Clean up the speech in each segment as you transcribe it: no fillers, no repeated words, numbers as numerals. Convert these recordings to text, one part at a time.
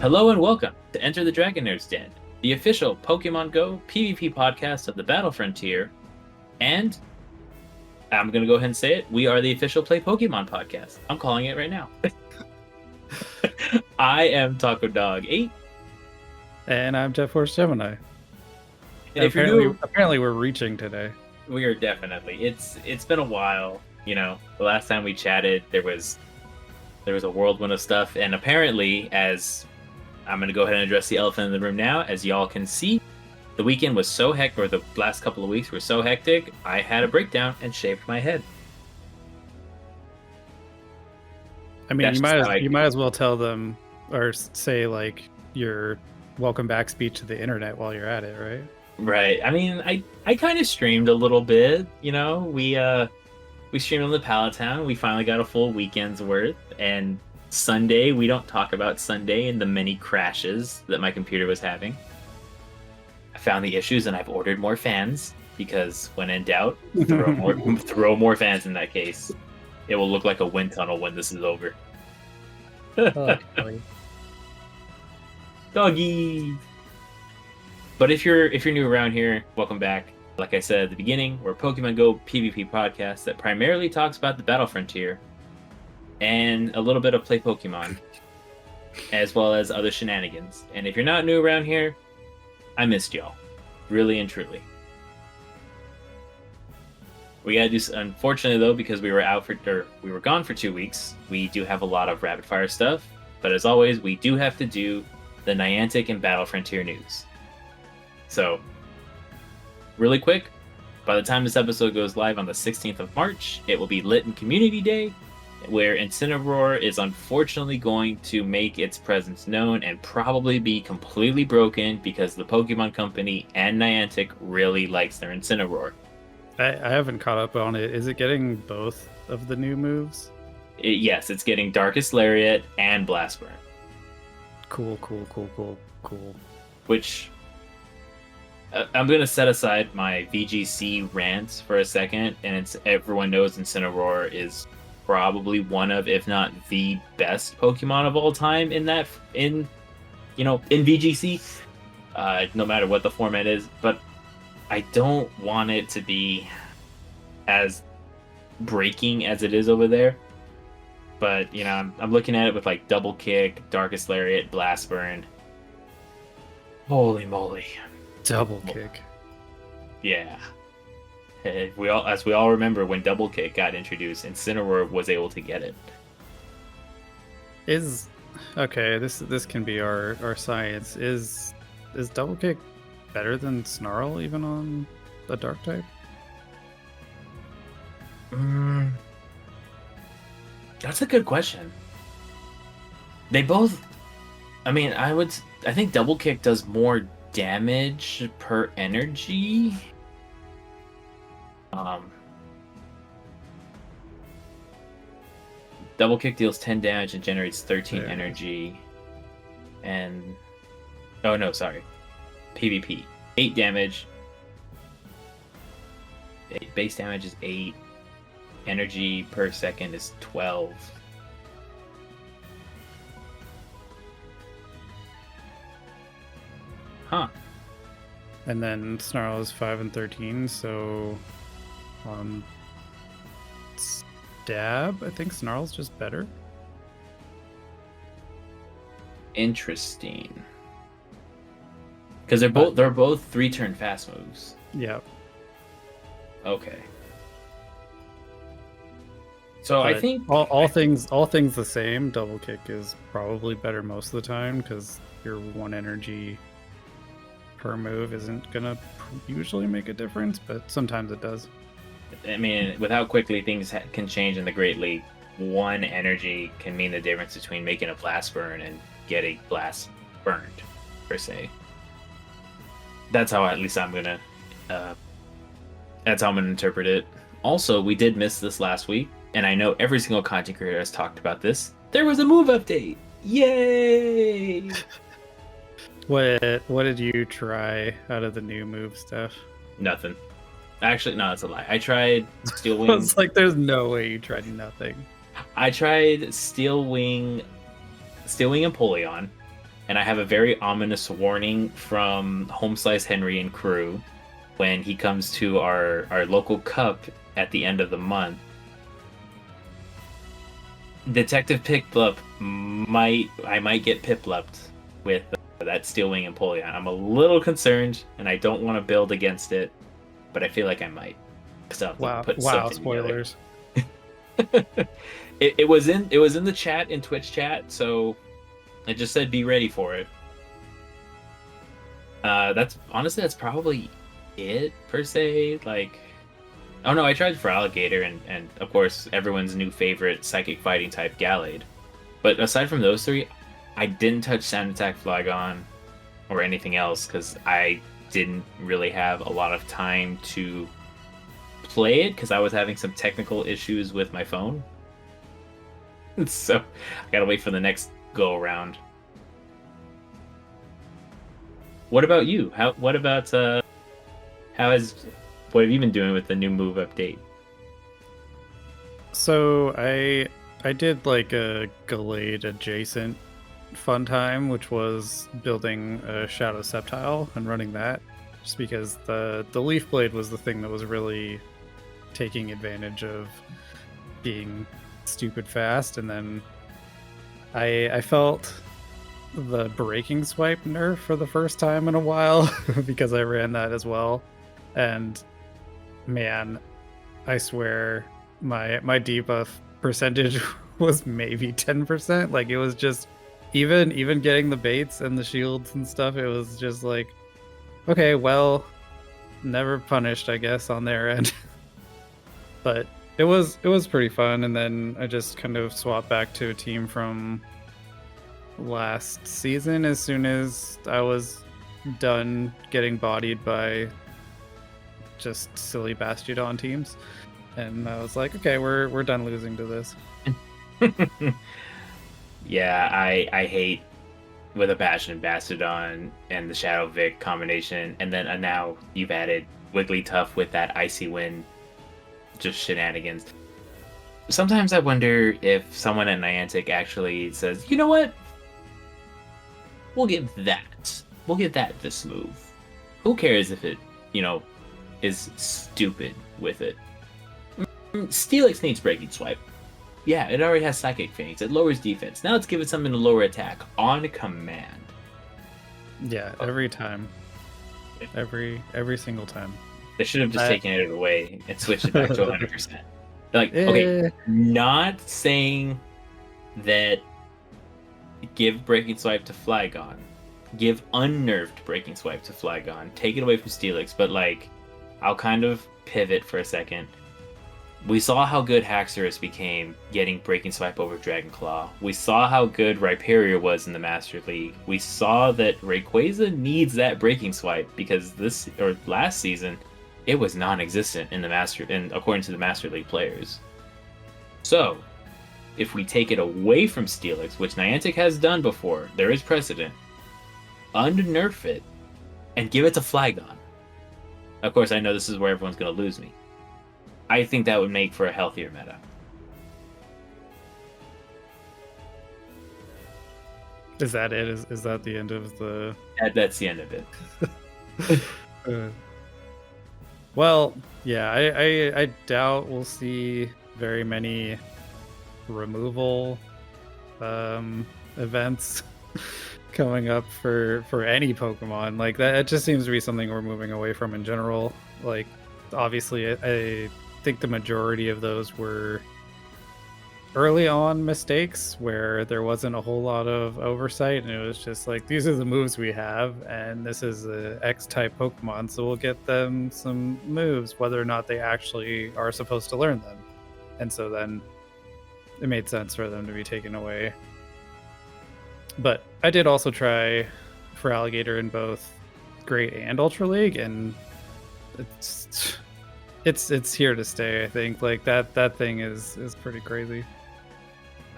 Hello and welcome to Enter the Dragon Tamers Den, the official Pokemon Go PvP podcast of the Battle Frontier, and I'm going to go ahead and say it, we are the official Play Pokemon podcast. I'm calling it right now. I am TacoDog8. And I'm JetForceGemini. And if you're new, apparently we're reaching today. We are definitely. It's been a while. You know, the last time we chatted, there was a whirlwind of stuff, and apparently, as I'm going to go ahead and address the elephant in the room now, as y'all can see, the weekend was so hectic, or the last couple of weeks were so hectic, I had a breakdown and shaved my head. I mean, you might as well tell them, or say like your welcome back speech to the internet while you're at it, right? Right. I mean, I kind of streamed a little bit. You know, we streamed on the Palatown. We finally got a full weekend's worth, and Sunday, we don't talk about Sunday and the many crashes that my computer was having. I found the issues and I've ordered more fans because when in doubt, throw more fans in that case. It will look like a wind tunnel when this is over. Doggy. But if you're new around here, welcome back. Like I said at the beginning, we're a Pokemon Go PvP podcast that primarily talks about the Battle Frontier and a little bit of Play Pokemon, as well as other shenanigans. And if you're not new around here, I missed y'all, really and truly. We gotta do, unfortunately though, because we were gone for 2 weeks. We do have a lot of rapid fire stuff, but as always, we do have to do the Niantic and Battle Frontier news. So, really quick, by the time this episode goes live on the 16th of March, it will be Lit and Community Day, where Incineroar is unfortunately going to make its presence known and probably be completely broken because the Pokemon Company and Niantic really likes their Incineroar. I haven't caught up on it. Is it getting both of the new moves? Yes, it's getting Darkest Lariat and Blast Burn. Cool. Which, I'm going to set aside my VGC rant for a second, and everyone knows Incineroar is probably one of, if not the best Pokemon of all time in VGC, no matter what the format is. But I don't want it to be as breaking as it is over there. But you know, I'm looking at it with like Double Kick, Darkest Lariat, Blast Burn. Holy moly! Double Kick. Yeah. As we all remember, when Double Kick got introduced, Incineroar was able to get it. This can be our science. Is Double Kick better than Snarl even on the Dark type? That's a good question. They both. I mean, I think Double Kick does more damage per energy. Double Kick deals 10 damage and generates 13 energy. And PvP. 8 damage. Base damage is 8. Energy per second is 12. Huh. And then Snarl is 5 and 13, so Stab, I think Snarl's just better. Interesting. Because they're both 3-turn fast moves. Yeah. Okay. So but I think all things the same, Double Kick is probably better most of the time because your 1 energy per move isn't gonna usually make a difference, but sometimes it does. I mean, with how quickly things can change in the Great League, 1 energy can mean the difference between making a Blast Burn and getting Blast Burned, per se. That's how I'm gonna interpret it. Also, we did miss this last week, and I know every single content creator has talked about this. There was a move update! Yay! What did you try out of the new move stuff? Nothing. Actually, no, that's a lie. I tried Steel Wing. It's like there's no way you tried nothing. I tried Steel Wing and Polion, and I have a very ominous warning from Homeslice Henry and crew when he comes to our local cup at the end of the month. Detective Piplup I might get Piplupped with that Steel Wing Empoleon. I'm a little concerned, and I don't want to build against it, but I feel like I might. Wow! Spoilers. It was in the chat in Twitch chat, so I just said be ready for it. That's probably it per se. Like, oh no, I tried for Alligator and of course everyone's new favorite psychic fighting type Gallade. But aside from those three, I didn't touch Sound Attack Flygon or anything else because I didn't really have a lot of time to play it because I was having some technical issues with my phone. So I gotta wait for the next go around. What about you? What have you been doing with the new move update? So I did like a Gallade adjacent fun time, which was building a Shadow Sceptile and running that, just because the Leaf Blade was the thing that was really taking advantage of being stupid fast, and then I felt the Breaking Swipe nerf for the first time in a while because I ran that as well, and man, I swear my debuff percentage was maybe 10%. Like, it was just even getting the baits and the shields and stuff, it was just like, okay, well, never punished, I guess, on their end. But it was pretty fun, and then I just kind of swapped back to a team from last season as soon as I was done getting bodied by just silly Bastiodon teams, and I was like, okay, we're done losing to this. Yeah, I hate with a passion Bastiodon and the Shadow Vic combination, and then now you've added Wigglytuff with that Icy Wind, just shenanigans. Sometimes I wonder if someone at Niantic actually says, you know what? We'll give that this move. Who cares if it, is stupid with it? Steelix needs Breaking Swipe. Yeah, it already has Psychic Fangs. It lowers defense. Now let's give it something to lower attack on command. Yeah, every time. Every single time. They should have just taken it away and switched it back to 100%. Like, okay, not saying that give Breaking Swipe to Flygon. Give unnerved Breaking Swipe to Flygon. Take it away from Steelix, but like, I'll kind of pivot for a second. We saw how good Haxorus became getting Breaking Swipe over Dragon Claw. We saw how good Rhyperior was in the Master League. We saw that Rayquaza needs that Breaking Swipe because last season, it was non-existent in the according to the Master League players. So, if we take it away from Steelix, which Niantic has done before, there is precedent, unnerf it, and give it to Flygon. Of course, I know this is where everyone's going to lose me. I think that would make for a healthier meta. Is that it? Is that the end of the... That's the end of it. Well, yeah, I doubt we'll see very many removal events coming up for any Pokemon. Like, that, it just seems to be something we're moving away from in general. Like, obviously, I think the majority of those were early on mistakes where there wasn't a whole lot of oversight, and it was just like, these are the moves we have, and this is a X-type Pokemon, so we'll get them some moves, whether or not they actually are supposed to learn them. And so then it made sense for them to be taken away. But I did also try for Alligator in both Great and Ultra League, and it's here to stay. I think like that thing is pretty crazy.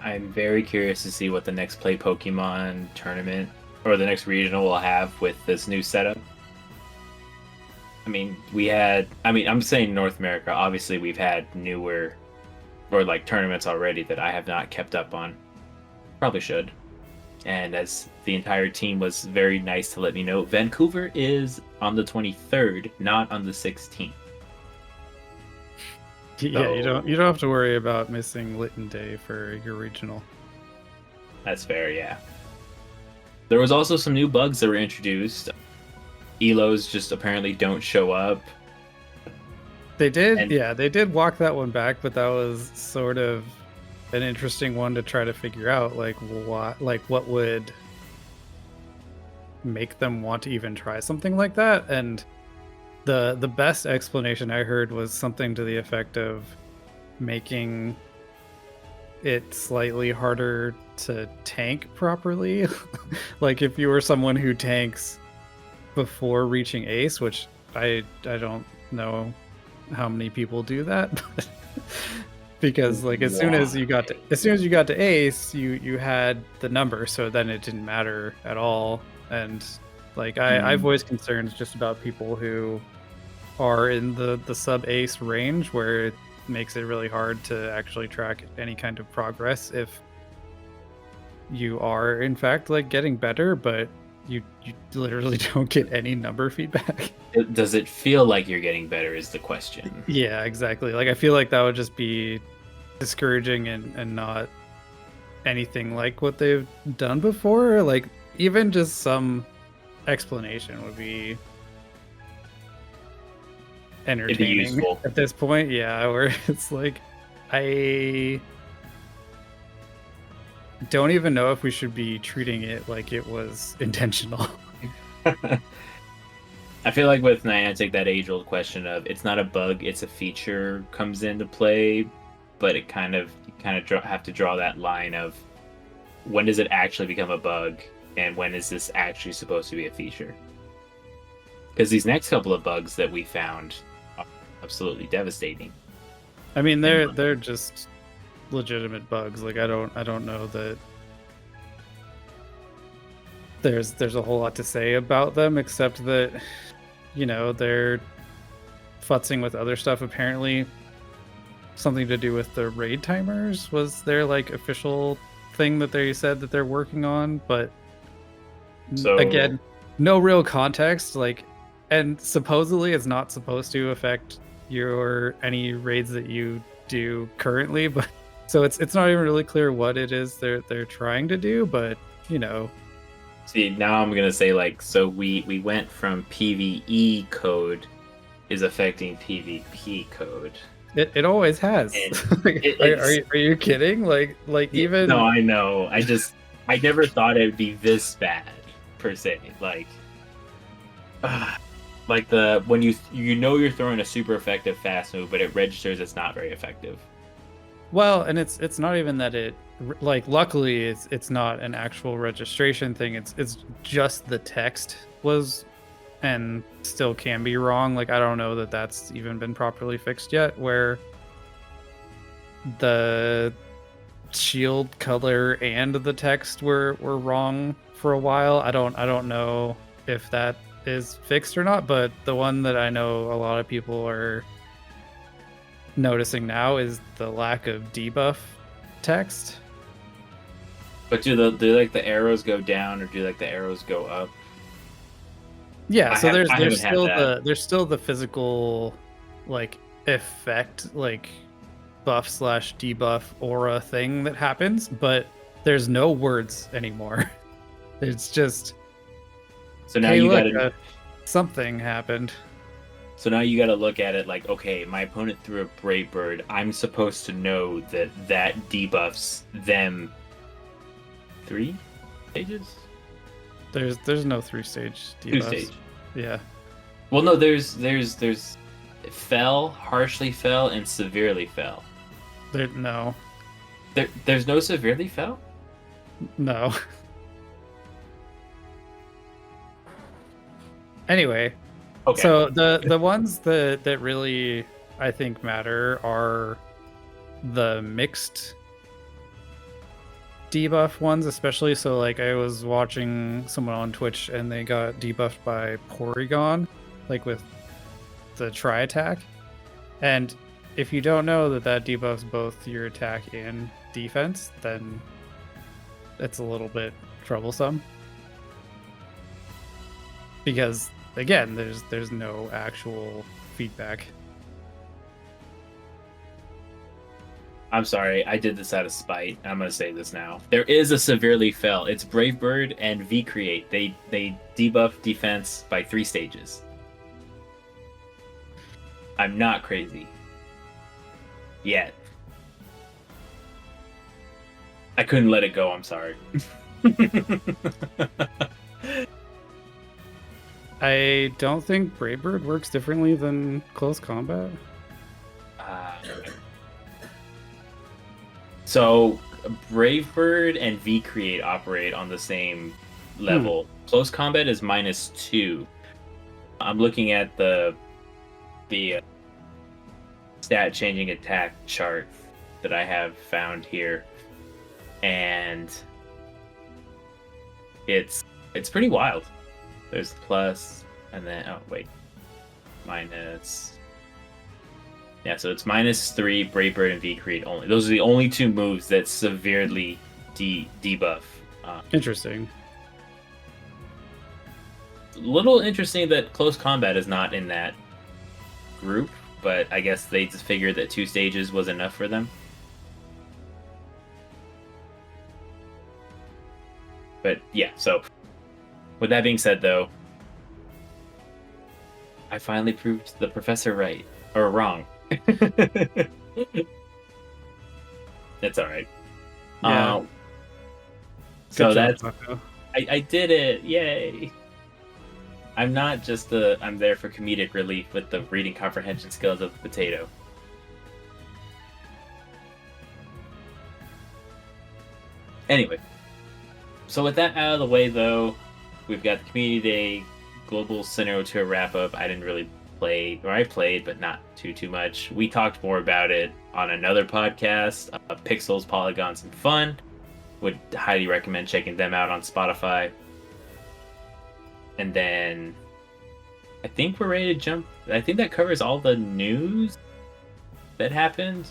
I'm very curious to see what the next Play Pokemon tournament or the next regional will have with this new setup. I'm saying North America. Obviously, we've had newer or like tournaments already that I have not kept up on. Probably should. And as the entire team was very nice to let me know, Vancouver is on the 23rd, not on the 16th. Yeah, So, you don't have to worry about missing Lytton Day for your regional. that's fair, yeah. There was also some new bugs that were introduced. Elos just apparently don't show up. They did, And yeah, they did walk that one back, but that was sort of an interesting one to try to figure out, like what would make them want to even try something like that. And the best explanation I heard was something to the effect of making it slightly harder to tank properly. Like if you were someone who tanks before reaching ace, which I don't know how many people do that, but because like as soon as you got to ace, you had the number, so then it didn't matter at all. And like I voice concerns just about people who are in the sub ace range, where it makes it really hard to actually track any kind of progress if you are in fact like getting better, but you literally don't get any number feedback. does it feel like you're getting better is the question. Yeah, exactly. Like I feel like that would just be discouraging and not anything like what they've done before. Like even just some explanation would be entertaining useful at this point. Yeah, where it's like I don't even know if we should be treating it like it was intentional. I feel like with Niantic, that age-old question of it's not a bug, it's a feature comes into play, but you kind of have to draw that line of when does it actually become a bug and when is this actually supposed to be a feature? Because these next couple of bugs that we found are absolutely devastating. I mean, they're just legitimate bugs. Like I don't know that there's a whole lot to say about them, except that, you know, they're futzing with other stuff. Apparently something to do with the raid timers was their like official thing that they said that they're working on, but So again, no real context. Like, and supposedly it's not supposed to affect your any raids that you do currently, but so it's not even really clear what it is they're trying to do. But you know, see, now I'm gonna say like, so we went from PvE code is affecting PvP code. it always has. Like, are you kidding? Like even No, I know. I never thought it would be this bad per se. Like like the when you know you're throwing a super effective fast move, but it registers it's not very effective. well, and it's not even that it, like, luckily it's not an actual registration thing. It's just the text was and still can be wrong. Like I don't know that that's even been properly fixed yet, where the shield color and the text were wrong for a while. I don't know if that is fixed or not, but the one that I know a lot of people are noticing now is the lack of debuff text. But do like the arrows go down or do like the arrows go up? Yeah, so there's there's still the physical like effect, like buff slash debuff aura thing that happens, but there's no words anymore. It's just, so now hey, you look, gotta something happened. so now you gotta look at it like, okay, my opponent threw a Brave Bird. I'm supposed to know that debuffs them 3 stages? There's no 3-stage debuffs. 2-stage. Yeah. Well, no, there's fell, harshly fell, and severely fell. No. There's no severely fell? No. Anyway, Okay. so the ones that really I think matter are the mixed debuff ones, especially. So like I was watching someone on Twitch and they got debuffed by Porygon, like with the tri attack. And if you don't know that debuffs both your attack and defense, then it's a little bit troublesome. Because again, there's no actual feedback. I'm sorry, I did this out of spite. I'm gonna say this now. There is a severely fell. It's Brave Bird and V Create. They debuff defense by 3 stages. I'm not crazy. Yet. I couldn't let it go, I'm sorry. I don't think Brave Bird works differently than close combat. So Brave Bird and V Create operate on the same level. Close combat is -2. I'm looking at the stat changing attack chart that I have found here, and it's pretty wild. There's plus, and then minus. Yeah, so it's -3 Brave Bird and V Create only. Those are the only 2 moves that severely debuff. Interesting. Little interesting that close combat is not in that group, but I guess they just figured that 2 stages was enough for them. But yeah, so with that being said, though, I finally proved the professor right or wrong. It's all right. Yeah. So Good job, that's Taco. I did it! Yay! I'm not just I'm there for comedic relief with the reading comprehension skills of the potato. Anyway, so with that out of the way, though, we've got the Community Day Global Scenario Tour wrap up. I didn't really play, or I played, but not too much. We talked more about it on another podcast, Pixels, Polygons, and Fun. Would highly recommend checking them out on Spotify. And then I think we're ready to jump. I think that covers all the news that happened.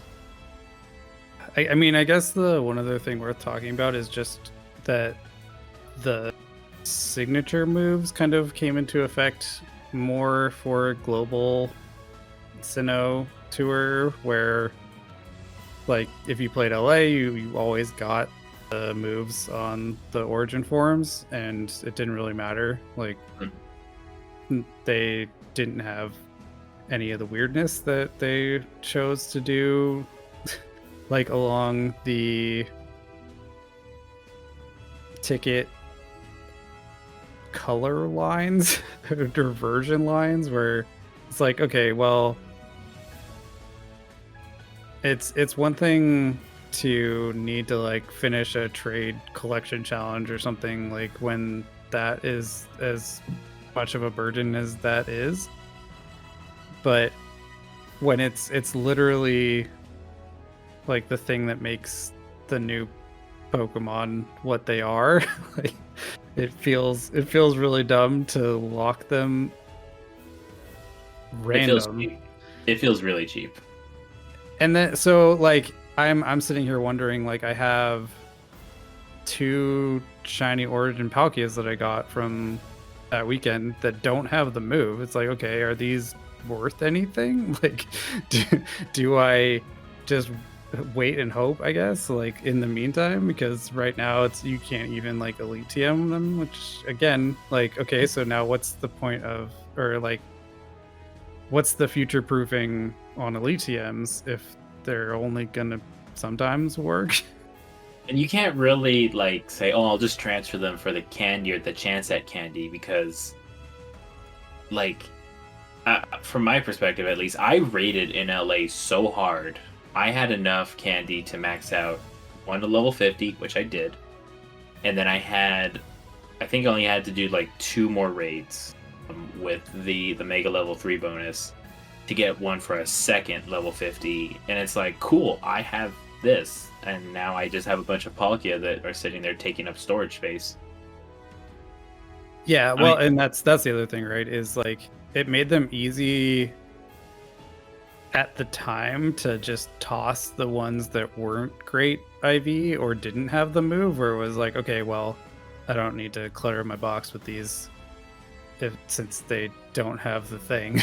I mean, I guess the one other thing worth talking about is just that the signature moves kind of came into effect more for global Sinnoh tour, where like if you played LA, you always got the moves on the origin forums, and it didn't really matter. Like they didn't have any of the weirdness that they chose to do like along the ticket color lines or version lines, where it's like, okay, well, it's one thing to need to like finish a trade collection challenge or something, like when that is as much of a burden as that is, but when it's literally like the thing that makes the new Pokemon what they are, like it feels really dumb to lock them random. It feels really cheap. And then so like I'm sitting here wondering, like I have 2 shiny origin Palkias that I got from that weekend that don't have the move. It's like, okay, are these worth anything? Like do I just wait and hope, I guess, like in the meantime? Because right now you can't even like elite TM them, which again, like, okay, so now what's the point of, or like what's the future proofing on elite TMs if they're only gonna sometimes work? And you can't really like say, oh, I'll just transfer them for the candy or the chance at candy, because like from my perspective at least, I rated in LA so hard. I had enough candy to max out 1 to level 50, which I did. And then I think I only had to do like 2 more raids with the Mega level 3 bonus to get 1 for a second level 50. And it's like, cool, I have this. And now I just have a bunch of Palkia that are sitting there taking up storage space. Yeah, well, and that's the other thing, right? Is like it made them easy at the time to just toss the ones that weren't great IV or didn't have the move, where it was like, okay, well, I don't need to clutter my box with these since they don't have the thing.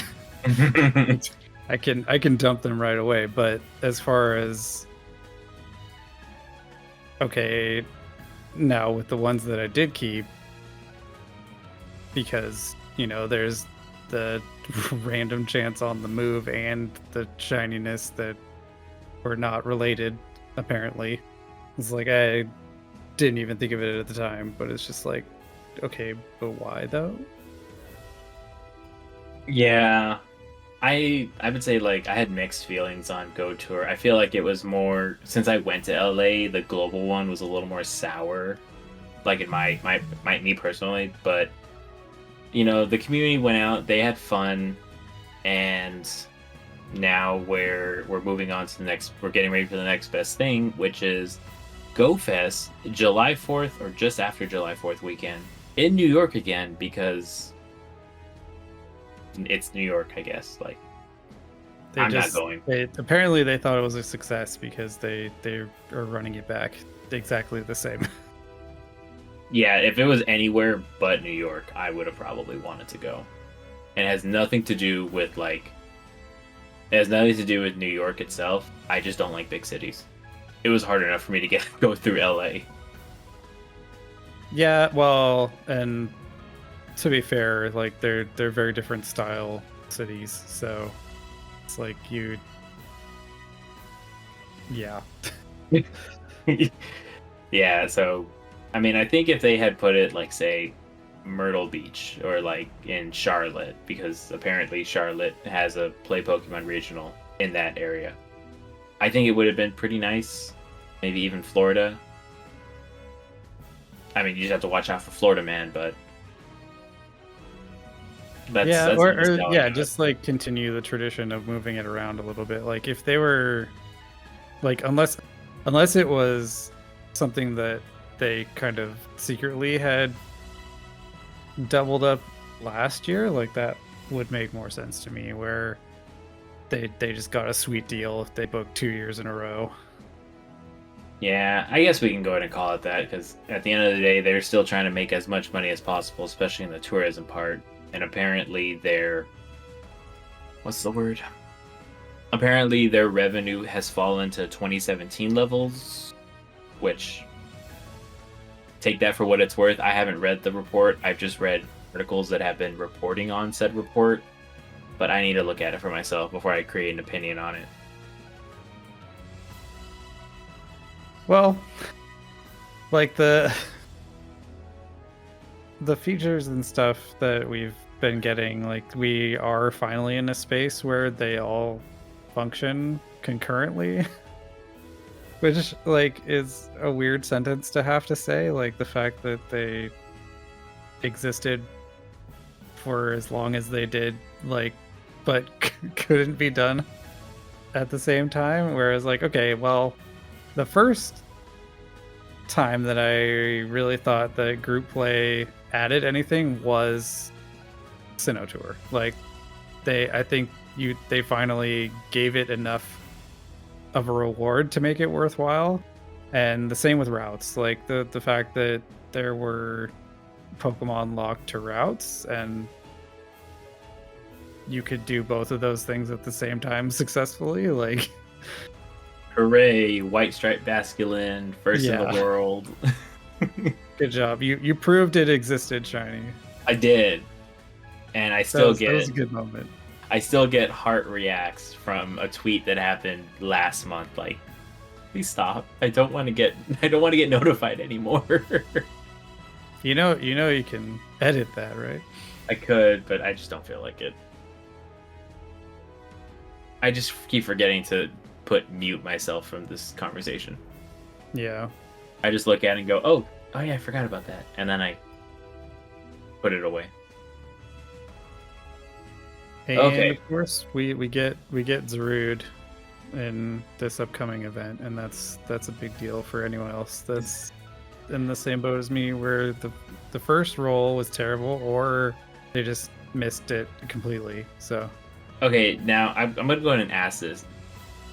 I can dump them right away. But as far as okay, now with the ones that I did keep, because there's the random chance on the move and the shininess that were not related, apparently. It's like I didn't even think of it at the time, but it's just like, okay, but why though? Yeah, I would say like I had mixed feelings on Go Tour. I feel like it was more since I went to LA, the global one was a little more sour, like in my me personally. But the community went out, they had fun, and now we're moving on to the next. We're getting ready for the next best thing, which is Go Fest, July 4th or just after July 4th weekend in New York again, because it's New York, I guess. Like, I'm not going. Apparently, they thought it was a success because they are running it back exactly the same. Yeah, if it was anywhere but New York, I would have probably wanted to go. And it has nothing to do with New York itself. I just don't like big cities. It was hard enough for me to go through LA. Yeah, well, and to be fair, like they're very different style cities, so it's like yeah. Yeah, so I mean, I think if they had put it like, say, Myrtle Beach or like in Charlotte, because apparently Charlotte has a Play Pokemon regional in that area, I think it would have been pretty nice. Maybe even Florida. I mean, you just have to watch out for Florida Man, but that's just like continue the tradition of moving it around a little bit. Like if they were like, unless it was something that they kind of secretly had doubled up last year, like that would make more sense to me, where they just got a sweet deal if they booked 2 years in a row. Yeah, I guess we can go ahead and call it that, because at the end of the day, they're still trying to make as much money as possible, especially in the tourism part. And apparently their revenue has fallen to 2017 levels, which, take that for what it's worth. I haven't read the report. I've just read articles that have been reporting on said report, but I need to look at it for myself before I create an opinion on it. Well, like the features and stuff that we've been getting, like we are finally in a space where they all function concurrently, which like is a weird sentence to have to say. Like the fact that they existed for as long as they did, like, but couldn't be done at the same time. Whereas like, okay, well, the first time that I really thought that group play added anything was Sinnoh Tour. Like I think they finally gave it enough of a reward to make it worthwhile. And the same with routes. Like the fact that there were Pokemon locked to routes and you could do both of those things at the same time successfully, like hooray, White Stripe Basculin, first in the world. Good job. You proved it existed, Shiny. I did. And I still that was a good moment. I still get heart reacts from a tweet that happened last month. Like, please stop. I don't want to get notified anymore. You can edit that, right? I could, but I just don't feel like it. I just keep forgetting to mute myself from this conversation. Yeah. I just look at it and go, oh yeah, I forgot about that. And then I put it away. And okay. Of course we get Zarude in this upcoming event, and that's a big deal for anyone else that's in the same boat as me, where the first roll was terrible or they just missed it completely. So okay, now I'm gonna go ahead and ask this.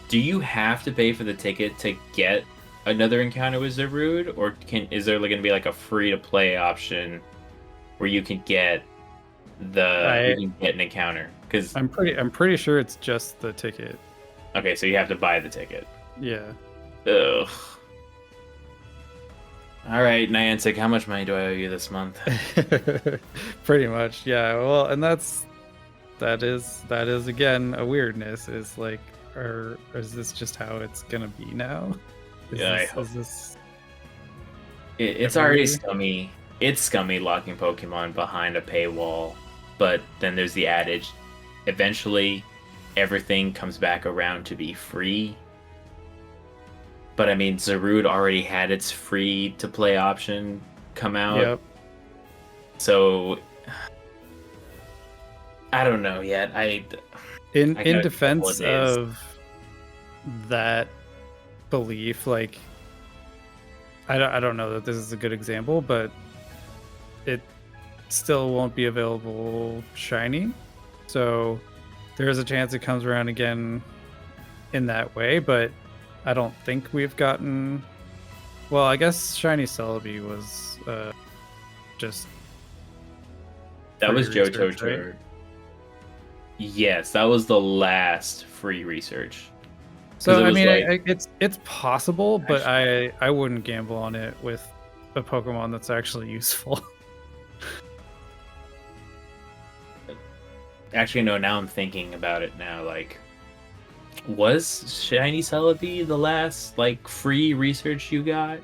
Do you have to pay for the ticket to get another encounter with Zarude, or is there going to be like a free to play option where you can get an encounter? Because I'm pretty sure it's just the ticket. okay, so you have to buy the ticket. Yeah. Ugh. All right, Niantic, how much money do I owe you this month? Pretty much, yeah. Well, and that is again a weirdness. Is like, or is this just how it's gonna be now? It's already scummy. It's scummy locking Pokemon behind a paywall, but then there's the adage: eventually, everything comes back around to be free. But I mean, Zarude already had its free to play option come out. Yep. So I don't know yet. In defense of that belief, like I don't know that this is a good example, but it still won't be available shiny. So there is a chance it comes around again in that way, but I don't think we've gotten. Well, I guess shiny Celebi was just. That was research, Johto. right? Yes, that was the last free research. So I mean, it's possible, but I wouldn't gamble on it with a Pokemon that's actually useful. Actually, no. Now I'm thinking about it. Now, like, was shiny Celebi the last like free research you got?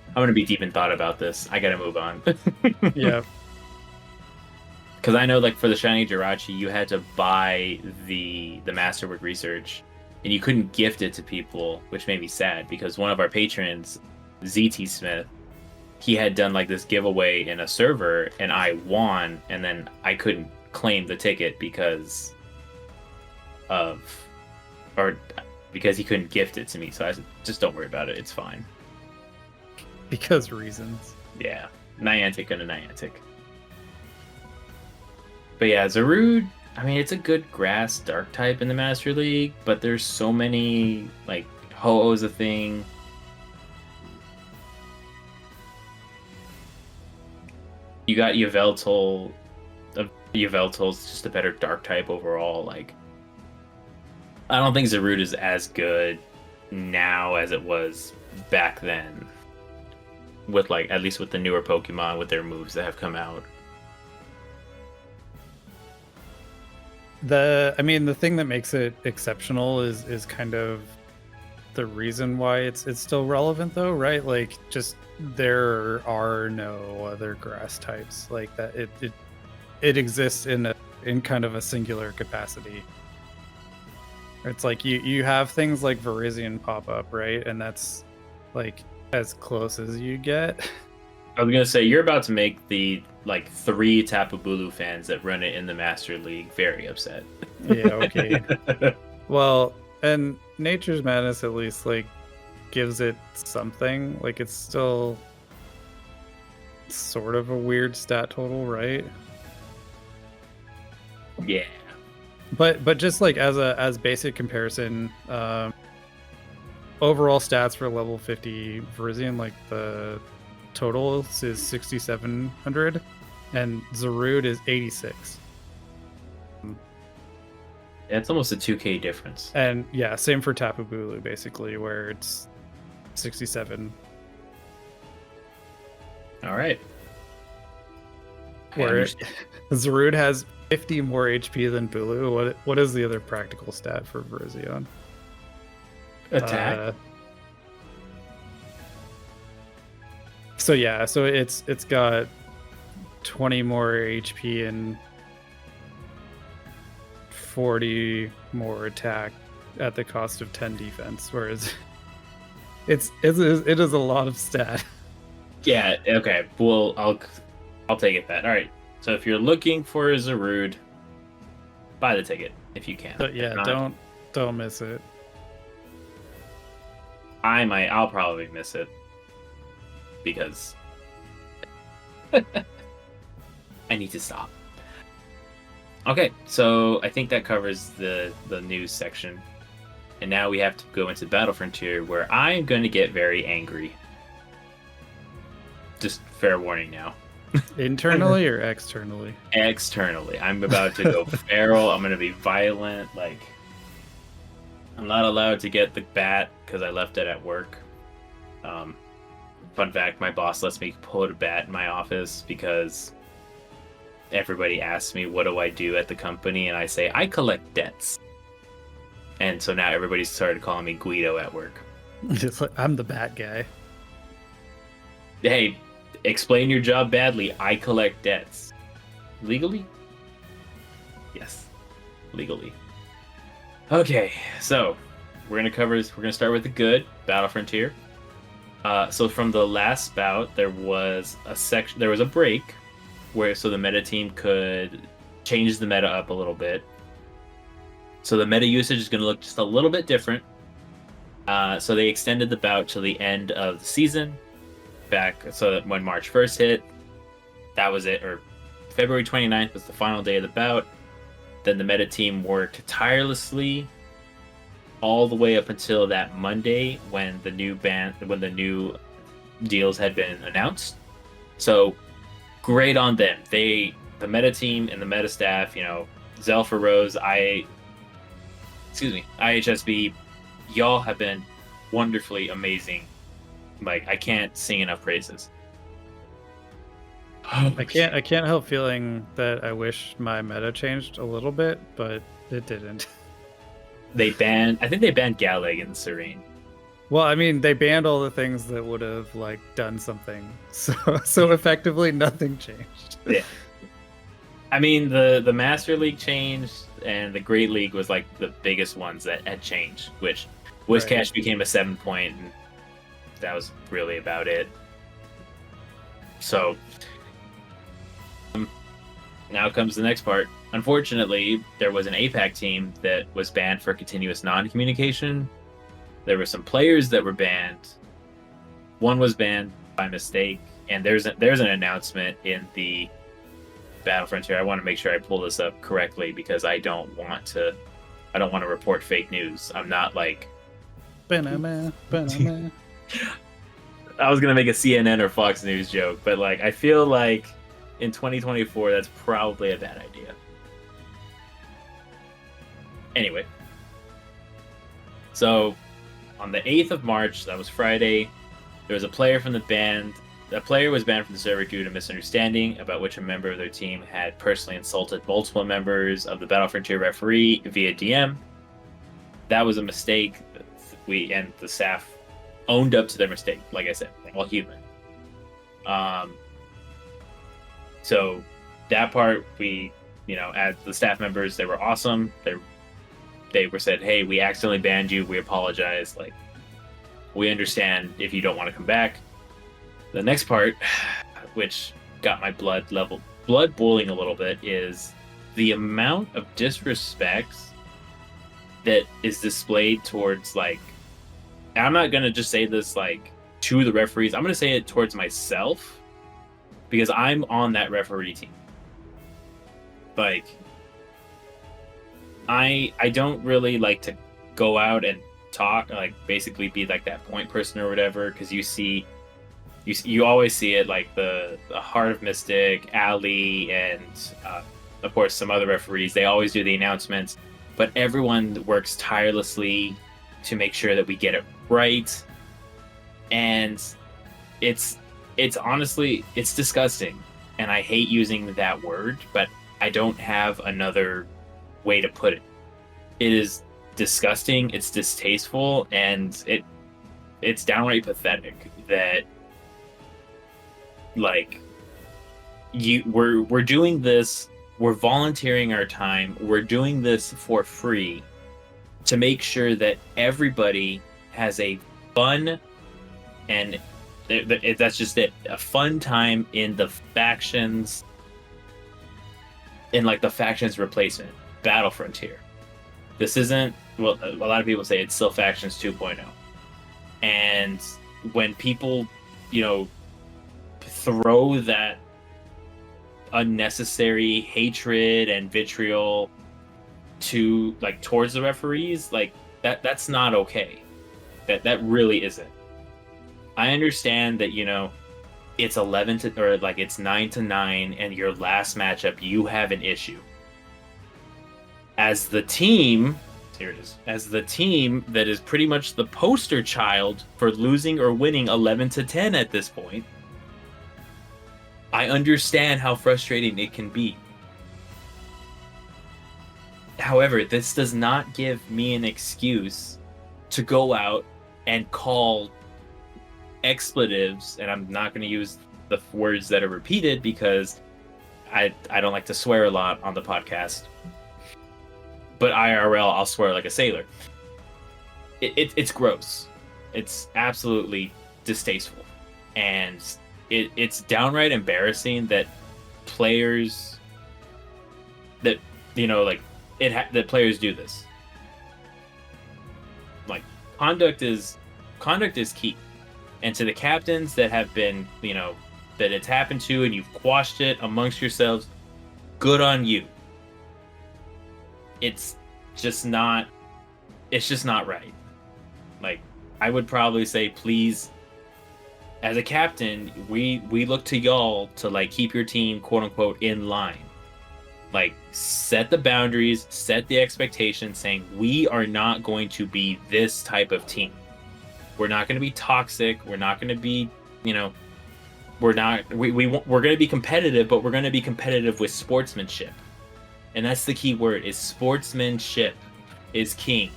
I'm gonna be deep in thought about this. I gotta move on. Yeah. Because I know, like, for the shiny Jirachi, you had to buy the Masterwork research, and you couldn't gift it to people, which made me sad. Because one of our patrons, ZT Smith, he had done like this giveaway in a server, and I won, and then I couldn't claim the ticket because he couldn't gift it to me. So I said, just don't worry about it. It's fine. Because reasons. Yeah, Niantic and a Niantic. But yeah, Zarude, I mean, it's a good grass dark type in the Master League, but there's so many, like, Ho-Oh's a thing. You got Yveltal. Yveltal's just a better dark type overall. Like, I don't think Zarude is as good now as it was back then. With, like, at least with the newer Pokemon, with their moves that have come out. The thing that makes it exceptional is kind of the reason why it's still relevant, though, right? Like, just there are no other grass types like that. It exists in kind of a singular capacity. It's like you have things like Virizion pop up, right? And that's like as close as you get. I was gonna say, you're about to make the like 3 Tapu Bulu fans that run it in the Master League very upset. Yeah, okay. Well, and Nature's Madness at least like gives it something. Like, it's still sort of a weird stat total, right? Yeah. But just like as basic comparison, overall stats for level 50 Virizion, like the total is 6,700 and Zarude is 86. It's almost a 2k difference. And yeah, same for Tapu Bulu, basically, where it's 67. All right. Where Zarude has 50 more HP than Bulu. What is the other practical stat for Virizion? Attack. So yeah, so it's got 20 more HP and 40 more attack at the cost of 10 defense, whereas it is a lot of stat. Yeah. Okay. Well, I'll take it that. All right. So if you're looking for a Zarude, buy the ticket if you can. But yeah, don't miss it. I'll probably miss it because I need to stop. Okay, so I think that covers the news section. And now we have to go into Battle Frontier, where I'm going to get very angry. Just fair warning now. Internally or externally? Externally. I'm about to go feral. I'm going to be violent. Like, I'm not allowed to get the bat because I left it at work. Fun fact, my boss lets me put a bat in my office because everybody asks me, what do I do at the company? And I say, I collect debts. And so now everybody's started calling me Guido at work. Just like, I'm the bad guy. Hey, explain your job badly. I collect debts. Legally? Yes. Legally. Okay, so we're gonna start with the good, Battle Frontier. So from the last bout, there was a break where the meta team could change the meta up a little bit. So the meta usage is going to look just a little bit different. So they extended the bout to the end of the season, so that when March 1st hit, that was it, or February 29th was the final day of the bout. Then the meta team worked tirelessly all the way up until that Monday when the new deals had been announced. So great on them. The meta team and the meta staff, Zelfa Rose, IHSB, y'all have been wonderfully amazing. Like, I can't sing enough praises. I can't help feeling that I wish my meta changed a little bit, but it didn't. I think they banned Galeg and Serene. Well, I mean, they banned all the things that would have done something. So effectively nothing changed. Yeah. I mean, the Master League changed, and the Great League was the biggest ones that had changed, which Wishcash became a 7-point, and that was really about it. So now comes the next part. Unfortunately, there was an APAC team that was banned for continuous non-communication. There were some players that were banned. One was banned by mistake, and there's an announcement in the Battle Frontier. I want to make sure I pull this up correctly because I don't want to report fake news. I'm not like Banana. I was gonna make a CNN or Fox News joke, but I feel like in 2024 that's probably a bad idea. Anyway, so on the 8th of March, that was Friday, there was a player from the band. A player was banned from the server due to misunderstanding about which a member of their team had personally insulted multiple members of the Battle Frontier referee via DM. That was a mistake. We and the staff owned up to their mistake. Like I said, we're all human. So that part, as the staff members, they were awesome. They were said, hey, we accidentally banned you. We apologize. We understand if you don't want to come back. The next part, which got my blood boiling a little bit, is the amount of disrespect that is displayed towards I'm not gonna just say this to the referees. I'm gonna say it towards myself because I'm on that referee team. I don't really like to go out and talk, basically be that point person or whatever, because you always see it the Heart of Mystic, Ali, and of course some other referees. They always do the announcements, but everyone works tirelessly to make sure that we get it right. And it's honestly, it's disgusting, and I hate using that word, but I don't have another way to put it. It is disgusting, it's distasteful, and it's downright pathetic that we're doing this, we're volunteering our time, we're doing this for free to make sure that everybody has a fun, and that's just it, a fun time in the factions, in the factions replacement, Battle Frontier. This isn't, well, a lot of people say it's still Factions 2.0. And when people, throw that unnecessary hatred and vitriol to like towards the referees, like that's not okay. That really isn't. I understand that, you know, it's 11 to, or like it's 9-9 and your last matchup you have an issue. As the team, here it is. As the team that is pretty much the poster child for losing or winning 11-10 at this point, I understand how frustrating it can be. However, this does not give me an excuse to go out and call expletives, and I'm not going to use the words that are repeated because I don't like to swear a lot on the podcast. But IRL, I'll swear like a sailor. It's gross. It's absolutely distasteful. And it's downright embarrassing that players that, you know, like that players do this. Like conduct is key. And to the captains that have been, you know, that it's happened to and you've quashed it amongst yourselves, good on you. It's just not right. Like, I would probably say, please, as a captain, we look to y'all to like keep your team quote unquote in line. Like, set the boundaries, set the expectations, saying we are not going to be this type of team. We're not going to be toxic. We're not going to be, you know, we're going to be competitive, but we're going to be competitive with sportsmanship. And that's the key word, is sportsmanship is king.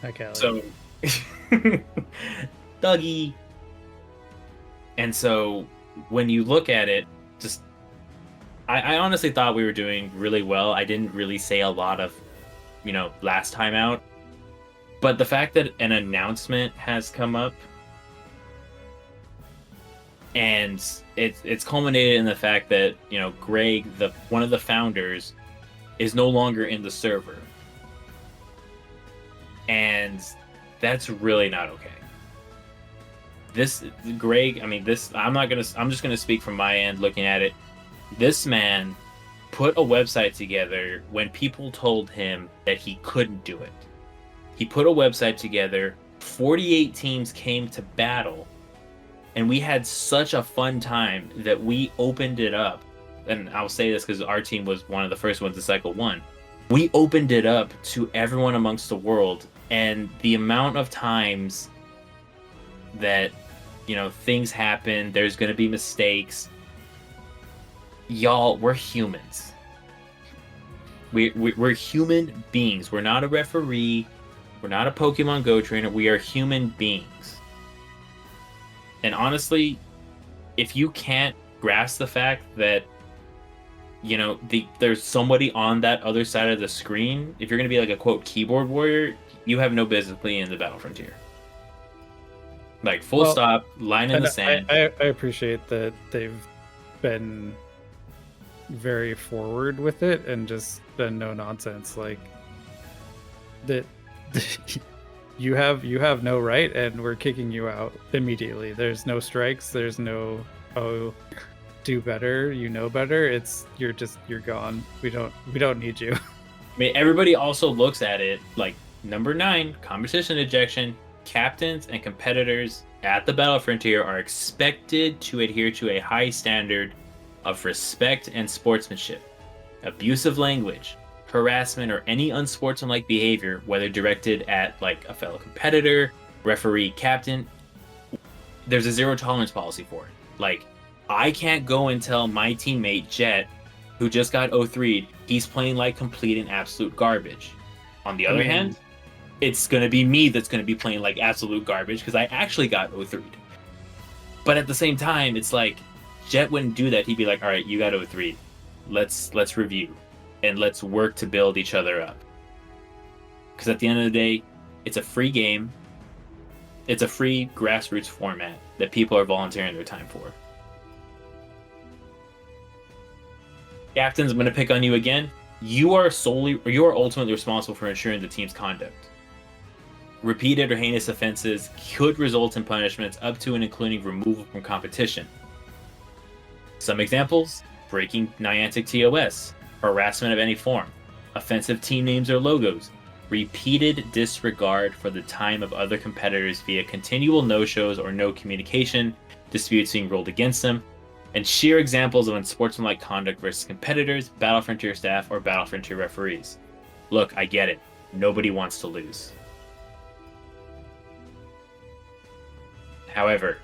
Okay. So, Dougie. And so when you look at it, just, I honestly thought we were doing really well. I didn't really say a lot of, you know, last time out. But the fact that an announcement has come up, and it's culminated in the fact that, you know, Greg, one of the founders, is no longer in the server, and that's really not okay. This Greg, I mean, this I'm just gonna speak from my end, looking at it. This man put a website together when people told him that he couldn't do it. He put a website together, 48 teams came to battle, and we had such a fun time that we opened it up. And I'll say this because our team was one of the first ones to cycle 1. We opened it up to everyone amongst the world, and the amount of times that, you know, things happen, there's going to be mistakes. Y'all, we're humans. We're human beings. We're not a referee. We're not a Pokemon Go trainer. We are human beings. And honestly, if you can't grasp the fact that, you know, there's somebody on that other side of the screen, if you're going to be like a quote keyboard warrior, you have no business being in the Battle Frontier. Like, full stop, line in the sand. I appreciate that they've been very forward with it and just been no nonsense. Like, that you have no right, and we're kicking you out immediately. There's no strikes. There's no, oh, do better. You know better. It's you're gone. We don't need you. I mean, everybody also looks at it like number 9, competition ejection. Captains and competitors at the Battle Frontier are expected to adhere to a high standard of respect and sportsmanship. Abusive language, harassment, or any unsportsmanlike behavior, whether directed at like a fellow competitor, referee, captain, there's a zero tolerance policy for it. Like, I can't go and tell my teammate Jet, who just got 0-3'd, he's playing like complete and absolute garbage. On the other hand, it's going to be me that's going to be playing like absolute garbage because I actually got 0-3'd. But at the same time, it's like, Jet wouldn't do that. He'd be like, all right, you got 0-3'd. Let's review. And let's work to build each other up. Because at the end of the day, it's a free game. It's a free grassroots format that people are volunteering their time for. Captains, I'm going to pick on you again. You are ultimately responsible for ensuring the team's conduct. Repeated or heinous offenses could result in punishments up to and including removal from competition. Some examples: breaking Niantic TOS, harassment of any form, offensive team names or logos, repeated disregard for the time of other competitors via continual no-shows or no communication, disputes being ruled against them, and sheer examples of unsportsmanlike conduct versus competitors, Battle Frontier staff, or Battle Frontier referees. Look, I get it. Nobody wants to lose. However,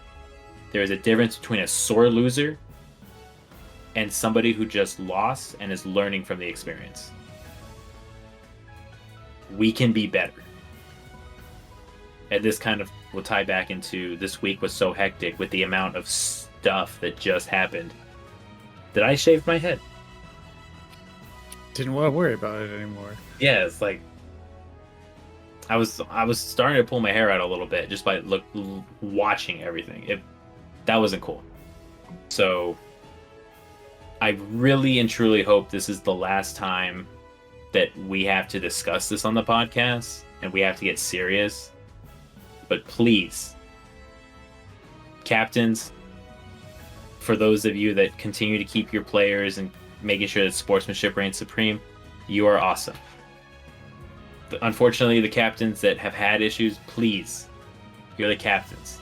there is a difference between a sore loser and somebody who just lost and is learning from the experience. We can be better. And this kind of will tie back into this week was so hectic with the amount of stuff that just happened that I shaved my head. Didn't want to worry about it anymore. Yeah, it's like I was starting to pull my hair out a little bit just by watching everything. That wasn't cool. So I really and truly hope this is the last time that we have to discuss this on the podcast and we have to get serious. But please, captains, for those of you that continue to keep your players and making sure that sportsmanship reigns supreme, you are awesome. Unfortunately, the captains that have had issues, please, you're the captains.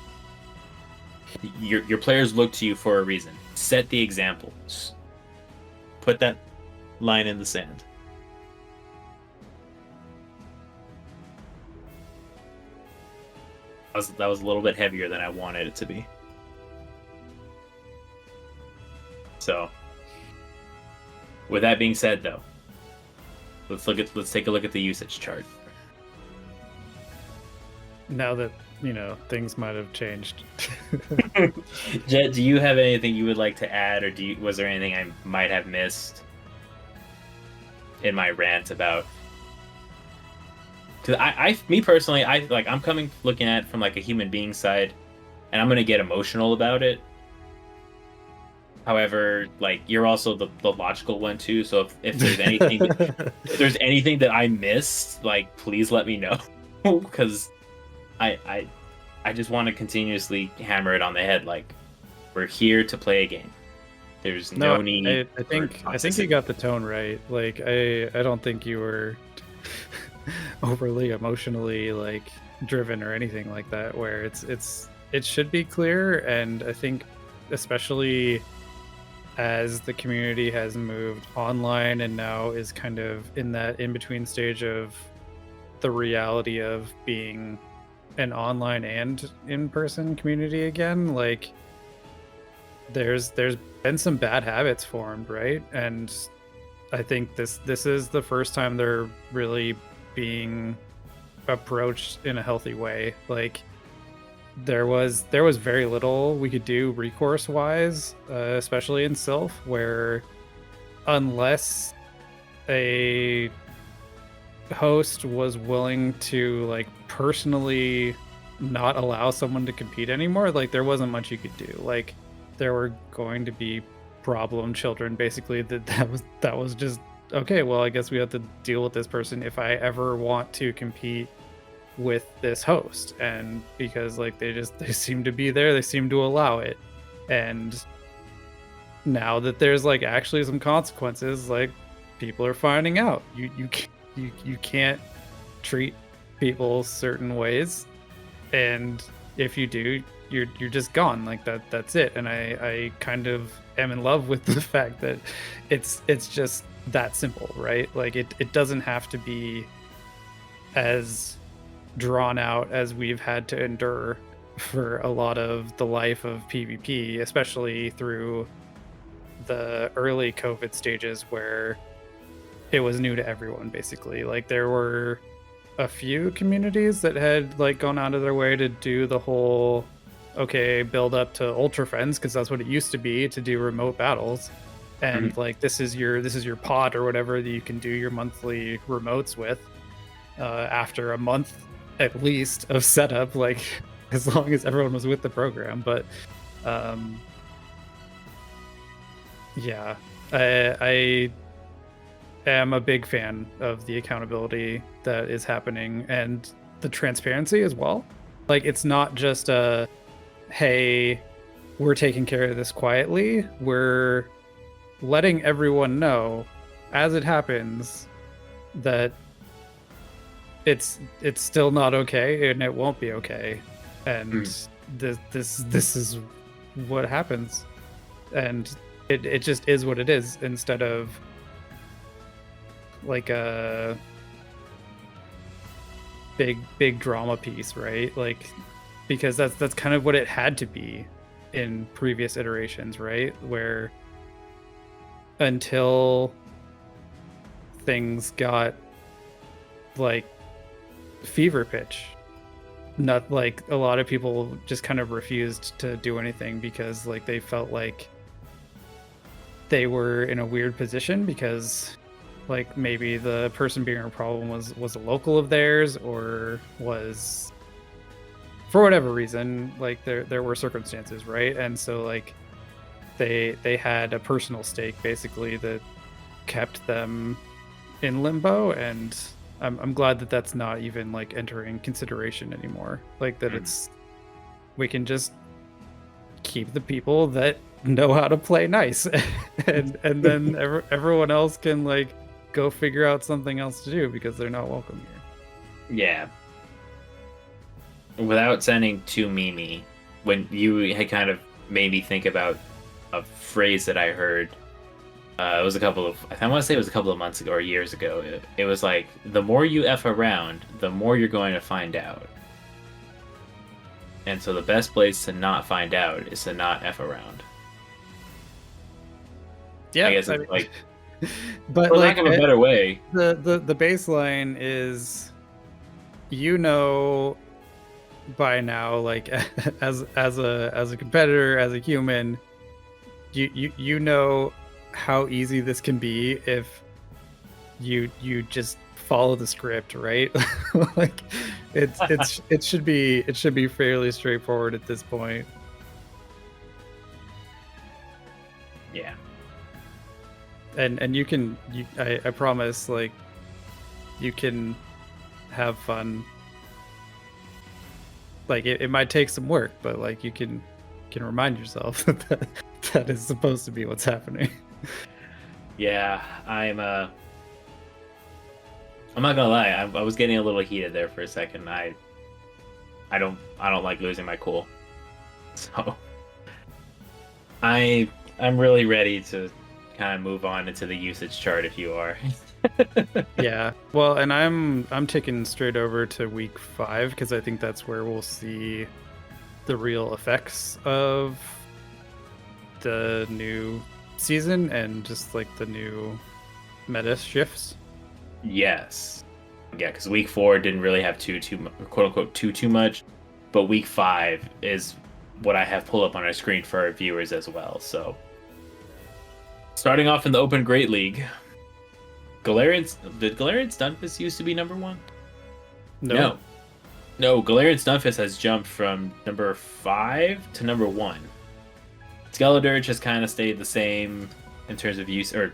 Your players look to you for a reason. Set the example. Put that line in the sand. That was a little bit heavier than I wanted it to be. So, with that being said, though, let's take a look at the usage chart. Now that things might have changed. Jet, do you have anything you would like to add, or was there anything I might have missed in my rant about? Because me personally, I'm looking at it from like a human being side, and I'm gonna get emotional about it. However, like, you're also the logical one too. So if there's anything, if there's anything that I missed, like, please let me know, because I just want to continuously hammer it on the head. Like, we're here to play a game. There's no need. I think you got the tone right. Like, I don't think you were overly emotionally like driven or anything like that. Where it should be clear, and I think especially as the community has moved online and now is kind of in that in-between stage of the reality of being an online and in-person community again, like there's been some bad habits formed, right? And I think this is the first time they're really being approached in a healthy way. Like, there was very little we could do recourse wise, especially in Sylph, where unless a host was willing to like personally not allow someone to compete anymore, like there wasn't much you could do. Like, there were going to be problem children basically that was just okay, well, I guess we have to deal with this person if I ever want to compete with this host. And because like they seem to be there, they seem to allow it. And now that there's like actually some consequences, like people are finding out you can't treat people certain ways, and if you do, you're just gone. Like that's it. And I kind of am in love with the fact that it's just that simple, right? Like it doesn't have to be as drawn out as we've had to endure for a lot of the life of PvP, especially through the early COVID stages where it was new to everyone, basically. Like, there were a few communities that had like gone out of their way to do the whole build up to Ultra Friends, because that's what it used to be, to do remote battles. And like this is your pod or whatever that you can do your monthly remotes with after a month at least of setup, like as long as everyone was with the program. But yeah, I am a big fan of the accountability that is happening and the transparency as well. Like, it's not just a, hey, we're taking care of this quietly. We're letting everyone know as it happens that it's still not okay and it won't be okay, and this is what happens, and it just is what it is, instead of like a big drama piece, right? Like, because that's kind of what it had to be in previous iterations, right? Where until things got like fever pitch, not like a lot of people just kind of refused to do anything because like they felt like they were in a weird position because like maybe the person being a problem was a local of theirs, or was, for whatever reason, like there were circumstances, right? And so like they had a personal stake basically that kept them in limbo, and I'm glad that that's not even like entering consideration anymore. Like that it's, we can just keep the people that know how to play nice, and then everyone else can like go figure out something else to do because they're not welcome here. Yeah. Without sounding too memey, when you had kind of made me think about a phrase that I heard, it was I want to say it was a couple of months ago or years ago. It was like, the more you F around, the more you're going to find out. And so the best place to not find out is to not F around. Yeah, I guess it's like, but for like lack of a better way, the baseline is, you know, by now, like as a competitor, as a human, you know how easy this can be if you just follow the script, right? Like it should be fairly straightforward at this point. Yeah. And I promise, like, you can have fun. Like it might take some work, but like you can remind yourself that that is supposed to be what's happening. Yeah, I'm not gonna lie, I was getting a little heated there for a second. I don't like losing my cool, so I'm really ready to kind of move on into the usage chart if you are. Yeah, well, and I'm taking straight over to week 5 because I think that's where we'll see the real effects of the new season and just like the new meta shifts. Yes, yeah, because week 4 didn't really have quote unquote too much, but week 5 is what I have pulled up on our screen for our viewers as well. So starting off in the Open Great League, did Galarian Stunfisk used to be number 1? No, Galarian Stunfisk has jumped from number 5 to number 1. Skeledirge has kind of stayed the same in terms of use, or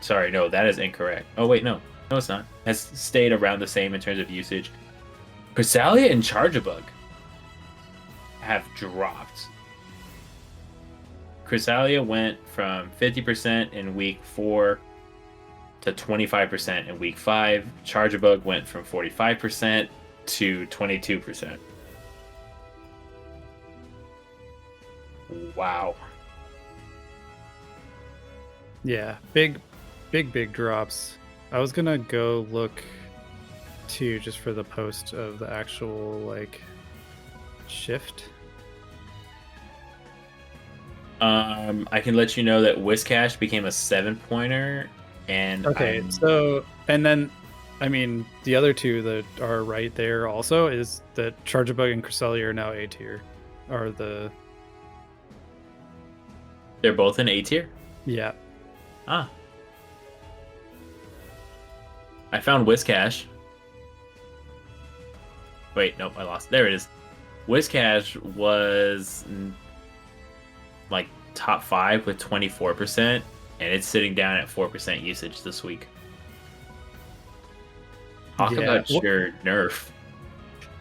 sorry, no, that is incorrect. Oh wait, no, it's not. Has stayed around the same in terms of usage. Cresselia and Charjabug have dropped. Cresselia went from 50% in week 4 to 25% in week 5. Charjabug went from 45% to 22%. Wow. Yeah, big drops. I was gonna go look too, just for the post of the actual like shift. I can let you know that Whiscash became a 7-pointer, and okay, so, and then I mean the other two that are right there also is that Charjabug and Cresselia are now A tier. They're both in A tier? Yeah. Ah. I found Whiscash. Wait, nope, I lost. There it is. Whiscash was like top 5 with 24%, and it's sitting down at 4% usage this week. Talk about your nerf.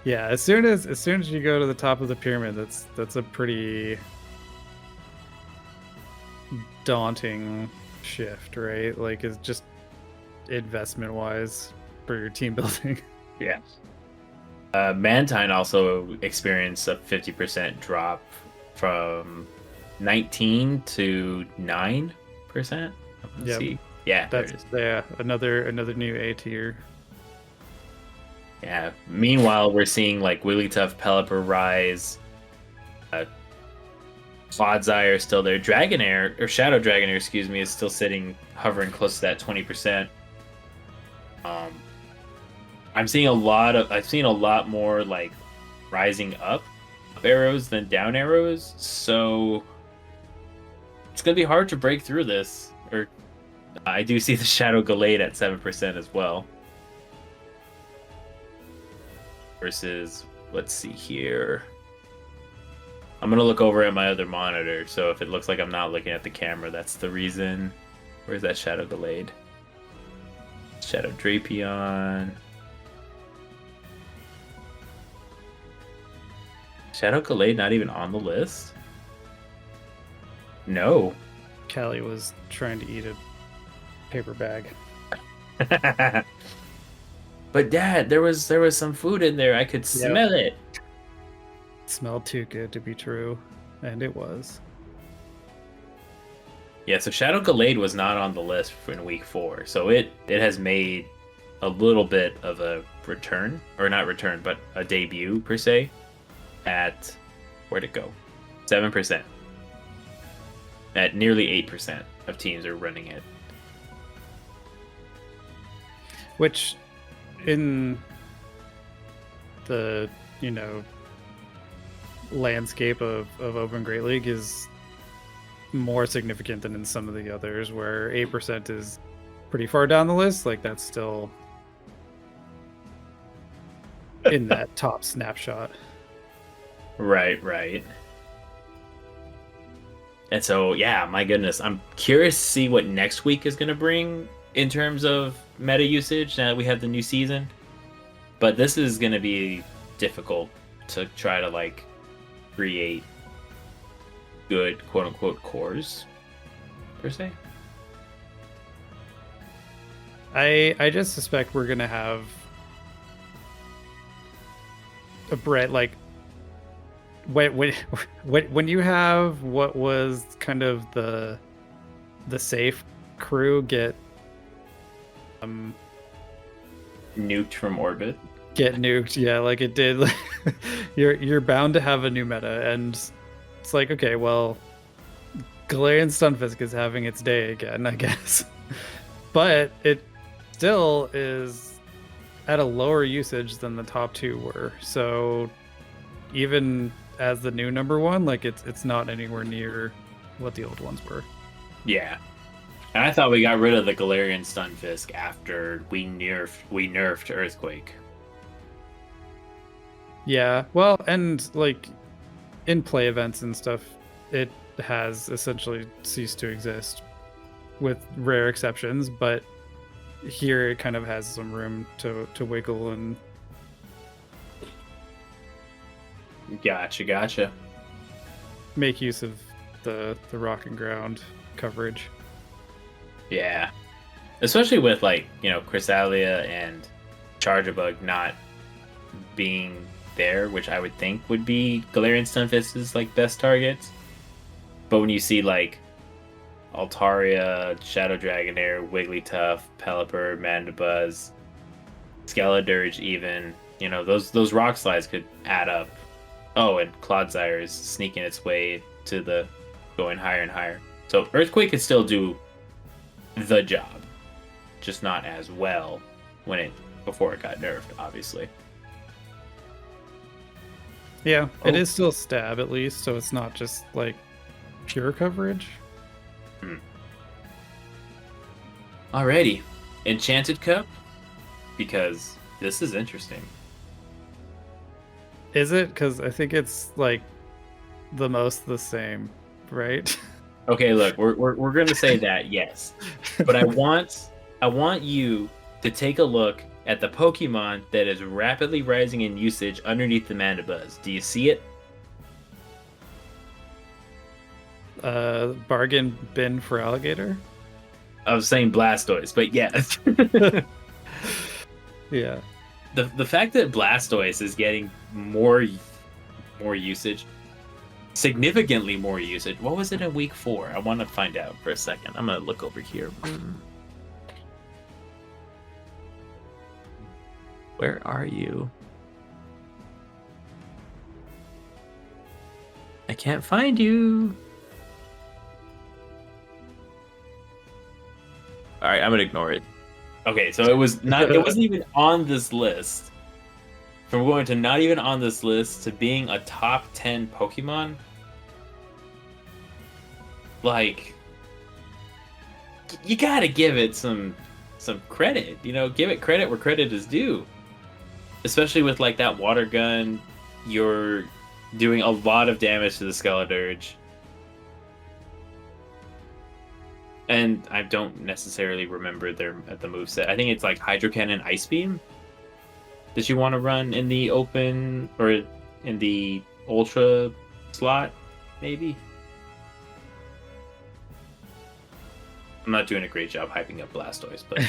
Yeah, as soon as you go to the top of the pyramid, that's a pretty daunting shift, right? Like, it's just investment wise for your team building. Yeah. Mantine also experienced a 50% drop from 19 to 9%. Let's see. Yeah, That's another new A tier. Yeah. Meanwhile, we're seeing like Wigglytuff, Pelipper rise. Clodsire is still there. Dragonair, or Shadow Dragonair, excuse me, is still hovering close to that 20%. I've seen a lot more like rising up arrows than down arrows, so it's gonna be hard to break through this. Or I do see the Shadow Gallade at 7% as well. Versus, let's see here. I'm gonna look over at my other monitor, so if it looks like I'm not looking at the camera, that's the reason. Where's that Shadow Gallade? Shadow Drapion. Shadow Gallade not even on the list? No. Callie was trying to eat a paper bag. But Dad, there was some food in there. I could smell it. It smelled too good to be true, and it was. Yeah, so Shadow Gallade was not on the list in week 4, so it has made a little bit of a return, or not return, but a debut per se. At where'd it go? 7%. At nearly 8% of teams are running it. Which, in the landscape of Open Great League, is more significant than in some of the others, where 8% is pretty far down the list. Like, that's still in that top snapshot. Right. And so, yeah, my goodness, I'm curious to see what next week is going to bring in terms of meta usage now that we have the new season. But this is going to be difficult to try to, like, create good, quote-unquote, cores, per se. I just suspect we're going to have a Brett, like, when you have what was kind of the safe crew get nuked from orbit. Get nuked, yeah, like it did. You're bound to have a new meta, and it's like, okay, well, Galarian Stunfisk is having its day again, I guess. But it still is at a lower usage than the top 2 were. So even as the new number 1, like it's not anywhere near what the old ones were. Yeah. And I thought we got rid of the Galarian Stunfisk after we nerfed Earthquake. Yeah, well, and like in play events and stuff, it has essentially ceased to exist, with rare exceptions, but here it kind of has some room to wiggle and Gotcha. make use of the rock and ground coverage. Yeah. Especially with, like, Cresselia and Charjabug not being there, which I would think would be Galarian Stunfisk's, like, best targets. But when you see, like, Altaria, Shadow Dragonair, Wigglytuff, Pelipper, Mandibuzz, Skeledirge even, those rock slides could add up. Oh, and Clodsire is sneaking its way to the going higher and higher. So Earthquake could still do the job, just not as well before it got nerfed, obviously. Yeah, it is still stab at least, so it's not just like pure coverage. Alrighty, Enchanted Cup, because this is interesting. Is it? Because I think it's like the most the same, right? Okay, look, we're gonna say that, yes, but I want you to take a look at the Pokemon that is rapidly rising in usage underneath the Mandibuzz. Do you see it? Bargain bin for alligator. I was saying Blastoise, but yes. Yeah. The fact that Blastoise is getting more usage, significantly more usage. What was it in week 4? I want to find out for a second. I'm gonna look over here. Where are you? I can't find you. All right, I'm gonna ignore it. Okay, so it wasn't even on this list. From going to not even on this list to being a top 10 Pokemon, like, you gotta give it some credit. You know, give it credit where credit is due. Especially with like that water gun, you're doing a lot of damage to the Skeledirge. And I don't necessarily remember the moveset. I think it's like Hydro Cannon, Ice Beam that you want to run in the open or in the Ultra slot, maybe. I'm not doing a great job hyping up Blastoise, but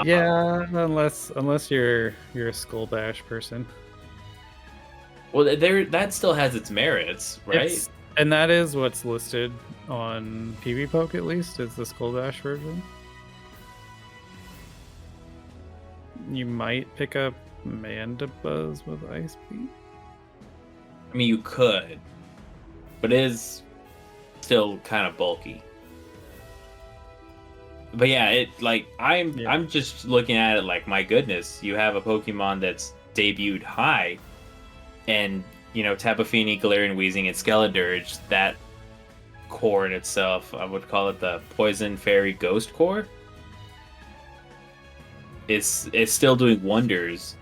yeah, unless you're a Skull Bash person. Well, that still has its merits, right? And that is what's listed on PvPoke, at least, is the Skull Bash version. You might pick up Mandibuzz with Ice Beam. I mean, you could, but it is still kind of bulky. But yeah, I'm just looking at it like, my goodness, you have a Pokemon that's debuted high, and you know, Tapu Fini, Galarian Weezing, and Skeledirge, that core in itself, I would call it the Poison Fairy Ghost core, is still doing wonders.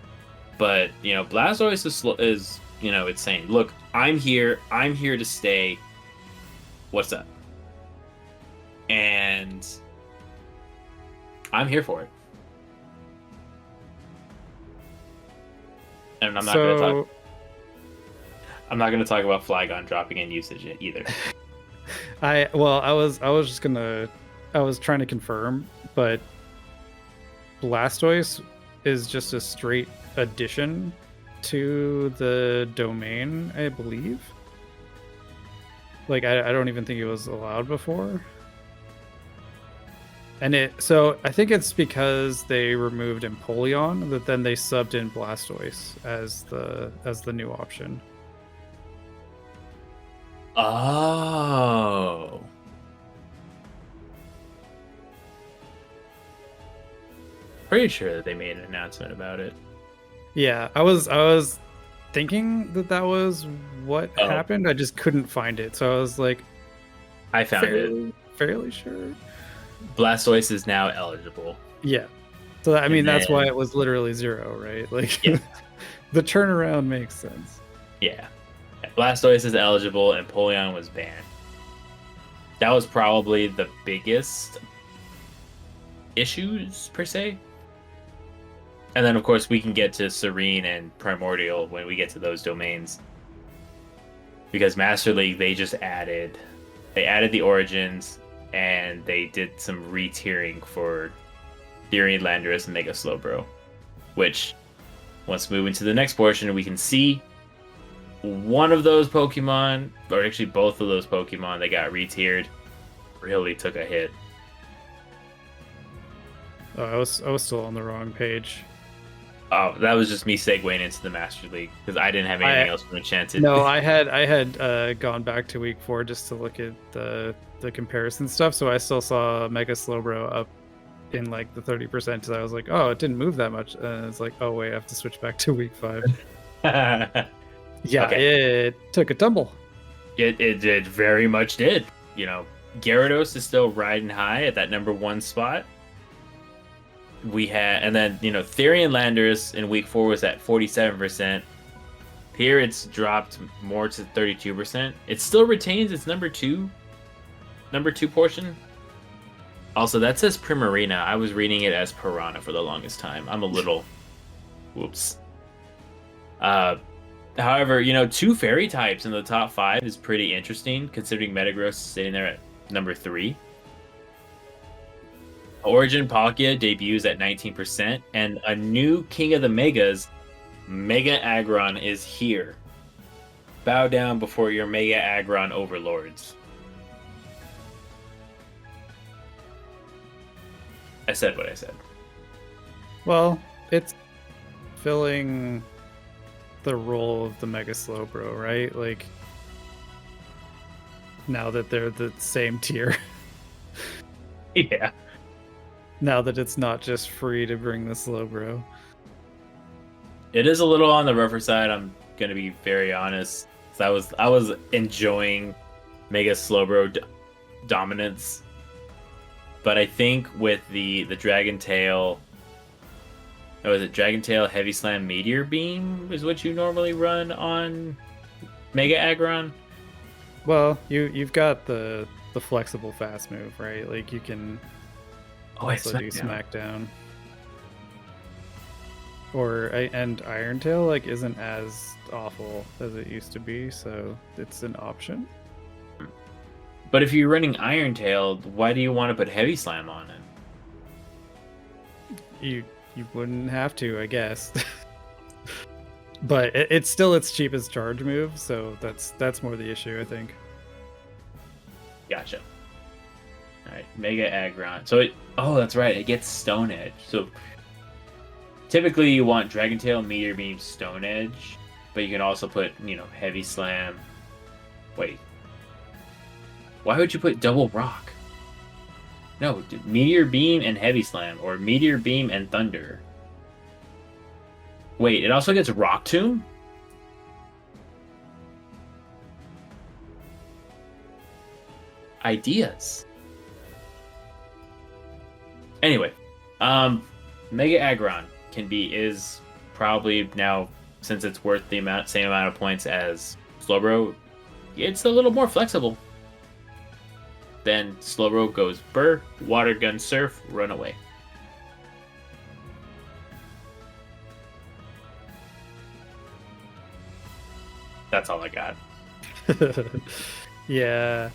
But you know, Blastoise is you know, it's saying, look, I'm here to stay. What's up? And I'm here for it. And I'm not going to talk about Flygon dropping in usage either. I was trying to confirm, but Blastoise is just a straight addition to the domain, I believe. Like, I don't even think it was allowed before. And so I think it's because they removed Empoleon that then they subbed in Blastoise as the new option. Oh. Pretty sure that they made an announcement about it. Yeah, I was thinking that was what happened. I just couldn't find it, so I was like, I found it. Fairly sure. Blastoise is now eligible. Yeah. So I mean, that's why it was literally 0, right? Like, yeah. The turnaround makes sense. Yeah. Blastoise is eligible and Empoleon was banned. That was probably the biggest issues, per se. And then, of course, we can get to Serene and Primordial when we get to those domains. Because Master League, they added the Origins, and they did some re-tiering for Therian Landorus and Mega Slowbro. Which, once we move into the next portion, we can see one of those Pokemon, or actually both of those Pokemon that got re-tiered, really took a hit. Oh, I was still on the wrong page. Oh, that was just me segueing into the Master League because I didn't have anything else from Enchanted. No, I had gone back to week 4 just to look at the comparison stuff, so I still saw Mega Slowbro up in like the 30%. So I was like, oh, it didn't move that much, and it's like, oh wait, I have to switch back to week 5. Yeah, okay. It took a tumble. It very much did. You know, Gyarados is still riding high at that number 1 spot. And then, you know, Therian Landorus in week 4 was at 47%. Here it's dropped more to 32%. It still retains its number two portion. Also, that says Primarina. I was reading it as Piranha for the longest time. I'm a little whoops. That However, two fairy types in the top 5 is pretty interesting, considering Metagross is sitting there at number 3. Origin Palkia debuts at 19%, and a new King of the Megas, Mega Aggron, is here. Bow down before your Mega Aggron overlords. I said what I said. Well, it's filling the role of the Mega Slowbro, right? Like, now that they're the same tier. Yeah. Now that it's not just free to bring the Slowbro. It is a little on the rougher side, I'm going to be very honest. I was enjoying Mega Slowbro dominance. But I think with the Dragon Tail... Oh, is it Dragon Tail Heavy Slam Meteor Beam is what you normally run on Mega Aggron? Well, you've got the flexible fast move, right? Like you can also do Smackdown. And Iron Tail like isn't as awful as it used to be, so it's an option. But if you're running Iron Tail, why do you want to put Heavy Slam on it? You wouldn't have to, I guess. But it's still its cheapest charge move, so that's more the issue, I think. Gotcha. Alright, Mega Aggron. So that's right, it gets Stone Edge. So typically you want Dragon Tail, Meteor Beam, Stone Edge, but you can also put, Heavy Slam. Wait. Why would you put Double Rock? No, Meteor Beam and Heavy Slam, or Meteor Beam and Thunder. Wait, it also gets Rock Tomb? Ideas. Anyway, Mega Aggron is probably now, since it's worth the same amount of points as Slowbro, it's a little more flexible. Then Slowbro goes Burr, Water Gun Surf, Run Away. That's all I got. Yeah,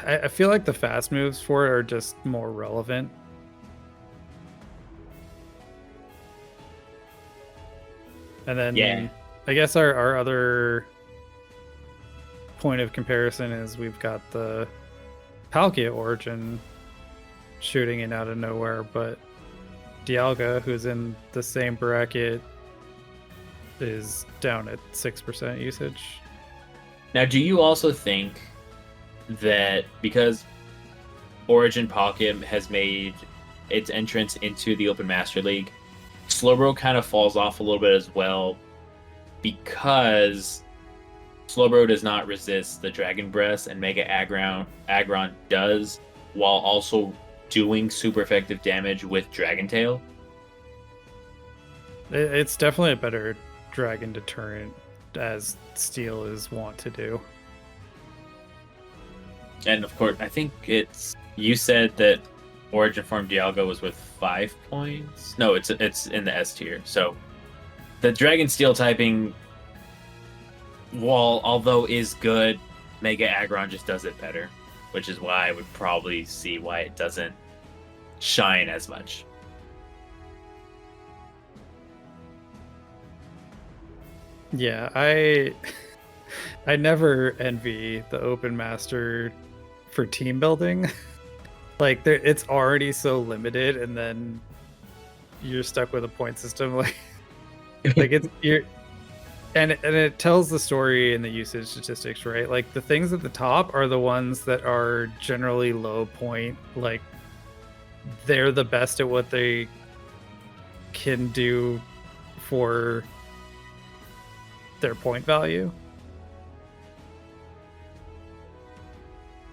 I feel like the fast moves for it are just more relevant. And then I guess our other point of comparison is we've got the Palkia Origin shooting in out of nowhere, but Dialga, who's in the same bracket, is down at 6% usage. Now, do you also think that because Origin Palkia has made its entrance into the Open Master League, Slowbro kind of falls off a little bit as well, because Slowbro does not resist the Dragon Breath, and Mega Aggron does, while also doing super effective damage with Dragon Tail? It's definitely a better dragon deterrent, as Steel is wont to do. And of course, I think you said that Origin Form Dialga was worth 5 points. No, it's in the S tier. So the Dragon Steel typing, although is good, Mega Aggron just does it better, which is why I would probably see why it doesn't shine as much. Yeah, I never envy the Open Master for team building. Like, it's already so limited, and then you're stuck with a point system. Like and it tells the story in the usage statistics, right? Like, the things at the top are the ones that are generally low point. Like, they're the best at what they can do for their point value.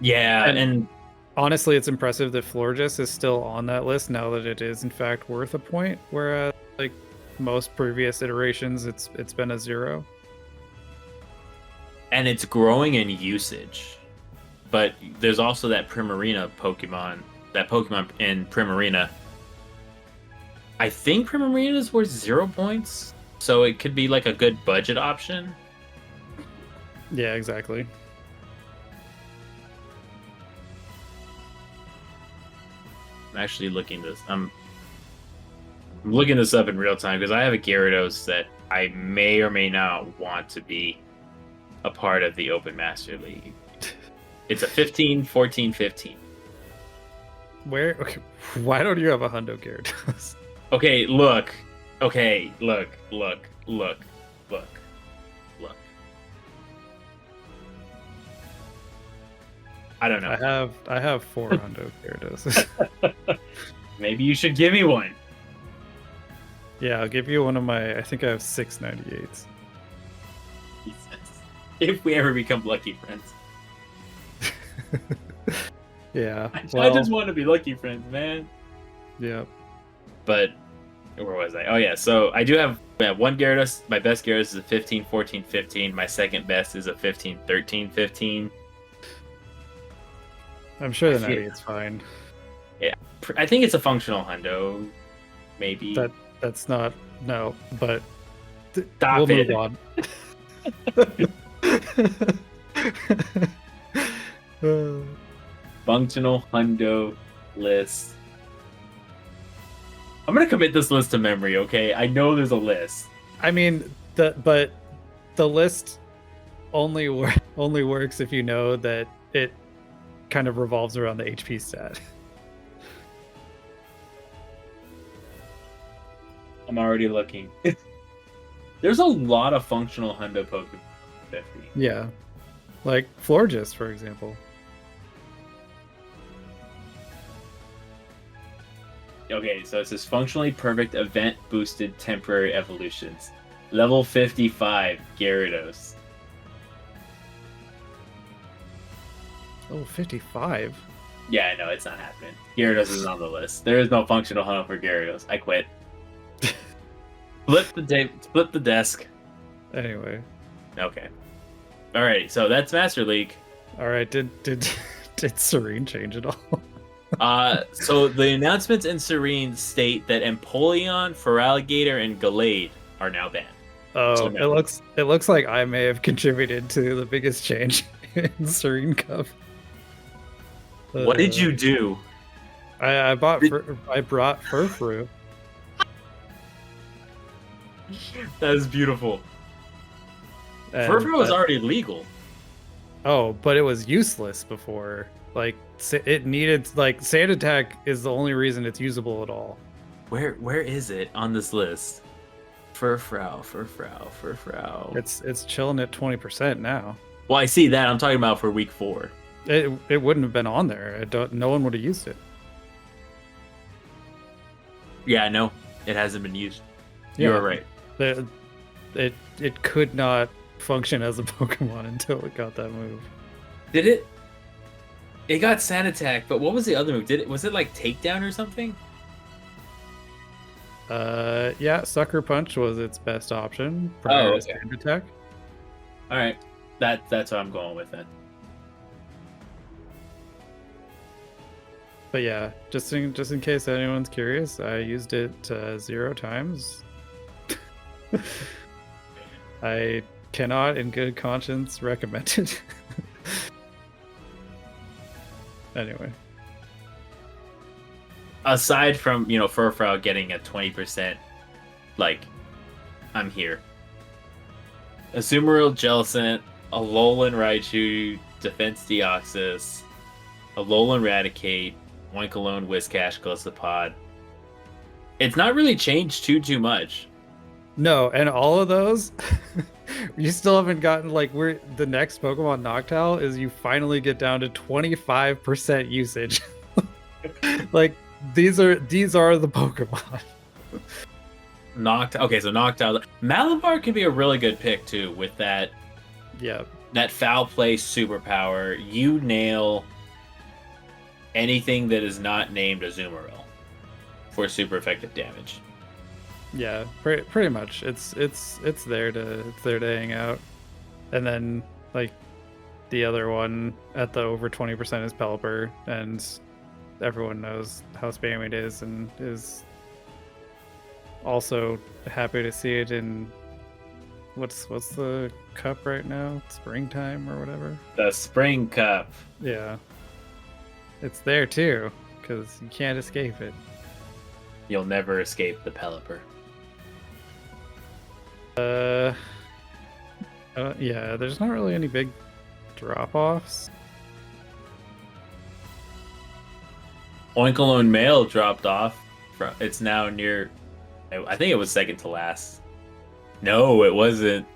Yeah, and honestly, it's impressive that Florges is still on that list now that it is in fact worth a point, whereas like most previous iterations it's been a 0. And it's growing in usage. But there's also that Primarina Pokemon. That Pokemon in Primarina. I think Primarina is worth 0 points. so it could be like a good budget option. Yeah, exactly. I'm actually looking this. I'm looking this up in real time because I have a Gyarados that I may or may not want to be a part of the Open Master League. It's a 15, 14, 15. Where? Okay, why don't you have a Hundo Gyarados? Okay, look. Okay, look. I don't know. I have 4 Hundo Gyarados. Maybe you should give me one. Yeah, I'll give you one of my. I think I have 6 98s. Jesus. If we ever become lucky friends. Yeah. I just want to be lucky friends, man. Yeah. But where was I? Oh yeah, so I do have one Gyarados. My best Gyarados is a 15, 14, 15. My second best is a 15, 13, 15. I'm sure the 98's fine. Yeah, I think it's a functional hundo, maybe. That's not but Stop we'll it. Move on. Functional hundo list. I'm gonna commit this list to memory, okay? I know there's a list. I mean, but the list only works if you know that it kind of revolves around the HP stat. I'm already looking. There's a lot of functional hundo Pokemon. Yeah, like Florges, for example. Okay, so it says functionally perfect event boosted temporary evolutions. Level 55 Gyarados. Oh, 55. Yeah, I know it's not happening. Gyarados is on the list. There is no functional hundo for Gyarados. I quit. Flip the desk. Anyway. Okay. Alrighty, so that's Master League. All right. Did Serene change it all? So the announcements in Serene state that Empoleon, Feraligatr, and Gallade are now banned. Oh, So no. it looks like I may have contributed to the biggest change in Serene Cup. What did you do? I brought Furfru. That is beautiful. And Furfru was already legal. Oh, but it was useless before. Like it needed Sand Attack is the only reason it's usable at all. Where is it on this list? Furfrau. It's chilling at 20% now. Well, I see that. I'm talking about for week 4. It wouldn't have been on there. No one would have used it. Yeah, no, it hasn't been used. Yeah. You're right. It could not function as a Pokemon until it got that move. Did it? It got Sand Attack, but what was the other move? Was it like Takedown or something? Yeah, Sucker Punch was its best option prior to Sand Attack. All right, that's what I'm going with then. But yeah, just in case anyone's curious, I used it 0 times. I cannot, in good conscience, recommend it. Anyway. Aside from, Furfrau getting a 20%, I'm here. Azumarill Jellicent, Alolan Raichu, Defense Deoxys, Alolan Raticate, Oinkologne, Whiscash, Gliscopod. It's not really changed too much. No, and all of those, you still haven't gotten the next Pokemon Noctowl is you finally get down to 25% usage. These are the Pokemon. Okay, so Noctowl. Malamar can be a really good pick too with that. Yeah. That foul play superpower. You nail anything that is not named Azumarill for super effective damage. Yeah, pretty much. It's there to hang out, and then the other one at the over 20% is Pelipper, and everyone knows how spammy it is and is Also happy to see it in what's the cup right now? Springtime or whatever. The Spring Cup. Yeah. It's there too, because you can't escape it. You'll never escape the Pelipper. Yeah, there's not really any big drop-offs. Oinkalone Mail dropped off. It's now near. I think it was second to last. No, it wasn't.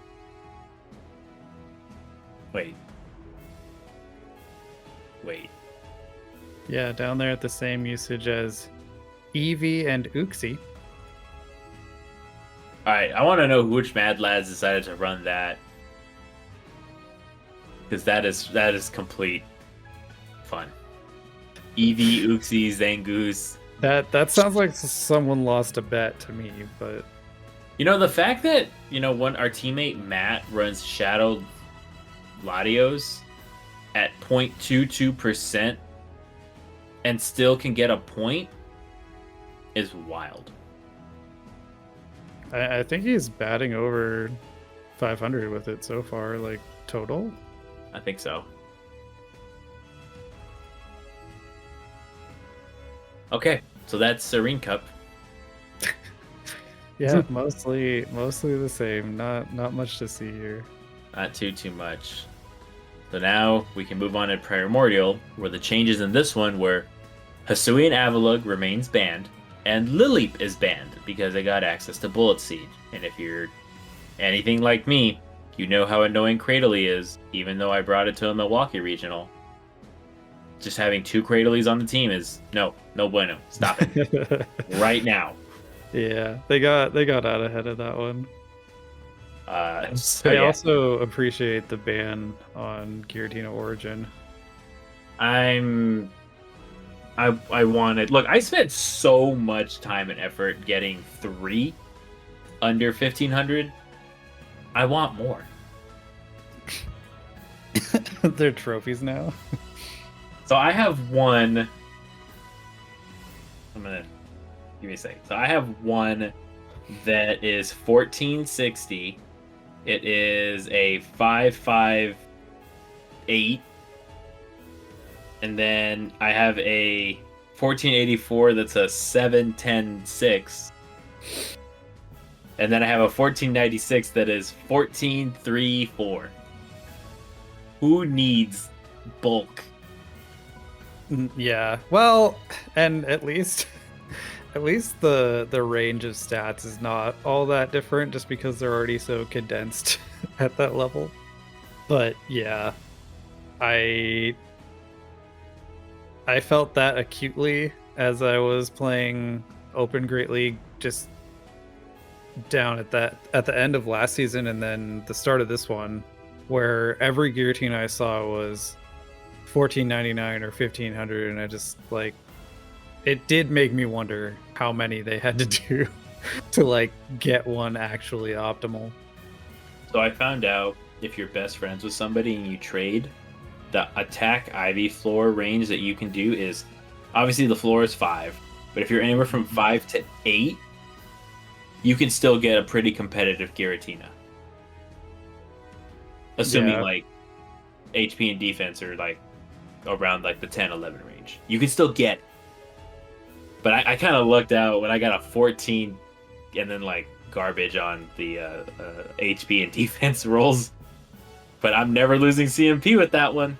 Wait. Yeah, down there at the same usage as Eevee and Uxie. Alright, I want to know which Mad Lads decided to run that. Because that is complete fun. Eevee, Uxie, Zangoose. That sounds like someone lost a bet to me, but You know, the fact that, when our teammate Matt runs Shadow Latios at 0.22% and still can get a point is wild. I think he's batting over 500 with it so far, like total. I think so. Okay, so that's Serene Cup. Yeah, mostly the same. Not much to see here. Not too much. So now we can move on to Primordial, where the changes in this one were Hisuian Avalugg remains banned, and Lileep is banned because they got access to Bullet Seed. And if you're anything like me, you know how annoying Cradily is, even though I brought it to a Milwaukee Regional. Just having 2 Cradilies on the team is no bueno. Stop it. Right now. Yeah, they got out ahead of that one. So I yeah. also appreciate the ban on Giratina Origin. I wanted. Look, I spent so much time and effort getting 3 under 1500. I want more. They're trophies now. So I have one. I'm gonna give me a second. So I have one that is 1460. It is a 558. And then I have a 1484 that's a 7106. And then I have a 1496 that is 1434. Who needs bulk? Yeah. Well, and at least the range of stats is not all that different just because they're already so condensed at that level. But yeah, I felt that acutely as I was playing Open Great League just down at the end of last season and then the start of this one, where every Giratina I saw was 1499 or 1500, and I just like it did make me wonder how many they had to do to like get one actually optimal. So I found out if you're best friends with somebody and you trade, the attack Ivy floor range that you can do is obviously the floor is 5, but if you're anywhere from 5 to 8, you can still get a pretty competitive Giratina. Assuming like HP and defense are like around like the 10-11 range. You can still get. But I kind of lucked out when I got a 14 and then like garbage on the HP and defense rolls. But I'm never losing CMP with that one.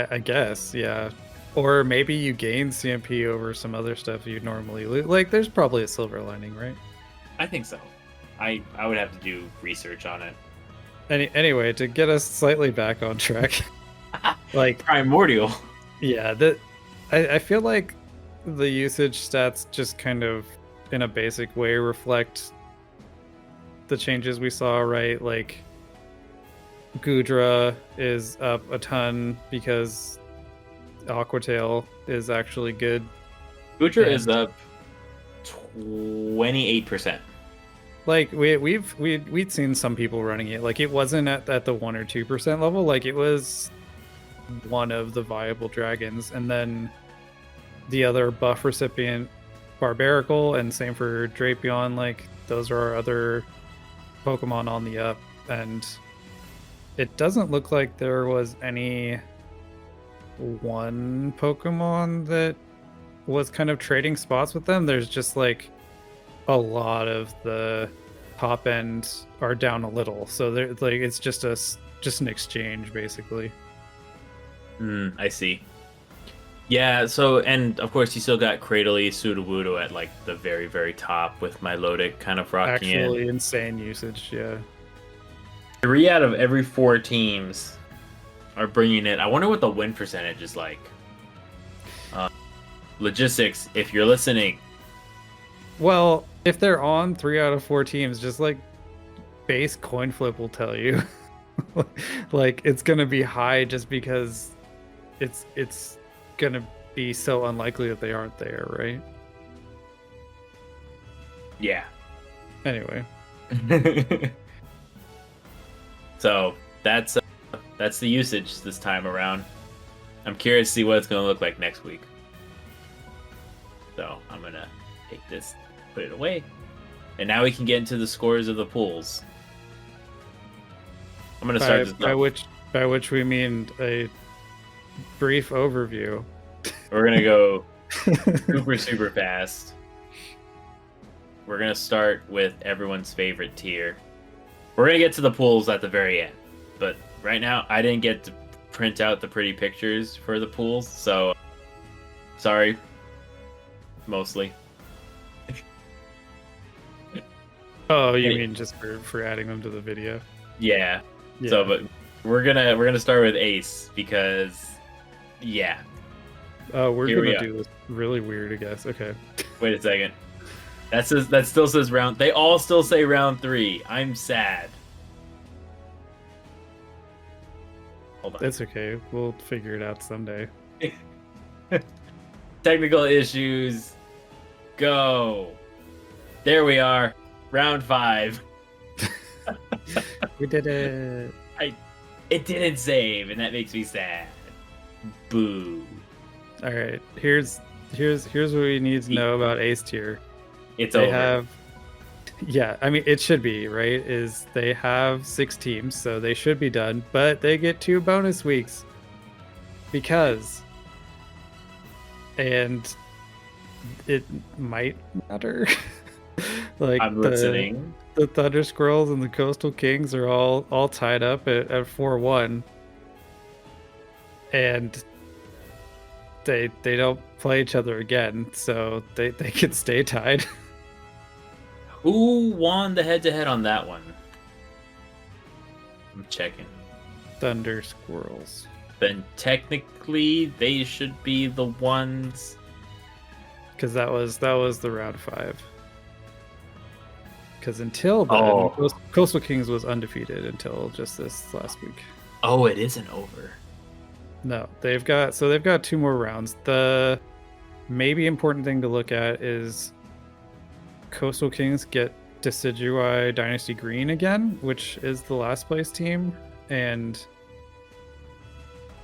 I guess, yeah. Or maybe you gain CMP over some other stuff you'd normally lose. Like, there's probably a silver lining, right? I think so. I would have to do research on it. Anyway, to get us slightly back on track, like Primordial. Yeah, I feel like the usage stats just kind of, in a basic way, reflect the changes we saw, right? Like, Goodra is up a ton because Aquatail is actually good. Goodra is up 28%. Like we'd seen some people running it. Like it wasn't at the 1 or 2% level. Like it was one of the viable dragons, and then the other buff recipient Barbaracle, and same for Drapion. Like, those are our other Pokemon on the up, and it doesn't look like there was any one Pokemon that was kind of trading spots with them. There's just like a lot of the top end are down a little, so they're like, it's just an exchange basically. I see. Yeah, so, and of course you still got Cradily, Sudowoodo at like the very, very top with Milotic kind of rocking Actually, in. insane usage, yeah. 3 out of every 4 teams are bringing it. I wonder what the win percentage is like. Logistics, if you're listening. Well, if they're on 3 out of 4 teams, just like base coin flip will tell you. Like, it's gonna be high just because it's gonna be so unlikely that they aren't there, right? Yeah. Anyway. So that's the usage this time around. I'm curious to see what it's going to look like next week. So I'm going to take this, put it away. And now we can get into the scores of the pools. I'm going to start this by which we mean a brief overview. We're going to go super fast. We're going to start with everyone's favorite tier. We're going to get to the pools at the very end. But right now, I didn't get to print out the pretty pictures for the pools, so sorry. Mostly. Oh, you mean just for adding them to the video? Yeah. So, but we're gonna start with Ace because, yeah. Oh, we're gonna do this really weird, I guess. Okay. Wait a second. That still says round. They all still say round 3. I'm sad. Hold on. That's okay. We'll figure it out someday. Technical issues. Go. There we are. Round 5. We did it. It didn't save, and that makes me sad. Boo. All right. Here's what we need to know about Ace tier. They over. Yeah, I mean, it should be, right? Is they have 6 teams, so they should be done, but they get 2 bonus weeks because, and it might matter. Like, I'm listening. The Thunder Squirrels and the Coastal Kings are all tied up at 4-1, and they don't play each other again, so they could stay tied. Who won the head-to-head on that one? I'm checking. Thunder Squirrels. Then technically they should be the ones, because that was the round 5. Because until then, Coastal Kings was undefeated until just this last week. Oh, it isn't over. No, they've got 2 more rounds. The maybe important thing to look at is Coastal Kings get Decidueye Dynasty Green again, which is the last place team, and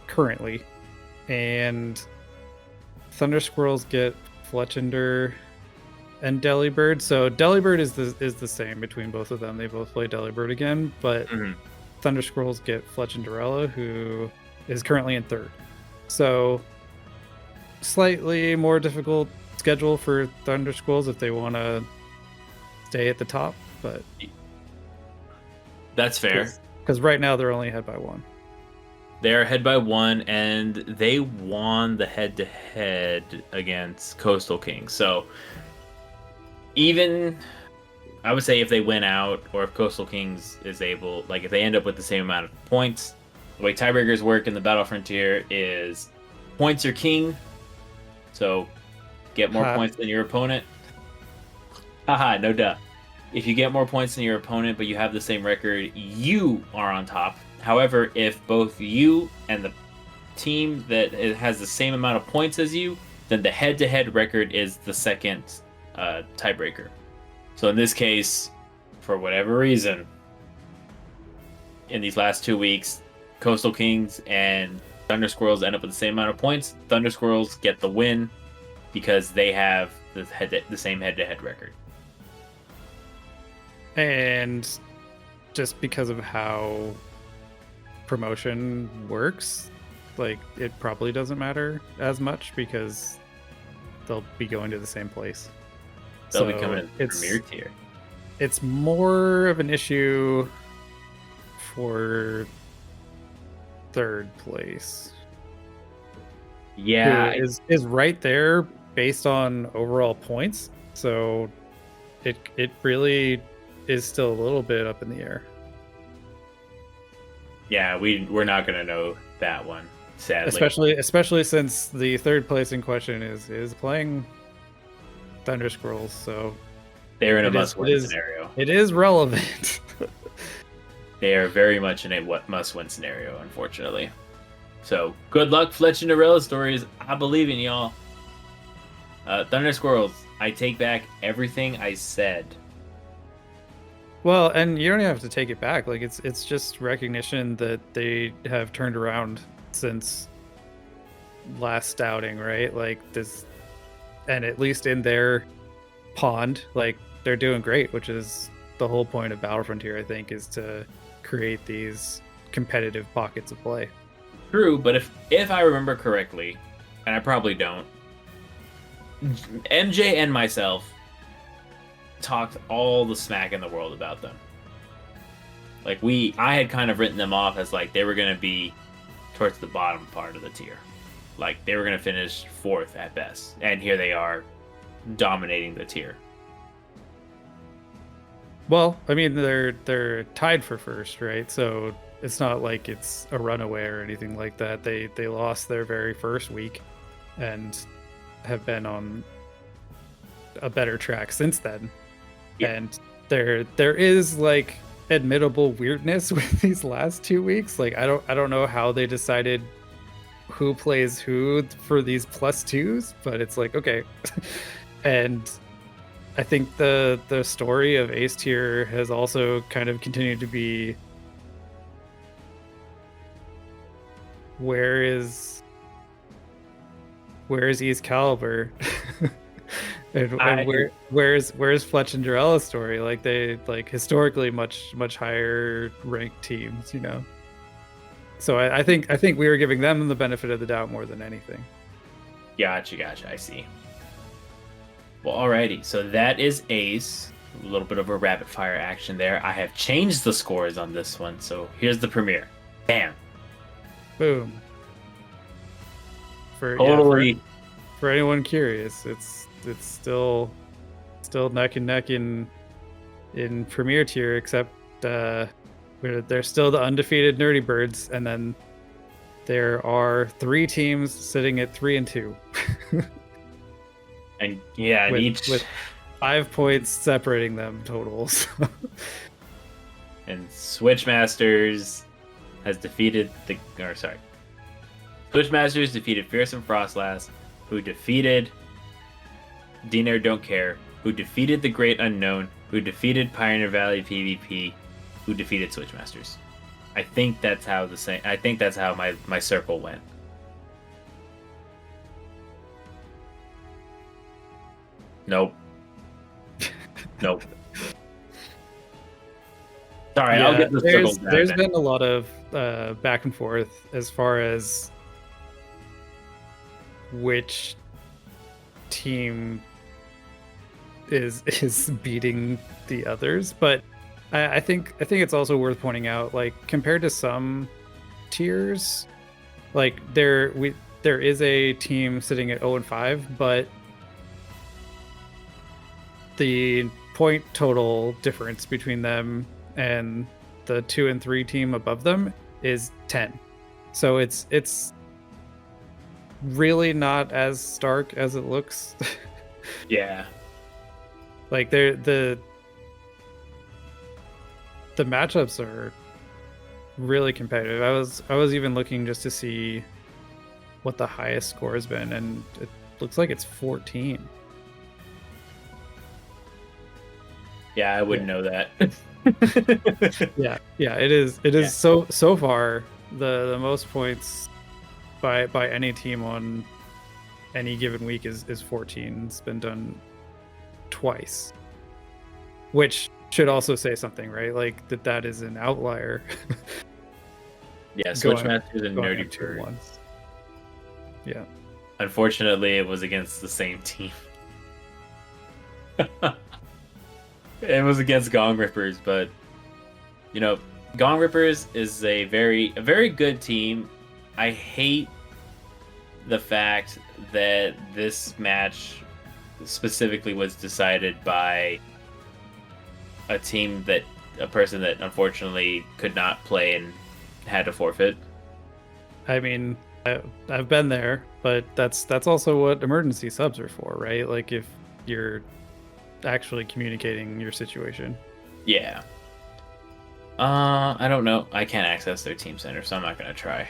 currently, and Thunder Squirrels get Fletchinder and Delibird. So Delibird is the same between both of them. They both play Delibird again, but Thunder Squirrels get Fletchinderella, who is currently in 3rd. So slightly more difficult schedule for Thunder Squirrels if they want to stay at the top, but that's fair. Because right now they're only ahead by 1. They're ahead by 1, and they won the head-to-head against Coastal Kings. So even, I would say, if they win out, or if Coastal Kings is able, like if they end up with the same amount of points, the way tiebreakers work in the Battle Frontier is points are king. So get more points than your opponent. Haha, no duh. If you get more points than your opponent, but you have the same record, you are on top. However, if both you and the team that has the same amount of points as you, then the head-to-head record is the second tiebreaker. So in this case, for whatever reason, in these last 2 weeks, Coastal Kings and Thunder Squirrels end up with the same amount of points. Thunder Squirrels get the win because they have the same head-to-head record. And just because of how promotion works, like it probably doesn't matter as much because they'll be going to the same place. They'll be coming in the premier tier. It's more of an issue for third place. Yeah, is right there based on overall points. So it really is still a little bit up in the air. Yeah, we're not gonna know that one, sadly. Especially since the third place in question is playing Thunder Scrolls, so they're in a must-win scenario. It is relevant. They are very much in a must-win scenario, unfortunately. So good luck, Fletch and Dorella stories. I believe in y'all. Thunder Squirrels, I take back everything I said. Well, and you don't even have to take it back. Like it's just recognition that they have turned around since last outing, right? Like this, and at least in their pond, like they're doing great, which is the whole point of Battle Frontier, I think, is to create these competitive pockets of play. True, but if I remember correctly, and I probably don't, MJ and myself talked all the smack in the world about them. Like I had kind of written them off as like they were going to be towards the bottom part of the tier. Like they were going to finish 4th at best, and here they are dominating the tier. Well, I mean they're tied for first, right? So it's not like it's a runaway or anything like that. They lost their very first week and have been on a better track since then. Yeah. And there is like admittable weirdness with these last 2 weeks. Like I don't know how they decided who plays who for these +2s, but it's like okay. And I think the story of Ace Tier has also kind of continued to be where is East Caliber? and where's Fletch and Jorella's story? Like they historically much higher ranked teams, you know. So I think we were giving them the benefit of the doubt more than anything. Gotcha. I see. Well, alrighty. So that is Ace. A little bit of a rapid fire action there. I have changed the scores on this one. So here's the premiere. Bam. Boom. For anyone curious, it's still neck and neck in Premier Tier, except they're still the undefeated Nerdy Birds, and then there are 3 teams sitting at 3 and 2. And yeah, with 5 points separating them totals. And Switchmasters has defeated Switchmasters defeated Fearsome Frostlass, who defeated Diner Don't Care, who defeated the Great Unknown, who defeated Pioneer Valley PvP, who defeated Switchmasters. I think that's how my circle went. Nope. Sorry, yeah, I'll get the circle back. There's been a lot of back and forth as far as which team is beating the others, but I think it's also worth pointing out, like compared to some tiers, like there is a team sitting at 0 and 5, but the point total difference between them and the 2 and 3 team above them is 10. So it's really not as stark as it looks. Yeah. Like the matchups are really competitive. I was even looking just to see what the highest score has been, and it looks like it's 14. Yeah, I wouldn't know that. yeah, it is. Yeah. So far the most points by any team on any given week is 14. It's been done twice, which should also say something, right? Like that is an outlier. Yeah, Switchmasters and going Nerdy up 2-1. Birds. Yeah. Unfortunately, it was against the same team. It was against Gong Rippers, but Gong Rippers is a very good team. I hate the fact that this match specifically was decided by a person that unfortunately could not play and had to forfeit. I mean, I've been there, but that's also what emergency subs are for, right? Like if you're actually communicating your situation. Yeah. I don't know. I can't access their team center, so I'm not gonna try.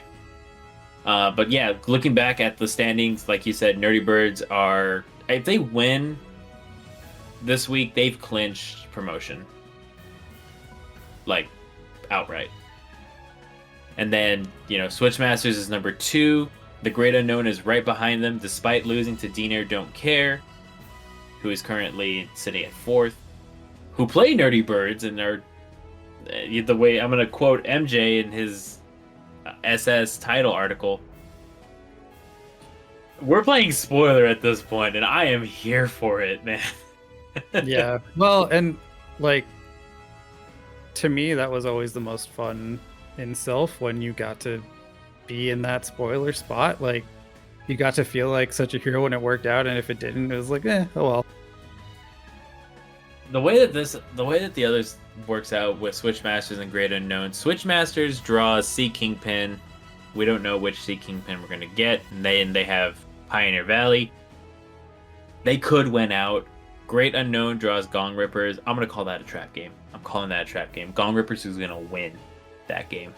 But yeah, looking back at the standings, like you said, Nerdy Birds are, if they win this week, they've clinched promotion. Like outright. And then, Switchmasters is number 2. The Great Unknown is right behind them, despite losing to Dinair Don't Care, who is currently sitting at 4th, who play Nerdy Birds and are, the way I'm going to quote MJ in his SS title article, we're playing spoiler at this point, and I am here for it, man. Yeah. Well, and like, to me, that was always the most fun in Sylph, when you got to be in that spoiler spot. Like, you got to feel like such a hero when it worked out, and if it didn't, it was like, oh well. The way that the others works out with Switchmasters and Great Unknown, Switchmasters draws Sea Kingpin. We don't know which Sea Kingpin we're gonna get. And they have Pioneer Valley. They could win out. Great Unknown draws Gong Rippers. I'm gonna call that a trap game. I'm calling that a trap game. Gong Rippers is gonna win that game.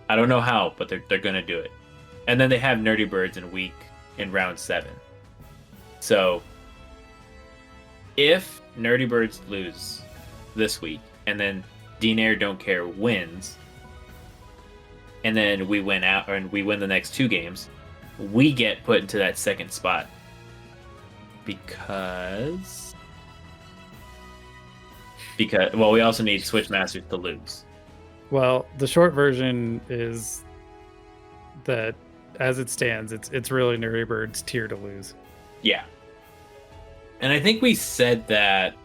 I don't know how, but they're gonna do it. And then they have Nerdy Birds in round 7. So if Nerdy Birds lose this week, and then Dinair Don't Care wins, and then we win out, and we win the next 2 games, we get put into that second spot. Because we also need Switchmasters to lose. Well, the short version is that, as it stands, it's really Nerdy Bird's tier to lose. Yeah. And I think we said that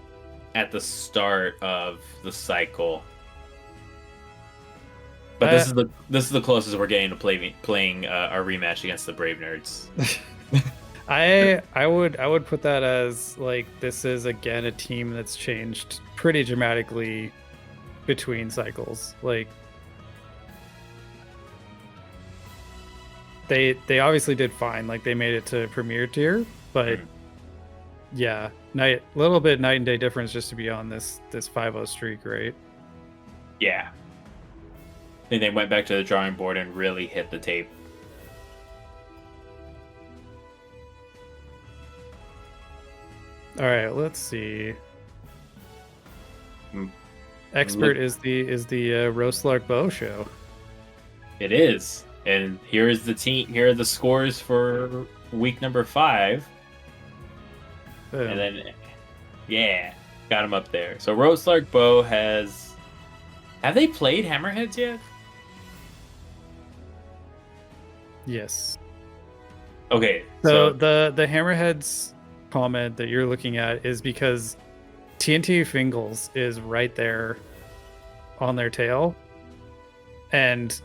at the start of the cycle. But this is the closest we're getting to playing our rematch against the Brave Nerds. I would put that as, like, this is again a team that's changed pretty dramatically between cycles. Like, they obviously did fine. Like, they made it to Premier tier, but yeah, little bit night and day difference just to be on this 5-0 streak, right? Yeah. I think they went back to the drawing board and really hit the tape. All right, let's see. Expert is the Roastlark Bow show. It is, and here is the team. Here are the scores for week number 5. Boom. And then, yeah, got him up there. So Roastlark Bow have they played Hammerheads yet? Yes. Okay. So the Hammerheads comment that you're looking at is because TNT Fingles is right there on their tail, and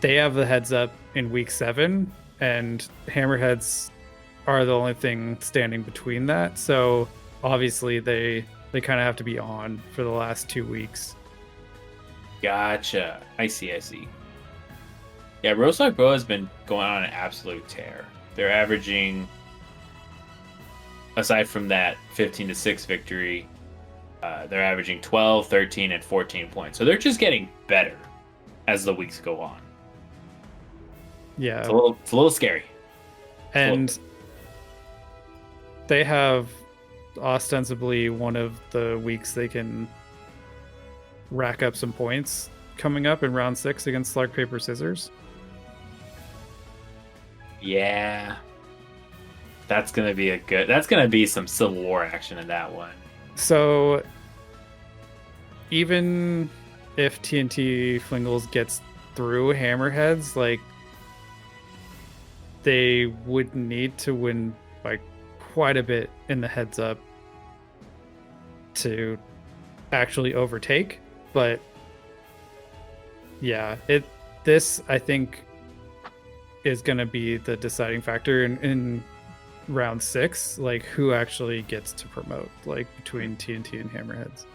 they have the heads up in week 7, and Hammerheads are the only thing standing between that. So obviously they kind of have to be on for the last 2 weeks. Gotcha. I see. Yeah, Roastlark Bow has been going on an absolute tear. They're averaging, aside from that 15-6 victory, they're averaging 12, 13, and 14 points. So they're just getting better as the weeks go on. Yeah. It's a little scary. And they have ostensibly one of the weeks they can rack up some points coming up in round 6 against Slark Paper Scissors. Yeah. That's gonna be that's gonna be some Civil War action in that one. So even if TNT Flingles gets through Hammerheads, like they would need to win by quite a bit in the heads up to actually overtake. But yeah, this I think is going to be the deciding factor in round 6, like who actually gets to promote, like between TNT and Hammerheads.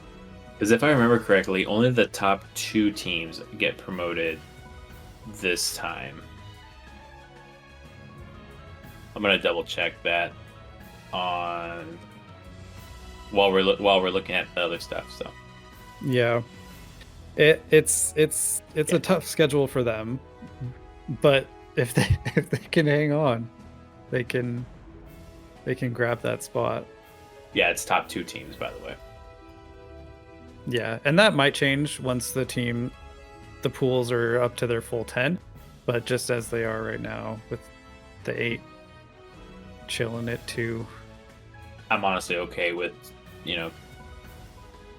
Because if I remember correctly, only the top 2 teams get promoted this time. I'm gonna double check that on while we're looking at the other stuff. So yeah, it's a tough schedule for them, but if they can hang on, they can grab that spot. Yeah, it's top 2 teams, by the way. Yeah, and that might change once the pools are up to their full 10, but just as they are right now with the 8 chilling at 2. I'm honestly okay with,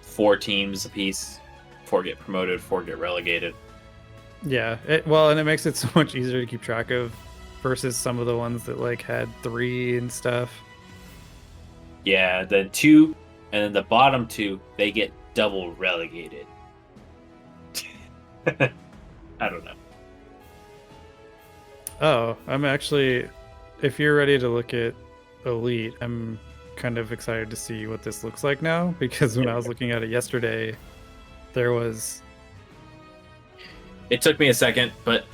4 teams apiece. 4 get promoted, 4 get relegated. Yeah, and it makes it so much easier to keep track of versus some of the ones that like had 3 and stuff. Yeah, the 2 and then the bottom 2, they get double relegated. I don't know. Oh, I'm actually, if you're ready to look at Elite, I'm kind of excited to see what this looks like now, because when I was looking at it yesterday, there was... It took me a second, but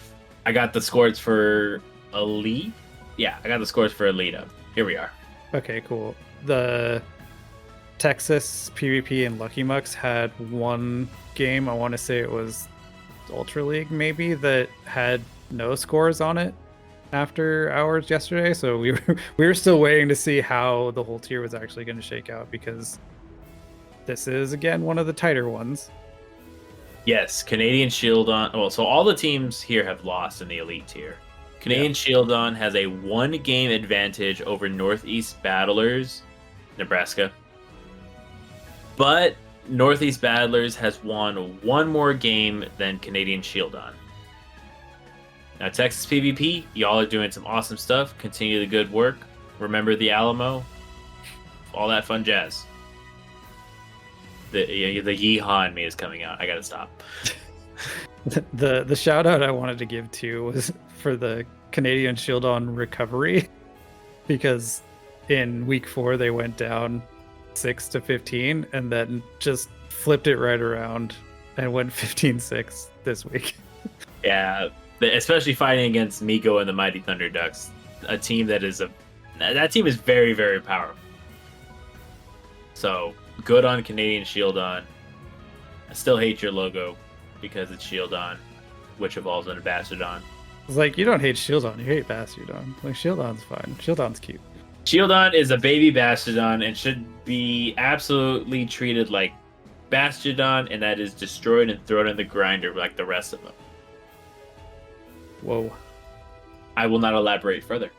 I got the scores for Elite. Yeah, I got the scores for Elite up. Here we are. Okay, cool. The Texas PvP and Lucky Mucks had one game, I want to say it was Ultra League maybe, that had no scores on it after hours yesterday. So we were still waiting to see how the whole tier was actually going to shake out, because this is again one of the tighter ones. Yes, Canadian Shieldon. Well, so all the teams here have lost in the Elite tier. Canadian Shieldon has a 1-game advantage over Northeast Battlers, Nebraska. But Northeast Battlers has won 1 more game than Canadian Shieldon. Now, Texas PvP, y'all are doing some awesome stuff. Continue the good work. Remember the Alamo. All that fun jazz. The yeehaw in me is coming out. I gotta stop. The shout out I wanted to give to was for the Canadian Shieldon recovery, because in week 4 they went down 6-15 and then just flipped it right around and went 15-6 this week. Yeah, especially fighting against Miko and the Mighty Thunder Ducks, a team that team is very, very powerful. So good on Canadian Shieldon. I still hate your logo because it's Shieldon, which evolves into Bastardon. It's like, you don't hate Shieldon, you hate Bastardon. Like, Shieldon's fine. Shieldon's cute. Shieldon is a baby Bastardon and should be absolutely treated like Bastardon, and that is destroyed and thrown in the grinder like the rest of them. Whoa. I will not elaborate further.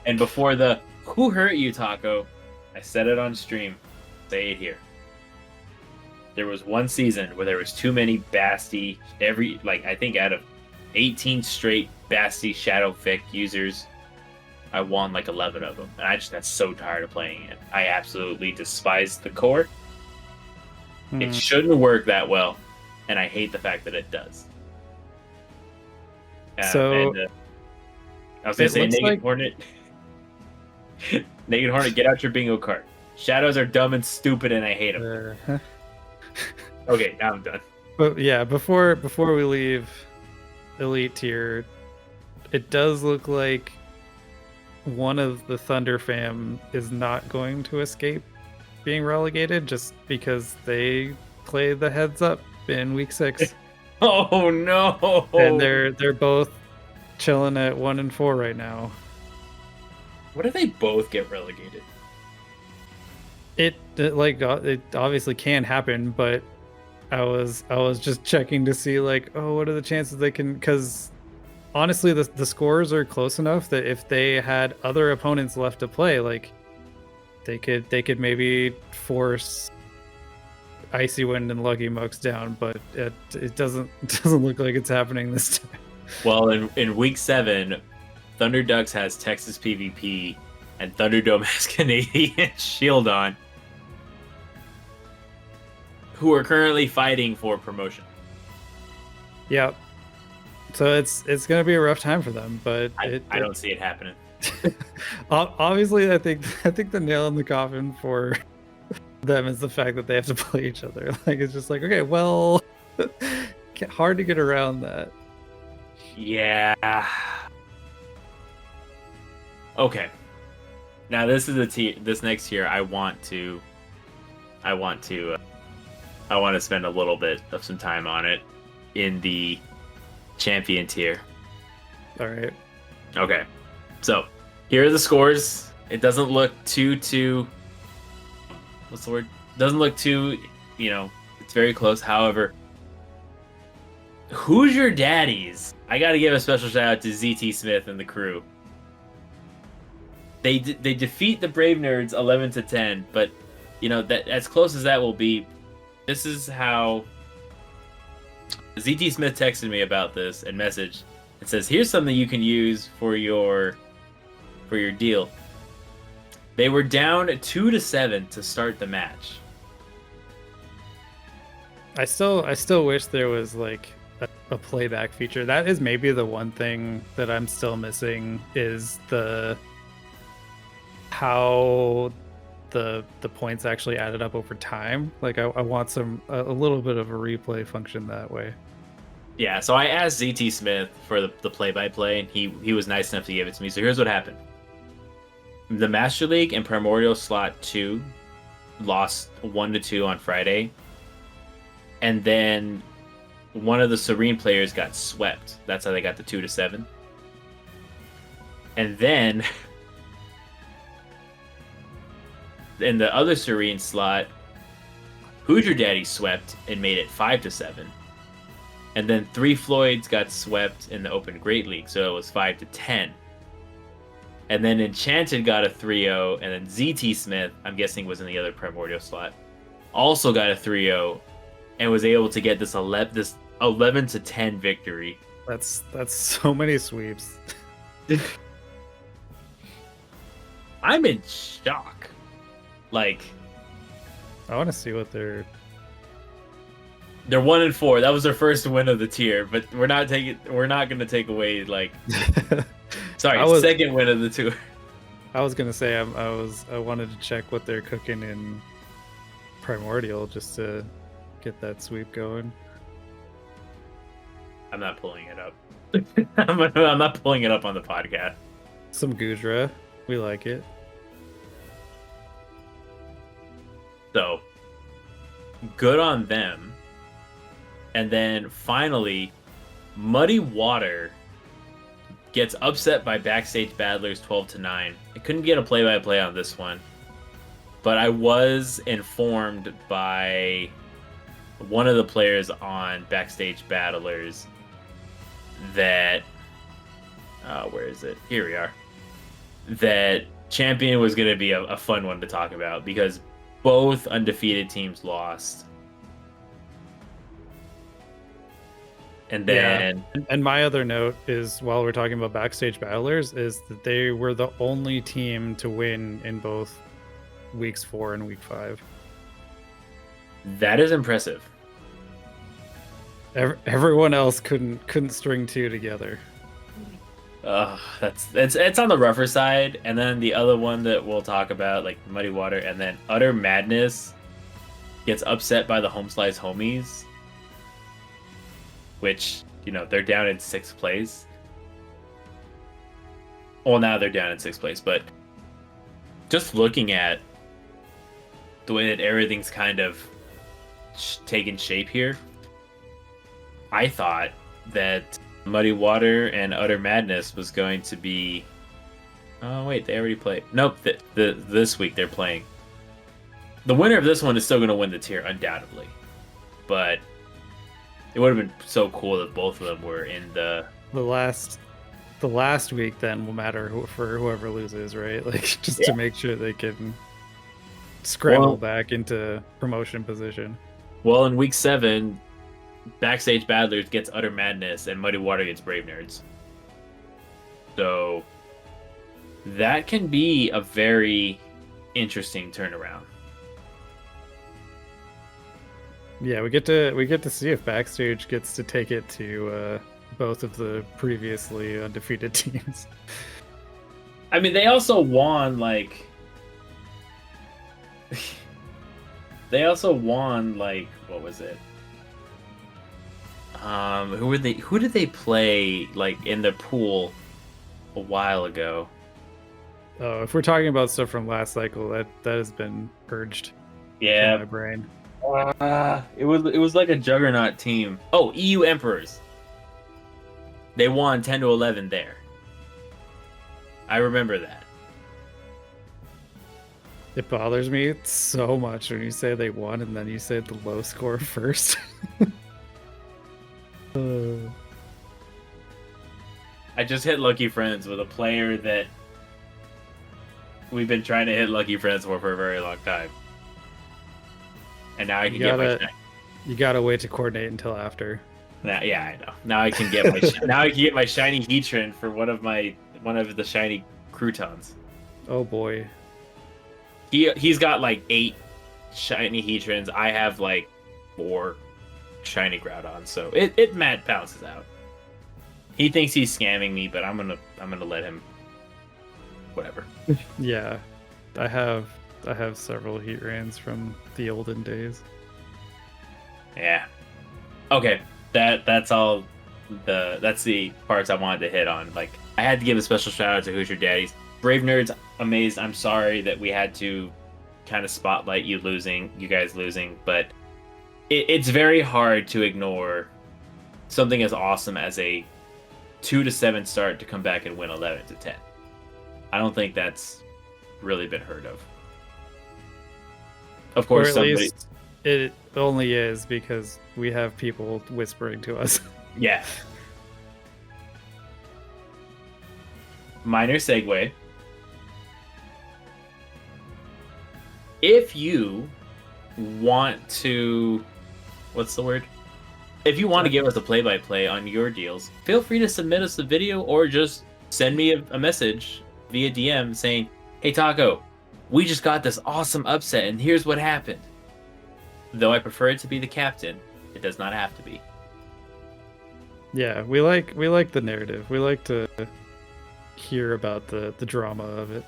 And before the "Who hurt you, Taco?" I said it on stream. Say it here. There was one season where there was too many Basti. I think out of 18 straight Basti Shadowfic users, I won like 11 of them. And I just got so tired of playing it. I absolutely despise the core. It shouldn't work that well. And I hate the fact that it does. I was going to say, Naked Hornet. Naked Hornet, get out your bingo card. Shadows are dumb and stupid, and I hate them. Okay, now I'm done. But yeah, before we leave Elite tier, it does look like one of the Thunder fam is not going to escape being relegated, just because they played the heads up in week 6. Oh no! And they're both chilling at 1 and 4 right now. What if they both get relegated? It obviously can happen, but I was just checking to see, like, oh, what are the chances they can, because honestly, the scores are close enough that if they had other opponents left to play, like they could maybe force Icy Wind and Lucky Mugs down, but it doesn't look like it's happening this time. Well, in week 7, Thunder Ducks has Texas PvP, and Thunderdome has Canadian Shield on, who are currently fighting for promotion. Yep. So it's gonna be a rough time for them, but I don't see it happening. Obviously, I think the nail in the coffin for them is the fact that they have to play each other. Like, it's just like, okay, well, hard to get around that. Yeah. Okay. Now this is this next tier. I want to spend a little bit of some time on it in the champion tier. All right. Okay. So here are the scores. It doesn't look too what's the word? Doesn't look too, it's very close. However, who's your daddies? I got to give a special shout out to ZT Smith and the crew. They defeat the Brave Nerds 11-10, but that as close as that will be, this is how ZT Smith texted me about this and messaged. It says, "Here's something you can use for your deal." They were down 2-7 to start the match. I still wish there was like a playback feature. That is maybe the one thing that I'm still missing, is how the points actually added up over time. Like I want a little bit of a replay function that way. Yeah, so I asked ZT Smith for the play-by-play, and he was nice enough to give it to me. So here's what happened. The Master League and Primordial Slot 2 lost 1-2 on Friday. And then one of the Serene players got swept. That's how they got the 2-7. And then in the other Serene slot, Hoosier Daddy swept and made it 5-7. And then 3 Floyds got swept in the Open Great League, so it was 5-10. And then Enchanted got a 3-0, and then ZT Smith, I'm guessing was in the other Primordial slot, also got a 3-0 and was able to get this 11-10 victory. That's so many sweeps. I'm in shock. Like, I want to see what they're 1-4. That was their first win of the tier, but we're not going to take away like second win of the tour. I was gonna say I wanted to check what they're cooking in Primordial just to get that sweep going. I'm not pulling it up. I'm not pulling it up on the podcast. Some Gudra, we like it. So good on them. And then finally, Muddy Water gets upset by Backstage Battlers 12-9. I couldn't get a play-by-play on this one, but I was informed by one of the players on Backstage Battlers that where is it? Here we are. That Champion was going to be a fun one to talk about because both undefeated teams lost. And then, and my other note is, while we're talking about Backstage Battlers, is that they were the only team to win in both weeks 4 and week 5. That is impressive. Everyone else couldn't string 2 together. It's on the rougher side. And then the other one that we'll talk about, like Muddy Water, and then Utter Madness gets upset by the Home Slice Homies, which, they're down in 6th place. Well, now they're down in 6th place, but just looking at the way that everything's kind of taken shape here, I thought that Muddy Water and Utter Madness was going to be... Oh, wait, they already played. Nope, this week they're playing. The winner of this one is still going to win the tier, undoubtedly. But it would have been so cool if both of them were in the the last week then will matter for whoever loses, right? Like just to Yeah. make sure they can scramble Well, back into promotion position. well, in week 7, Backstage Battlers gets Utter Madness and Muddy Water gets Brave Nerds. So that can be a very interesting turnaround. Yeah, we get to see if Backstage gets to take it to both of the previously undefeated teams. I mean, they also won what was it? Who did they play like in the pool a while ago? Oh, if we're talking about stuff from last cycle, that has been purged from Yeah, my brain. it was like a juggernaut team. Oh, EU Emperors. They won 10-11 there. I remember that. It bothers me so much when you say they won and then you say the low score first. I just hit Lucky Friends with a player that we've been trying to hit Lucky Friends for a very long time. And now I can get my You gotta wait to coordinate until after. yeah, I know. Now I can get my now I can get my shiny Heatran for one of the shiny croutons. Oh boy. He's got like 8 shiny Heatrans. I have like 4 shiny Groudons, so it mad bounces out. He thinks he's scamming me, but I'm gonna let him. Whatever. Yeah, I have several Heatrans from the olden days. Yeah. Okay. That's all. That's the parts I wanted to hit on. Like, I had to give a special shout out to Who's Your Daddies. Brave Nerds, amazed. I'm sorry that we had to kind of spotlight you guys losing, but it's very hard to ignore something as awesome as a 2-7 start to come back and win 11-10. I don't think that's really been heard of. Of course, or at least it only is because we have people whispering to us. Yeah. Minor segue. If you want to, what's the word? If you want to give us a play-by-play on your deals, feel free to submit us the video or just send me a message via DM saying, "Hey Taco, we just got this awesome upset and here's what happened." Though I prefer it to be the captain, it does not have to be. Yeah, we like the narrative. We like to hear about the drama of it.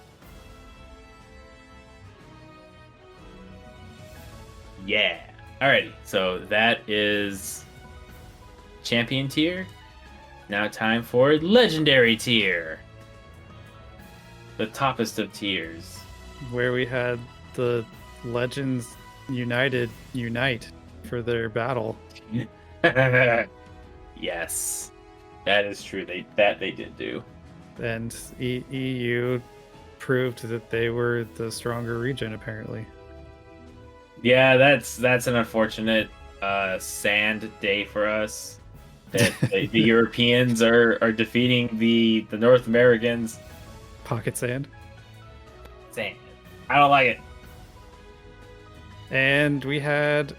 Yeah. Alrighty, so that is champion tier. Now time for legendary tier. The toppest of tiers. Where we had the Legends unite for their battle. Yes. That is true. They did do. And EU proved that they were the stronger region, apparently. Yeah, that's an unfortunate sand day for us. That the Europeans are defeating the North Americans. Pocket sand. Sand. I don't like it. And we had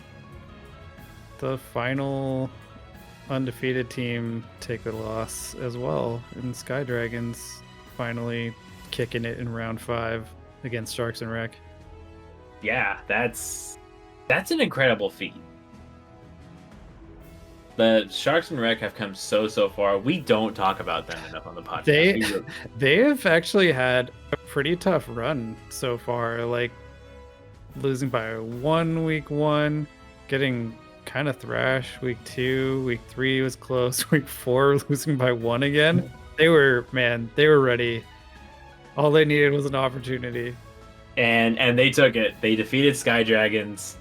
the final undefeated team take the loss as well, and Sky Dragons finally kicking it in round 5 against Sharks and Wreck. Yeah, that's an incredible feat. The Sharks and Wreck have come so far. We don't talk about them enough on the podcast. They have actually had a pretty tough run so far, like losing by 1 week 1, getting kind of thrashed week 2, week 3 was close, week 4 losing by 1 again. They were ready. All they needed was an opportunity. And they took it. They defeated Sky Dragons.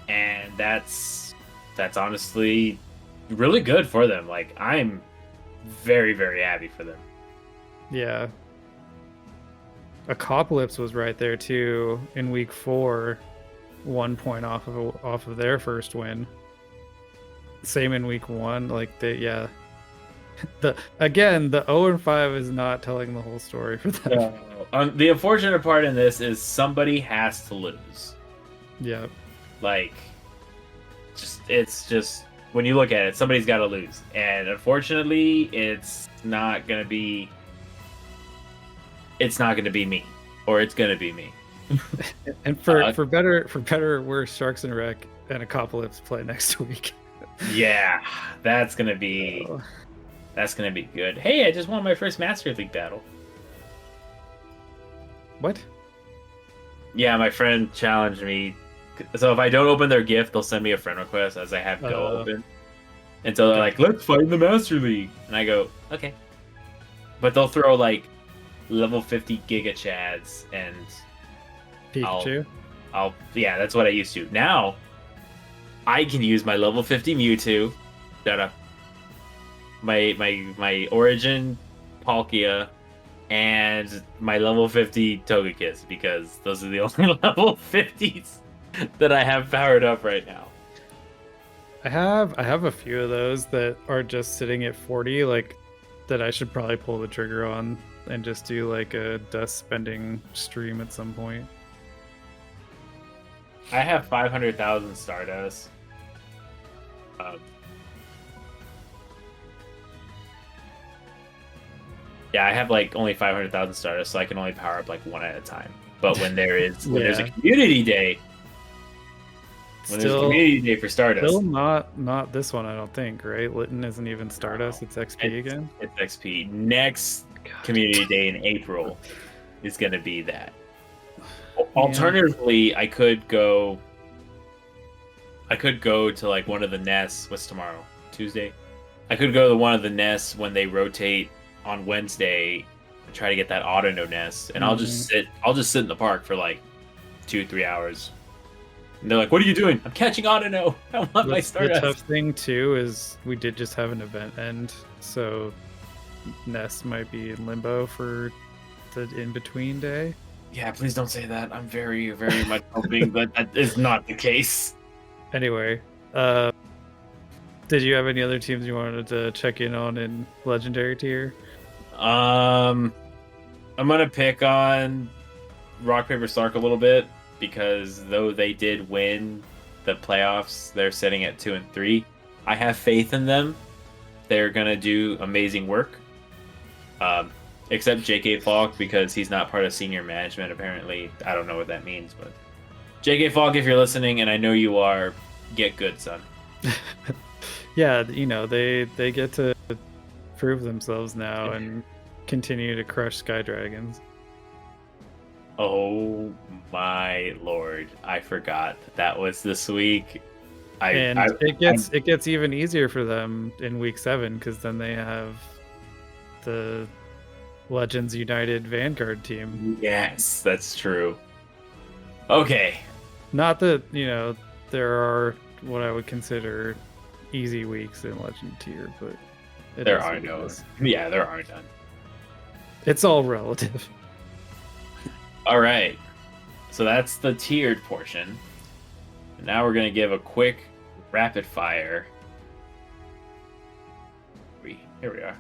And that's honestly really good for them. Like, I'm very, very happy for them. Yeah. Acopolis was right there too in week 4, 1 point off of their first win. Same in week 1. Like The 0-5 is not telling the whole story for them. No. The unfortunate part in this is somebody has to lose. Yeah. Like, it's just when you look at it, somebody's got to lose, and unfortunately, it's not gonna be me, or it's gonna be me. And for better or worse, Sharks and Wreck and Apocalypse play next week. Yeah, that's gonna be good. Hey, I just won my first Master League battle. What? Yeah, my friend challenged me. So if I don't open their gift, they'll send me a friend request as I have Go open. And so they're like, let's fight in the Master League. And I go, okay. But they'll throw like level 50 Giga Chads and Pikachu? Yeah, that's what I used to. Now, I can use my level 50 Mewtwo, my Origin Palkia, and my level 50 Togekiss, because those are the only level 50s that I have powered up right now. I have a few of those that are just sitting at 40, like that I should probably pull the trigger on and just do like a dust spending stream at some point. I have 500,000 Stardust. Yeah, I have like only 500,000 Stardust, so I can only power up like one at a time. But when there's a community day, there's a community day for Stardust. Still not this one, I don't think, right? Lytton isn't even Stardust, it's XP again? It's XP. Next community day in April is going to be that. Alternatively, I could go to like one of the nests. What's tomorrow? Tuesday? I could go to one of the nests when they rotate on Wednesday and try to get that auto nest, and I'll just sit in the park for like 2-3 hours. And they're like, "What are you doing?" I'm catching Autono. I want my Stardust. The tough thing too is we did just have an event end, so Nest might be in limbo for the in-between day. Yeah, please don't say that. I'm very, very much hoping that is not the case. Anyway, did you have any other teams you wanted to check in on in Legendary tier? I'm gonna pick on Rock Paper Sark a little bit, because though they did win the playoffs, they're sitting at 2 and 3. I have faith in them. They're gonna do amazing work. Except JK Falk, because he's not part of senior management apparently. I don't know what that means, but JK Falk, if you're listening, and I know you are, get good, son. Yeah, you know, they get to prove themselves now and continue to crush Sky Dragons. Oh my lord, I forgot that was this week. It gets even easier for them in week 7, because then they have the Legends United Vanguard team. Yes, that's true. Okay. Not that, you know, there are what I would consider easy weeks in Legend tier, but there are no. Yeah, there are none. It's all relative. All right. So that's the tiered portion. And now we're going to give a quick rapid fire. Here we are.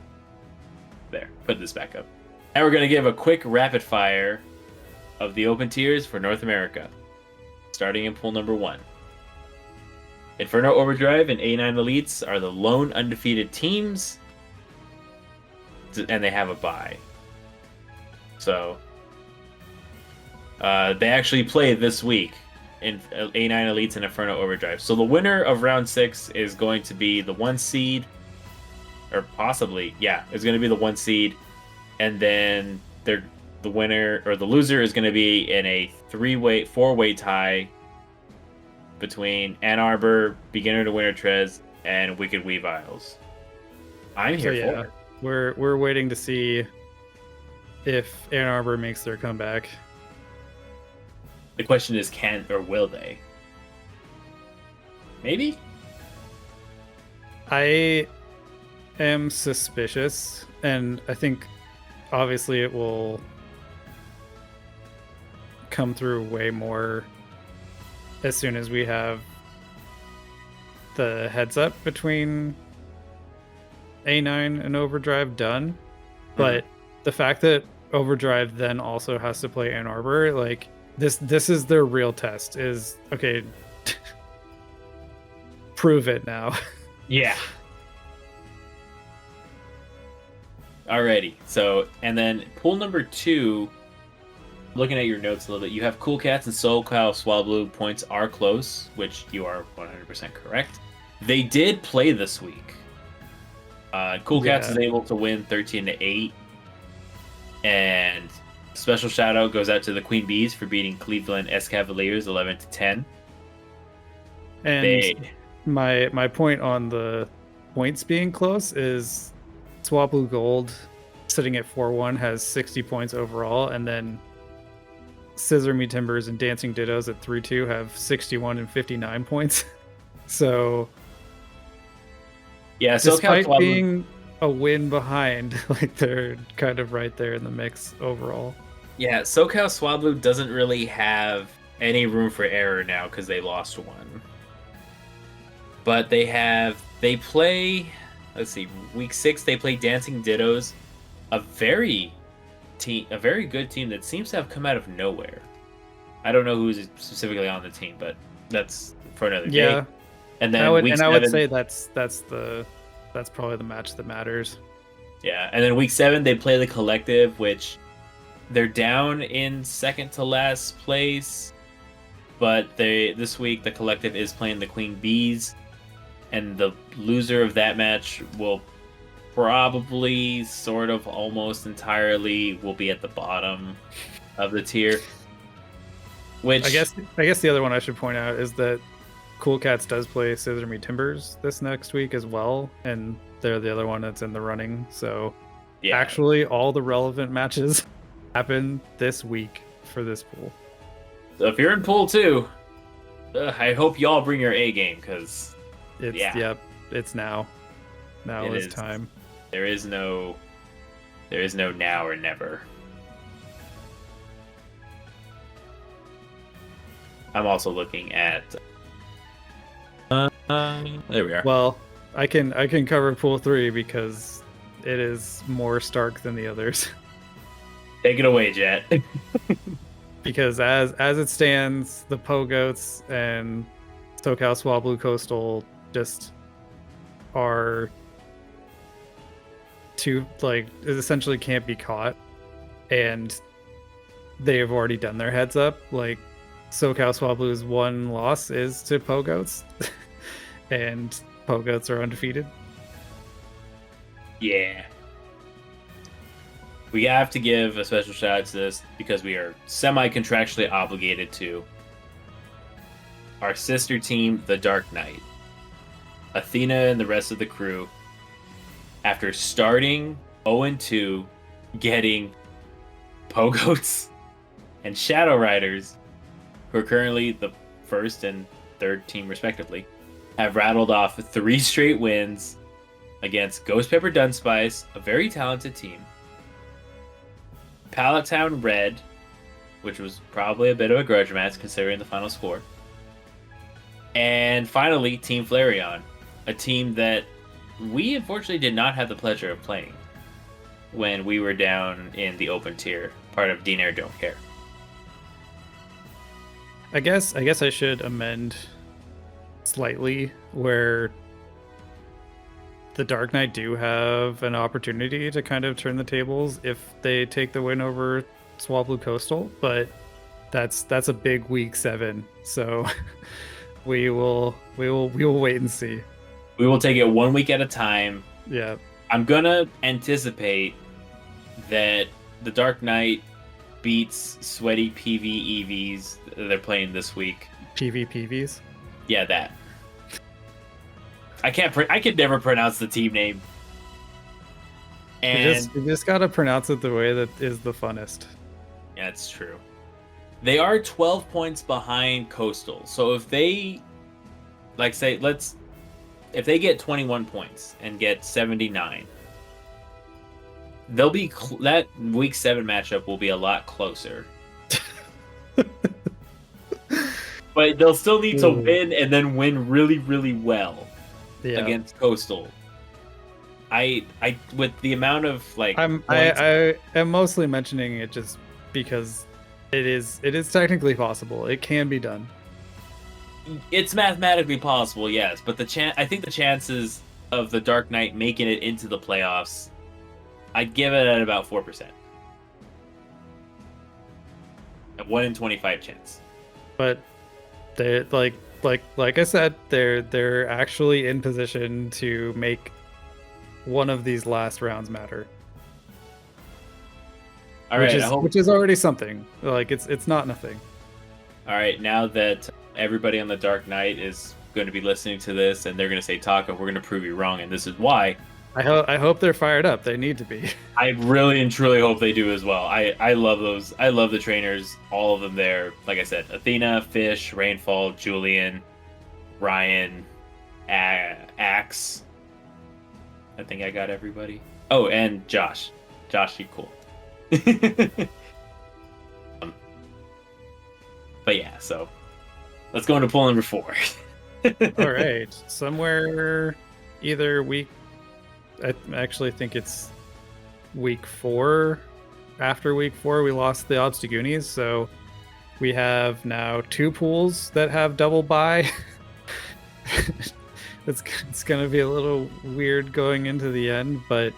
There, put this back up. Now we're going to give a quick rapid fire of the open tiers for North America, starting in pool number 1. Inferno Overdrive and A9 Elites are the lone undefeated teams, and they have a bye. So, they actually play this week in A9 Elites and Inferno Overdrive. So the winner of round 6 is going to be the 1 seed, or possibly, is going to be the 1 seed, and then the winner or the loser is going to be in a 4-way tie between Ann Arbor, Beginner to Winter Trez, and Wicked Weaviles. I'm here for it. We're waiting to see if Ann Arbor makes their comeback. The question is, can or will they? Maybe? I am suspicious, and I think obviously it will come through way more as soon as we have the heads up between A9 and Overdrive done, but the fact that Overdrive then also has to play Ann Arbor, like this is their real test. Is okay. Prove it now. Yeah. Alrighty. So, and then pool number 2. Looking at your notes a little bit, you have Cool Cats and SoCal Swablu points are close, which you are 100% correct. They did play this week. Cool Cats is able to win 13-8, and special shout out goes out to the Queen Bees for beating Cleveland S Cavaliers 11-10. And my point on the points being close is Swablu Gold sitting at 4-1 has 60 points overall, and then Scissor Me Timbers and Dancing Dittos at 3-2 have 61 and 59 points. So yeah, despite being a win behind, like they're kind of right there in the mix overall. Yeah, SoCal Swablu doesn't really have any room for error now because they lost one. But they play, let's see, week 6 they play Dancing Dittos, a very good team that seems to have come out of nowhere. I don't know who's specifically on the team, but that's for another day. Yeah. And then I would say that's probably the match that matters. Yeah, and then week 7 they play the Collective, which they're down in second to last place, but this week the Collective is playing the Queen Bees, and the loser of that match will probably sort of almost entirely will be at the bottom of the tier. Which I guess the other one I should point out is that Cool Cats does play Scissor Me Timbers this next week as well, and they're the other one that's in the running. So yeah, actually all the relevant matches happen this week for this pool. So if you're in pool 2, I hope y'all bring your A game, because it's now. Now is time. There is no now or never. I'm also looking at there we are. Well, I can cover pool 3 because it is more stark than the others. Take it away, Jet. Because as it stands, the Pogoats and SoCal Swablu Coastal just are two, like, it essentially can't be caught, and they have already done their heads up. Like, SoCal Swablu's one loss is to Pogoats, and Pogoats are undefeated. Yeah. We have to give a special shout out to this because we are semi-contractually obligated to our sister team, the Dark Knight. Athena and the rest of the crew, after starting 0-2, getting Pogoats and Shadow Riders, who are currently the first and third team respectively, have rattled off 3 straight wins against Ghost Pepper Dunspice, a very talented team, Pallet Town Red, which was probably a bit of a grudge match considering the final score, and finally Team Flareon, a team that we unfortunately did not have the pleasure of playing when we were down in the open tier, part of DNair Don't Care. I guess I should amend slightly where the Dark Knight do have an opportunity to kind of turn the tables if they take the win over Swablu Coastal, but that's a big week 7, so we will wait and see. We will take it 1 week at a time. Yeah. I'm gonna anticipate that the Dark Knight beats Sweaty PvEVs they're playing this week. PvPVs? Yeah, that. I could never pronounce the team name. And you just gotta pronounce it the way that is the funnest. Yeah, it's true. They are 12 points behind Coastal. So if they, like, say, if they get 21 points and get 79, they'll be that week 7 matchup will be a lot closer. But they'll still need to win and then win really, really well against Coastal. I with the amount of like points, I am mostly mentioning it just because it is technically possible. It can be done. it's mathematically possible, yes, but I think the chances of the Dark Knight making it into the playoffs, I'd give it at about 4%. A 1 in 25 chance. But they like I said, they're actually in position to make one of these last rounds matter. All right, which is already something. Like it's not nothing. All right, now that everybody on the Dark Knight is going to be listening to this, and they're going to say, "Taco, we're going to prove you wrong," and this is why. I hope they're fired up. They need to be. I really and truly hope they do as well. I love those. I love the trainers, all of them there. Like I said, Athena, Fish, Rainfall, Julian, Ryan, Axe. I think I got everybody. Oh, and Josh. Josh, you cool. But yeah, so let's go into poll number 4. All right, somewhere either week. I actually think it's week 4. After week 4, we lost the odds to Goonies, so we have now 2 pools that have double bye. It's gonna be a little weird going into the end, but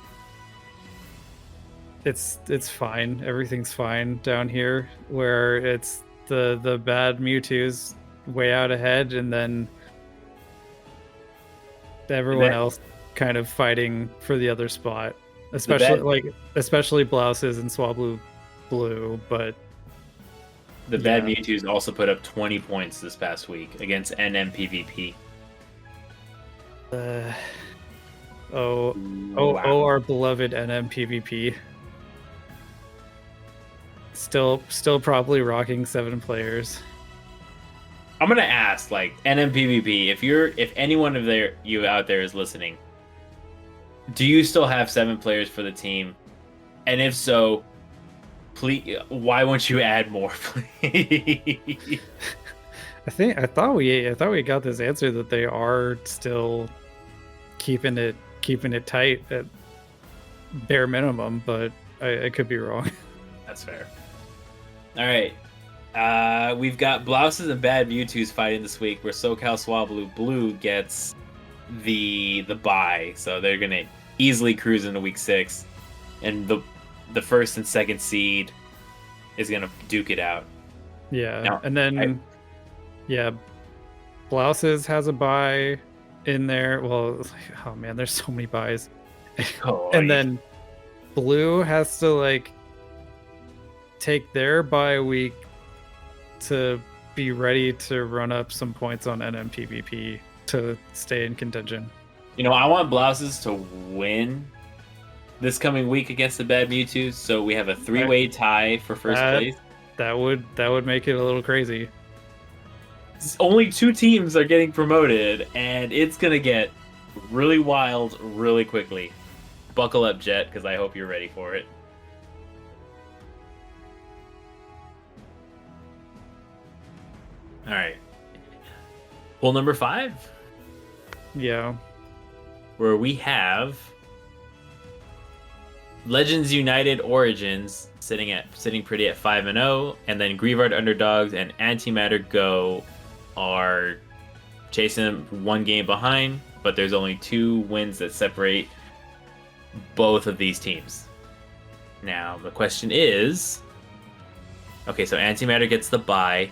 it's fine. Everything's fine down here, where it's the bad Mewtwo's way out ahead, and then everyone else kind of fighting for the other spot, especially Blouses and Swablu Blue. But the bad Mewtwo's also put up 20 points this past week against NMPVP. Wow. Our beloved NMPVP. Still probably rocking 7 players. I'm gonna ask, like, NMPVP, if anyone of you out there is listening, do you still have 7 players for the team? And if so, please, why won't you add more, please? I thought we got this answer that they are still keeping it tight at bare minimum, but I could be wrong. That's fair. All right. We've got Blouses and Bad Mewtwo's fighting this week, where SoCal Swablu Blue gets the bye, so they're gonna easily cruise into week 6, and the first and second seed is gonna duke it out. Yeah, now, and then Blouses has a bye in there. Well, oh man, there's so many buys. And then Blue has to take their bye week to be ready to run up some points on NMPVP to stay in contention. I want Blouses to win this coming week against the Bad Mewtwo, so we have a 3-way tie for first place. That would make it a little crazy. Only 2 teams are getting promoted, and it's gonna get really wild really quickly. Buckle up, Jet, because I hope you're ready for it. All right. Pool number 5. Yeah. Where we have Legends United Origins sitting pretty at 5-0, and then Grievard Underdogs and Antimatter Go are chasing them 1 game behind, but there's only 2 wins that separate both of these teams. Now the question is, okay, so Antimatter gets the bye.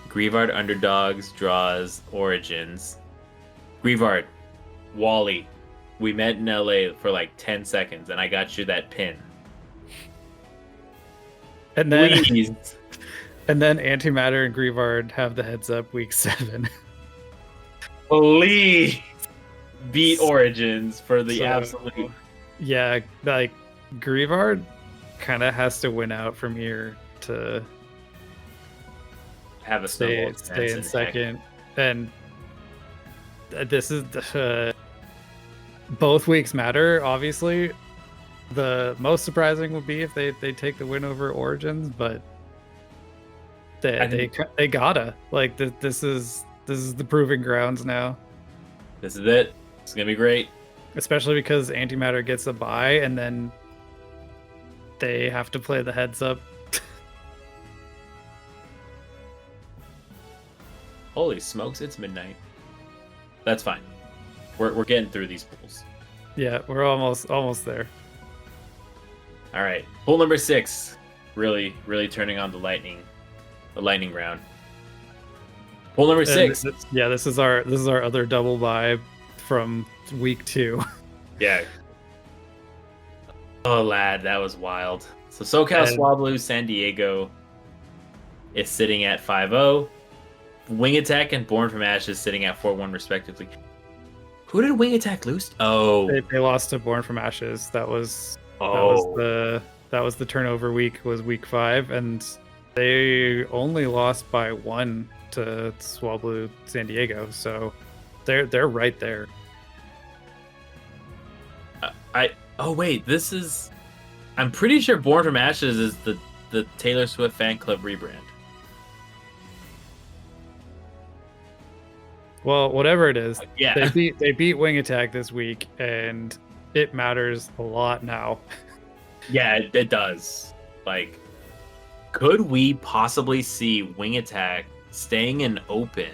Grievard Underdogs draws Origins. Grievard, Wally, we met in LA for 10 seconds, and I got you that pin. And then, and then Antimatter and Grievard have the heads up week 7. Please beat Origins for the absolute. Yeah, Grievard kind of has to win out from here to have a stay in second. And this is both weeks matter, obviously. The most surprising would be if they take the win over Origins, but they gotta this is the proving grounds now. This is it. It's gonna be great. especially because Antimatter gets a bye and then they have to play the heads up. Holy smokes, it's midnight. That's fine. We're getting through these pools. Yeah, we're almost there. All right, pool number 6. Really turning on the lightning round. Pool number 6. This is our other double bye from week 2. Yeah. Oh, lad, that was wild. So SoCal Swablu San Diego is sitting at 5-0. Wing Attack and Born from Ashes sitting at 4-1 respectively. Who did Wing Attack lose? Oh, they lost to Born from Ashes. That was the turnover week. Was week 5, and they only lost by 1 to Swablu San Diego. So they're right there. I'm pretty sure Born from Ashes is the Taylor Swift fan club rebrand. Well, whatever it is, yeah, they beat Wing Attack this week, and it matters a lot now. Yeah, it does. Like, could we possibly see Wing Attack staying in open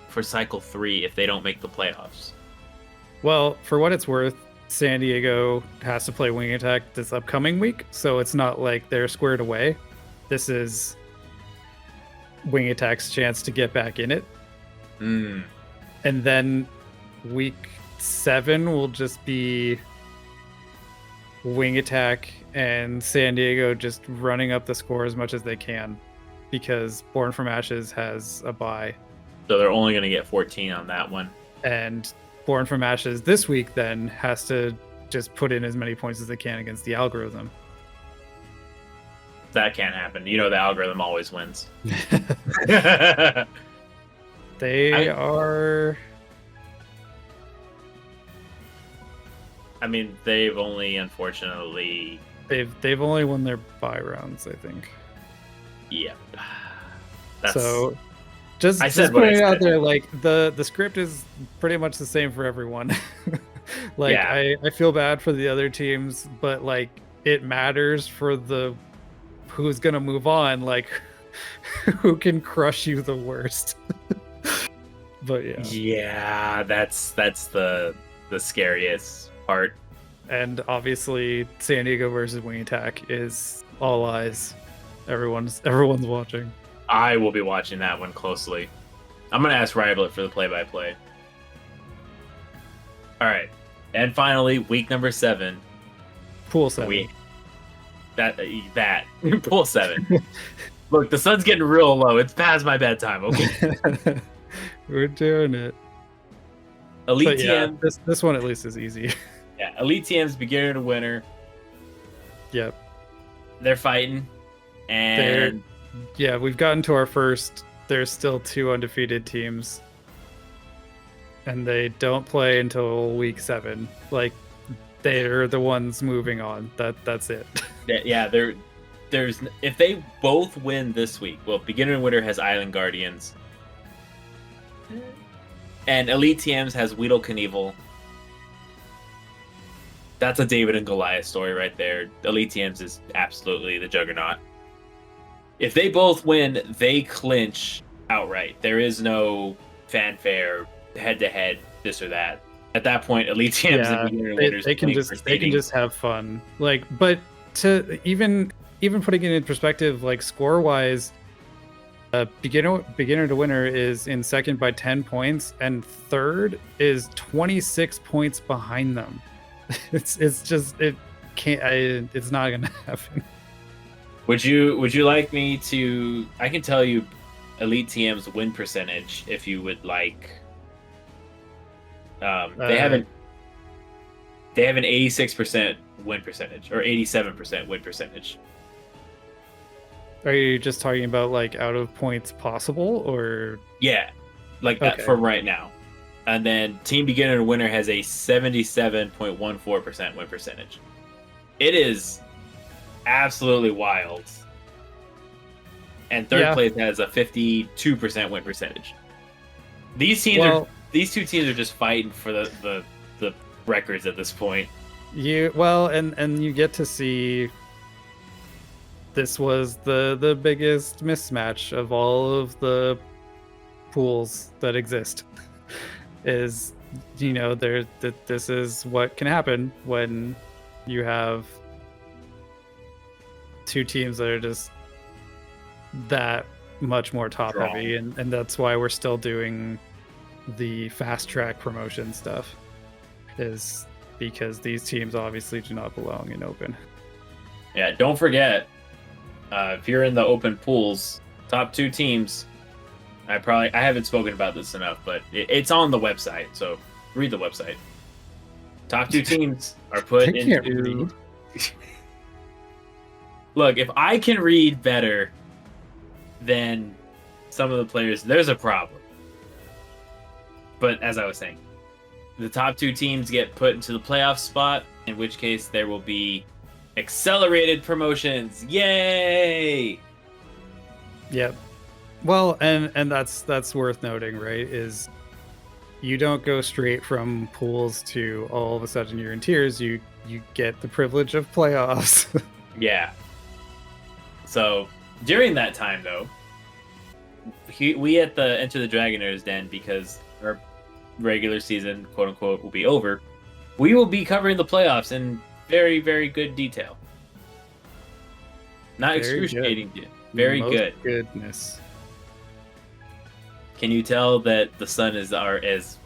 for Cycle 3 if they don't make the playoffs? Well, for what it's worth, San Diego has to play Wing Attack this upcoming week, so it's not like they're squared away. This is Wing Attack's chance to get back in it. And then week 7 will just be Wing Attack and San Diego just running up the score as much as they can, because Born from Ashes has a bye. So they're only going to get 14 on that one. And Born from Ashes this week then has to just put in as many points as they can against the algorithm. That can't happen. You know the algorithm always wins. They are... I mean, they've only, unfortunately... They've only won their bye rounds, I think. Yep. So, just putting it out there, like, the script is pretty much the same for everyone. Like, yeah. I feel bad for the other teams, but, like, it matters for the who's gonna move on, like, who can crush you the worst. But yeah, that's the scariest part. And obviously, San Diego versus Wing Attack is all eyes. Everyone's watching. I will be watching that one closely. I'm gonna ask Rivalet for the play-by-play. All right, and finally, week number 7. Pool 7. That pool 7. Look, the sun's getting real low. It's past my bedtime. Okay. We're doing it. Elite TM. This one at least is easy. Yeah, Elite TM's beginner to winner. Yep. They're fighting. And we've gotten to our first. There's still 2 undefeated teams. And they don't play until week 7. Like, they're the ones moving on. That's it. Yeah, there's if they both win this week, well, beginner and winner has Island Guardians. And Elite TMs has Weedle Knievel. That's a David and Goliath story right there. Elite TMs is absolutely the juggernaut. If they both win, they clinch outright. There is no fanfare, head-to-head, this or that. At that point, Elite TMs and beginner and winners they can just have fun. Like, but to even putting it in perspective, like score-wise, beginner to winner is in second by 10 points, and third is 26 points behind them. It's not gonna happen. Would you like me to? I can tell you Elite TM's win percentage if you would like. They have an 86% win percentage or 87% win percentage. Are you just talking about like out of points possible, or? Yeah, like that from right now. And then Team Beginner and Winner has a 77.14% win percentage. It is absolutely wild. And third place has a 52% win percentage. These two teams are just fighting for the records at this point. And you get to see this was the biggest mismatch of all of the pools that exist. Is this is what can happen when you have two teams that are just that much more top heavy, and that's why we're still doing the fast track promotion stuff, is because these teams obviously do not belong in open. Yeah, don't forget, if you're in the open pools, top 2 teams, I haven't spoken about this enough, but it's on the website, so read the website. Top 2 teams are put into... Look, if I can read better than some of the players, there's a problem. But as I was saying, the top 2 teams get put into the playoff spot, in which case there will be accelerated promotions. Yay! Yep. Well, and that's worth noting, right? Is you don't go straight from pools to all of a sudden you're in tiers. You get the privilege of playoffs. Yeah. So during that time, though, we at the Enter the Dragoners Den, because our regular season, quote unquote, will be over, we will be covering the playoffs in very, very good detail. Not very excruciating, good. Very Most good. Goodness. Can you tell that the sun is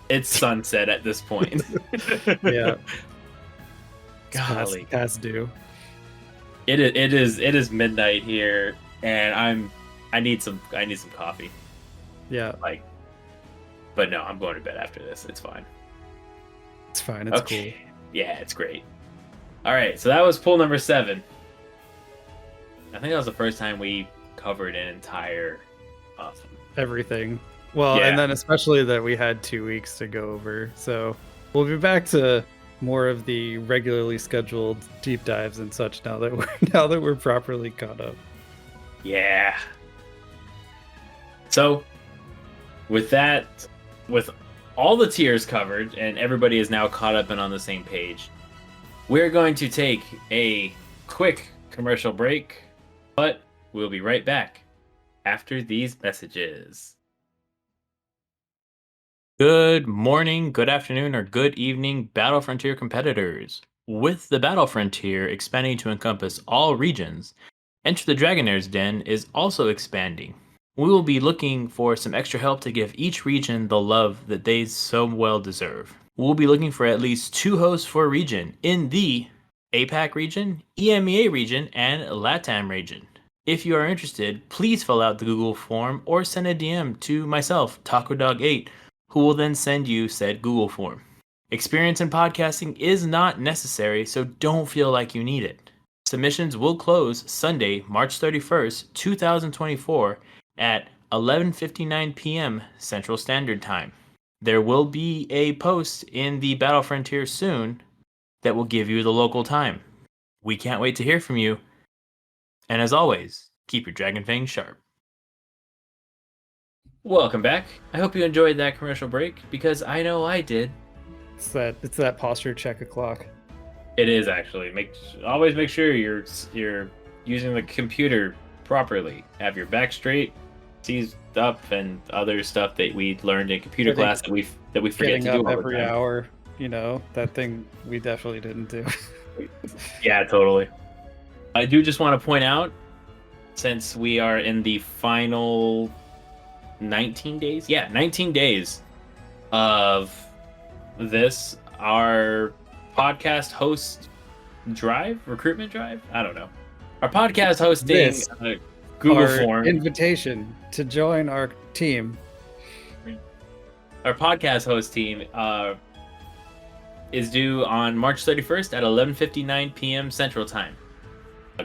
it's sunset at this point? Yeah. Golly, past due. It is midnight here, and I need some coffee. Yeah. But no, I'm going to bed after this. It's fine. It's fine. It's okay. Cool. Yeah, it's great. All right, so that was pool number 7. I think that was the first time we covered an entire everything. Well, yeah. And then especially that we had 2 weeks to go over. So we'll be back to more of the regularly scheduled deep dives and such now that we're properly caught up. Yeah. So with that, with all the tiers covered and everybody is now caught up and on the same page, we're going to take a quick commercial break, but we'll be right back after these messages. Good morning, good afternoon, or good evening, Battle Frontier competitors. With the Battle Frontier expanding to encompass all regions, Enter the Dragoners Den is also expanding. We will be looking for some extra help to give each region the love that they so well deserve. We'll be looking for at least 2 hosts for a region in the APAC region, EMEA region, and LATAM region. If you are interested, please fill out the Google form or send a DM to myself, TacoDog8, who will then send you said Google form. Experience in podcasting is not necessary, so don't feel like you need it. Submissions will close Sunday, March 31st, 2024 at 11:59 p.m. Central Standard Time. There will be a post in the Battle Frontier soon that will give you the local time. We can't wait to hear from you. And as always, keep your dragon fangs sharp. Welcome back. I hope you enjoyed that commercial break, because I know I did. It's that posture check o'clock. It is actually. Always make sure you're using the computer properly. Have your back straight, seized up, and other stuff that we learned in computer class that we forget to do all every the time. Hour. That thing we definitely didn't do. Yeah, totally. I do just want to point out, since we are in the final 19 days? Yeah, 19 days of this, our podcast host recruitment drive? I don't know. Our podcast hosting Google form. Invitation to join our team. Our podcast host team is due on March 31st at 11:59 p.m. Central Time.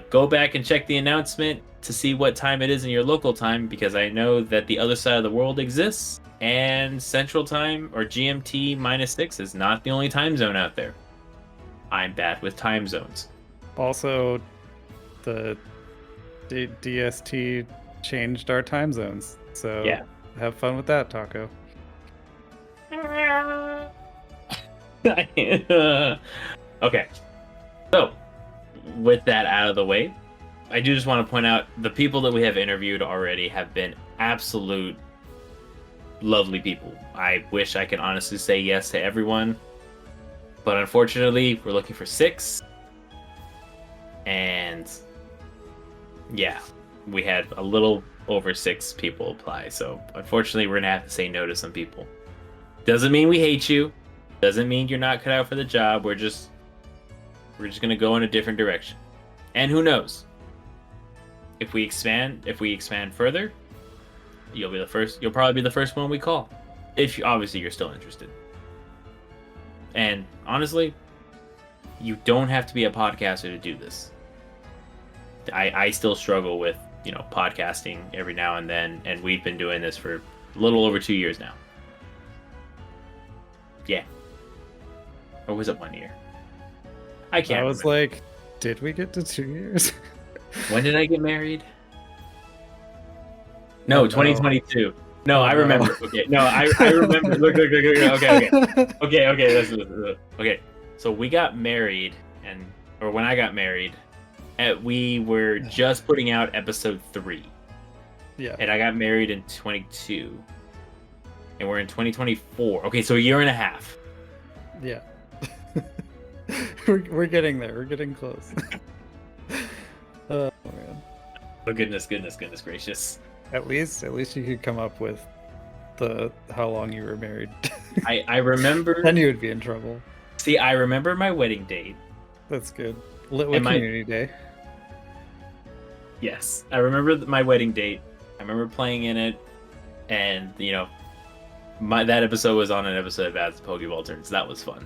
Go back and check the announcement to see what time it is in your local time, because I know that the other side of the world exists, and Central Time or GMT -6 is not the only time zone out there. I'm bad with time zones. Also, the DST changed our time zones, so yeah. Have fun with that, Taco. Okay. So, with that out of the way, I do just want to point out the people that we have interviewed already have been absolute lovely people. I wish I could honestly say yes to everyone, but unfortunately, we're looking for 6. And yeah, we had a little over 6 people apply. So unfortunately, we're going to have to say no to some people. Doesn't mean we hate you. Doesn't mean you're not cut out for the job. We're just going to go in a different direction. And who knows? If we expand further, you'll probably be the first one we call. If obviously you're still interested. And honestly, you don't have to be a podcaster to do this. I still struggle with, podcasting every now and then, and we've been doing this for a little over 2 years now. Yeah. Or was it 1 year? I can't I was remember. like, did we get to 2 years? When did I get married? No, 2022. No, Oh, I remember. no. Okay, no, I remember. Look. Okay. Okay, so we got married, when I got married, we were just putting out episode 3. Yeah. And I got married in 22. And we're in 2024. Okay, so a year and a half. Yeah. we're getting there. We're getting close. Oh man. Oh goodness gracious. At least you could come up with how long you were married. I remember. Then you would be in trouble. See, I remember my wedding date. That's good. Lit with Community Day. Yes, I remember my wedding date. I remember playing in it, and that episode was on an episode of Ad's Pokeball Turns. That was fun.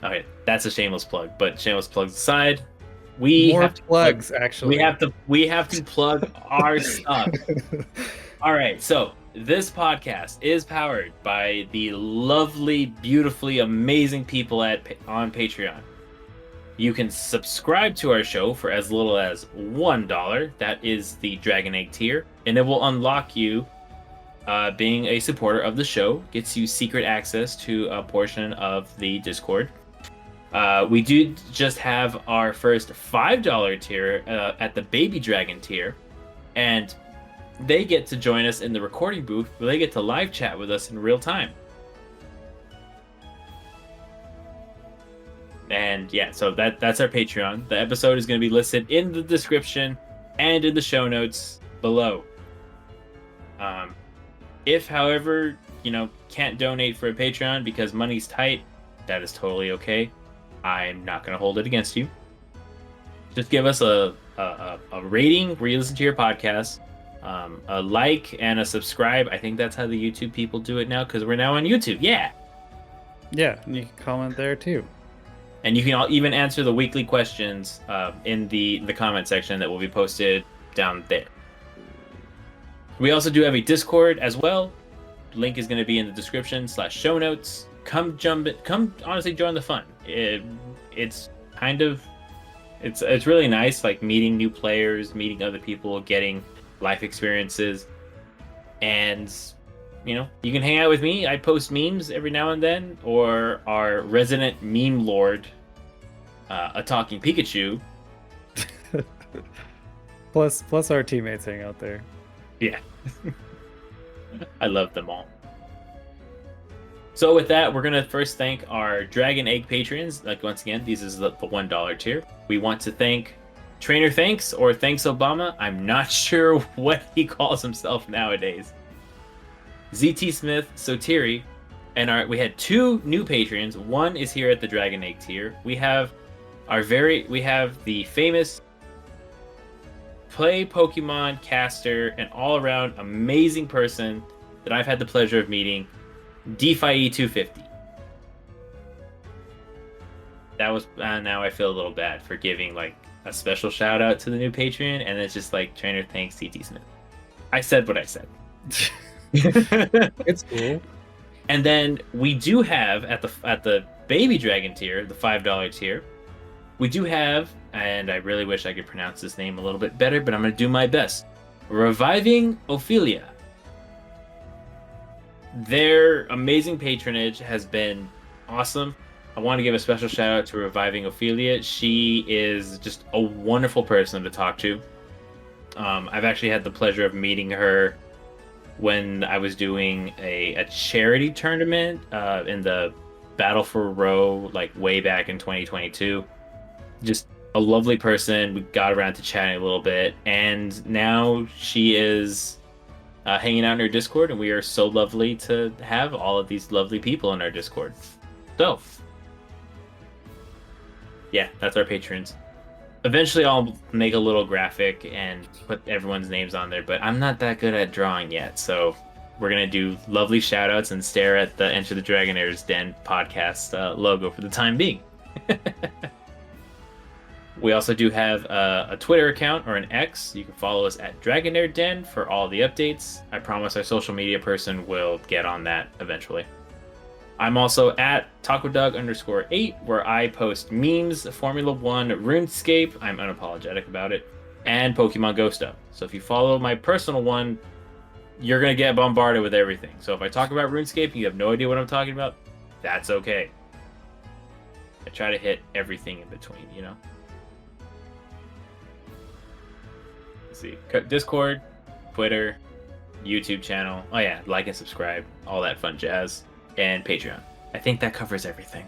Okay, that's a shameless plug. But shameless plugs aside, we have to plugs. Actually, we have to plug our stuff. All right, so this podcast is powered by the lovely, beautifully amazing people on Patreon. You can subscribe to our show for as little as $1. That is the Dragon Egg tier, and it will unlock you being a supporter of the show. Gets you secret access to a portion of the Discord. We do just have our first $5 tier at the Baby Dragon tier, and they get to join us in the recording booth where they get to live chat with us in real time. And yeah, so that's our Patreon. The episode is going to be listed in the description and in the show notes below. If, however, can't donate for a Patreon because money's tight, that is totally okay. I'm not going to hold it against you. Just give us a rating where you listen to your podcast, a like, and a subscribe. I think that's how the YouTube people do it now because we're now on YouTube. Yeah, and you can comment there too. And you can even answer the weekly questions in the comment section that will be posted down there. We also do have a Discord as well. Link is going to be in the description/show notes. Come honestly join the fun. It's really nice, like meeting new players, meeting other people, getting life experiences, and you can hang out with me. I post memes every now and then, or our resident meme lord, a talking Pikachu. Plus our teammates hang out there. Yeah. I love them all. So with that, we're going to first thank our Dragon Egg patrons. Like, once again, this is the $1 tier. We want to thank Trainer Thanks, or Thanks Obama. I'm not sure what he calls himself nowadays. ZT Smith, Sotiri, and we had 2 new patrons. One is here at the Dragon Egg tier. We have the famous play Pokemon caster and all-around amazing person that I've had the pleasure of meeting, DeFi 250. That was now I feel a little bad for giving like a special shout out to the new Patreon, and it's just like Trainer Thanks ZT Smith. I said what I said. It's cool. And then we do have at the Baby Dragon tier, the $5 tier, we do have, and I really wish I could pronounce this name a little bit better, but I'm going to do my best. Reviving Ophelia. Their amazing patronage has been awesome. I want to give a special shout out to Reviving Ophelia. She is just a wonderful person to talk to. I've actually had the pleasure of meeting her when I was doing a charity tournament in the Battle for Row, like way back in 2022. Just a lovely person. We got around to chatting a little bit, and now she is hanging out in our Discord, and we are so lovely to have all of these lovely people in our Discord. So, yeah, that's our patrons. Eventually, I'll make a little graphic and put everyone's names on there, but I'm not that good at drawing yet, so we're going to do lovely shout-outs and stare at the Enter the Dragonair's Den podcast logo for the time being. We also do have a Twitter account, or an X. You can follow us at Dragonair Den for all the updates. I promise our social media person will get on that eventually. I'm also at TacoDog8, where I post memes, Formula 1, RuneScape, I'm unapologetic about it, and Pokemon Go stuff. So if you follow my personal one, you're going to get bombarded with everything. So if I talk about RuneScape and you have no idea what I'm talking about, that's okay. I try to hit everything in between, you know? Let's see. Discord, Twitter, YouTube channel. Oh yeah, like and subscribe, all that fun jazz. And Patreon. I think that covers everything.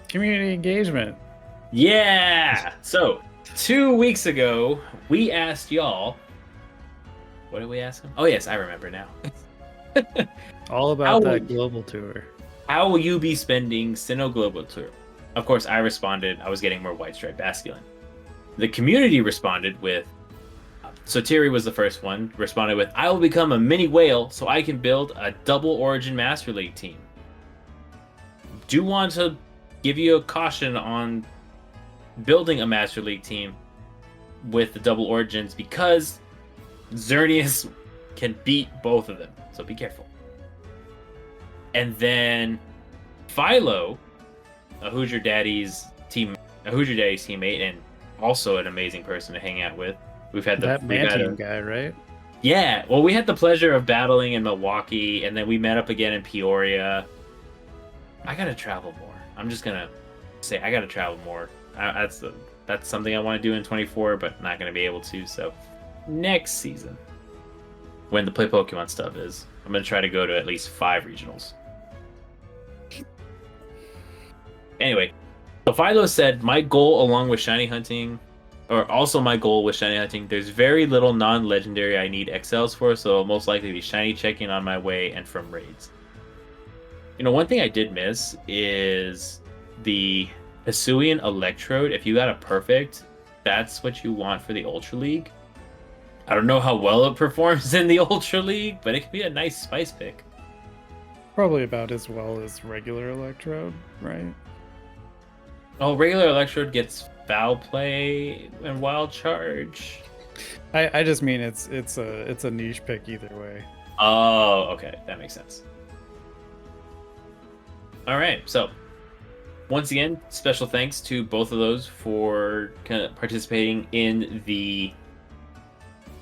Community engagement. Yeah! So, 2 weeks ago, we asked y'all... What did we ask them? Oh yes, I remember now. All about that global tour. How will you be spending Sinnoh Global Tour? Of course, I responded, I was getting more White Stripe Basculin. The community responded with... Sotiri was the first one, responded with, I will become a mini whale so I can build a double Origin Master League team. Do want to give you a caution on building a Master League team with the double Origins, because Xerneas can beat both of them, so be careful. And then Philo, a Hoosier Daddy's teammate, and also an amazing person to hang out with. We've had that Mantium guy, right? Yeah. Well, we had the pleasure of battling in Milwaukee, and then we met up again in Peoria. I gotta travel more. I'm just gonna say I gotta travel more. That's something I want to do in 24, but not gonna be able to. So next season, when the Play Pokemon stuff is, I'm gonna try to go to at least 5 regionals. Anyway, so Philo said, my goal along with shiny hunting. Or also my goal with shiny hunting, there's very little non-legendary I need XLs for, so I'll most likely be shiny checking on my way and from raids. You know, one thing I did miss is the Hisuian Electrode. If you got a perfect, that's what you want for the Ultra League. I don't know how well it performs in the Ultra League, but it could be a nice spice pick. Probably about as well as regular Electrode, right? Oh, regular Electrode gets foul play and wild charge. I just mean it's a niche pick either way. Oh, okay, that makes sense. All right, so once again, special thanks to both of those for kind of participating in the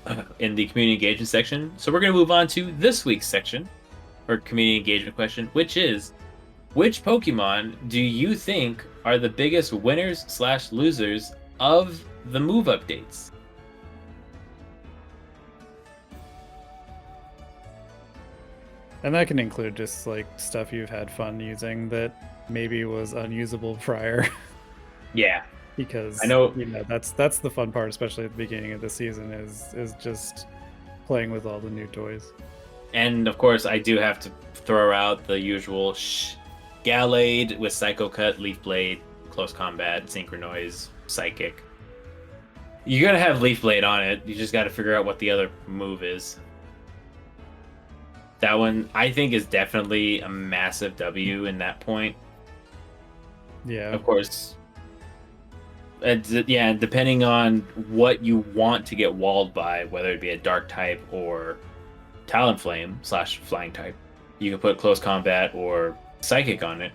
community engagement section. So we're going to move on to this week's section, or community engagement question, which is, which Pokemon do you think are the biggest winners/losers of the move updates? And that can include just like stuff you've had fun using that maybe was unusable prior. Yeah. Because I know, that's the fun part, especially at the beginning of the season, is just playing with all the new toys. And of course, I do have to throw out the usual Gallade with Psycho Cut, Leaf Blade, Close Combat, Synchronoise, Psychic. You gotta have Leaf Blade on it. You just gotta figure out what the other move is. That one, I think, is definitely a massive W in that point. Yeah. Of course. Yeah, depending on what you want to get walled by, whether it be a Dark type or Talonflame / Flying type, you can put Close Combat or Psychic on it.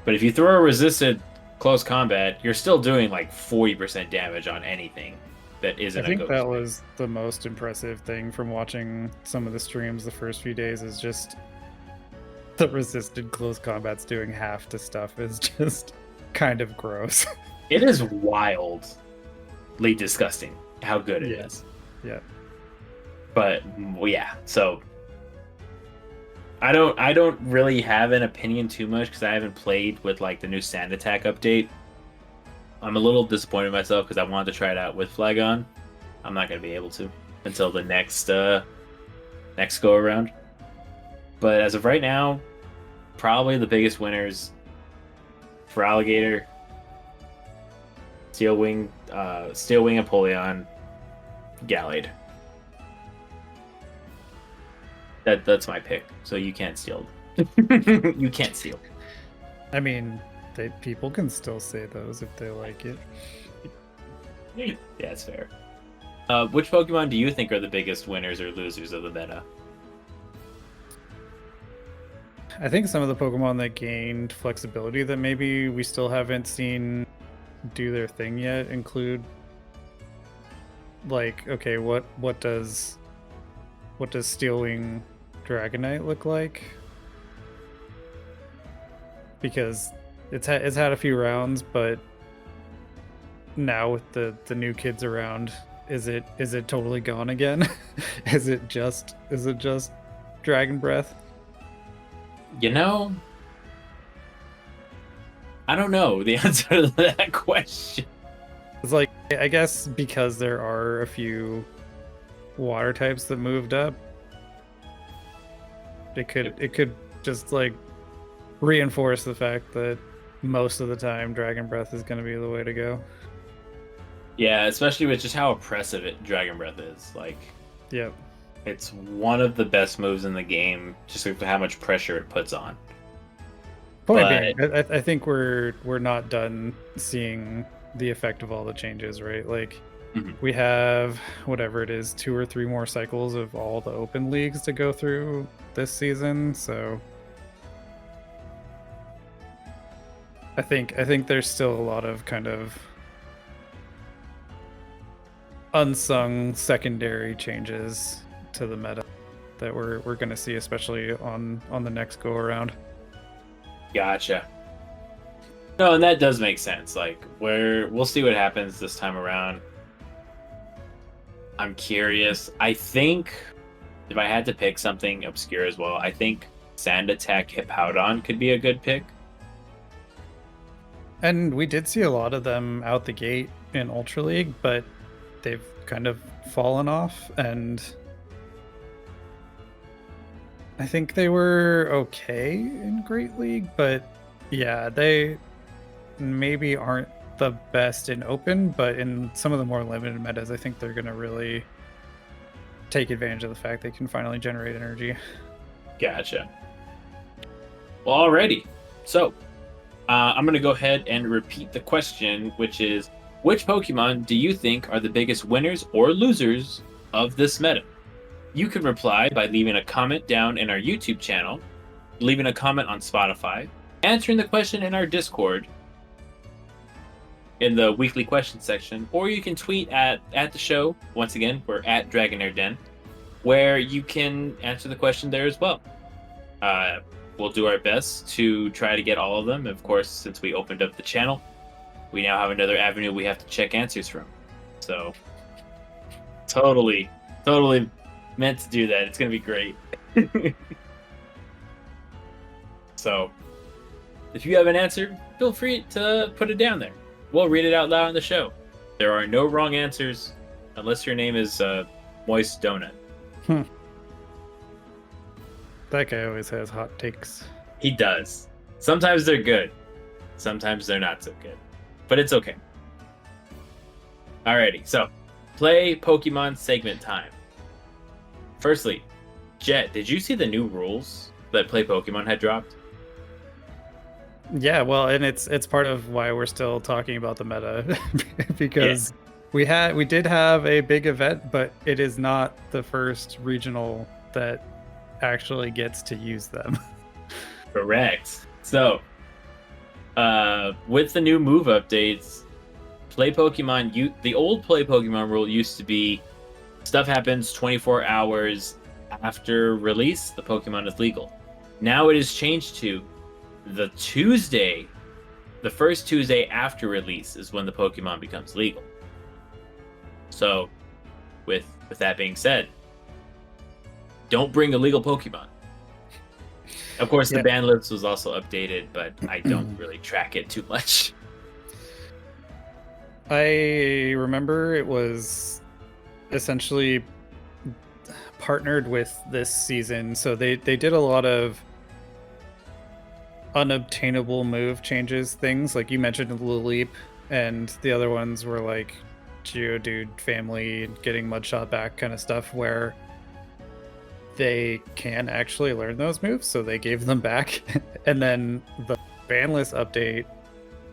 But if you throw a resisted Close Combat, you're still doing like 40% damage on anything that isn't a ghost. I think that was the most impressive thing from watching some of the streams the first few days, is just the resisted close combat's doing half to stuff is just kind of gross. It is wildly disgusting how good it is. Yeah. But well, yeah, so I don't really have an opinion too much because I haven't played with like the new Sand Attack update. I'm a little disappointed in myself because I wanted to try it out with Flag on. I'm not gonna be able to until the next go around. But as of right now, probably the biggest winners for Alligator, Steel Wing Apollyon, Gallade. That's my pick. So you can't steal. You can't steal. I mean, people can still say those if they like it. Yeah, it's fair. Which Pokemon do you think are the biggest winners or losers of the meta? I think some of the Pokemon that gained flexibility that maybe we still haven't seen do their thing yet include, like, okay, what does Steelwing Dragonite look like? Because it's had a few rounds, but now with the new kids around, is it totally gone again? is it just Dragon Breath? You know, I don't know the answer to that question. It's like, I guess because there are a few water types that moved up, it could just like reinforce the fact that most of the time Dragon Breath is going to be the way to go. Yeah, especially with just how oppressive Dragon Breath is. Like, yep. It's one of the best moves in the game, just with how much pressure it puts on. Point being, I think we're not done seeing the effect of all the changes, right? Like, we have whatever it is, 2 or 3 more cycles of all the open leagues to go through this season. So I think there's still a lot of kind of unsung secondary changes to the meta that we're going to see, especially on the next go around. Gotcha. No, and that does make sense. Like, we'll see what happens this time around. I'm curious. I think if I had to pick something obscure as well, I think Sand Attack Hippowdon could be a good pick. And we did see a lot of them out the gate in Ultra League, but they've kind of fallen off, and I think they were okay in Great League, but yeah, they maybe aren't the best in open, but in some of the more limited metas, I think they're going to really take advantage of the fact they can finally generate energy. Gotcha. Well, alrighty. So, I'm going to go ahead and repeat the question, which is, which Pokemon do you think are the biggest winners or losers of this meta? You can reply by leaving a comment down in our YouTube channel, leaving a comment on Spotify, answering the question in our Discord in the weekly question section, or you can tweet at the show. Once again, we're at Dragonair Den, where you can answer the question there as well. We'll do our best to try to get all of them. Of course, since we opened up the channel, we now have another avenue we have to check answers from. So, totally meant to do that. It's going to be great. So, if you have an answer, feel free to put it down there. We'll read it out loud on the show. There are no wrong answers unless your name is Moist Donut. That guy always has hot takes. He does. Sometimes they're good. Sometimes they're not so good. But it's okay. Alrighty, so play Pokemon segment time. Firstly, Jet, did you see the new rules that Play Pokemon had dropped? Yeah, well, and it's part of why we're still talking about the meta because we did have a big event, but it is not the first regional that actually gets to use them. Correct. So, with the new move updates, Play Pokemon, the old Play Pokemon rule used to be stuff happens 24 hours after release, the Pokemon is legal. Now it is changed to the Tuesday, the first Tuesday after release is when the Pokemon becomes legal. So, with that being said, don't bring illegal Pokemon. Of course, the ban list was also updated, but I don't really track it too much. I remember it was essentially partnered with this season, so they did a lot of unobtainable move changes things, like you mentioned Lilip, and the other ones were like Geodude family getting Mudshot back kind of stuff, where they can actually learn those moves, so they gave them back. And then the ban list update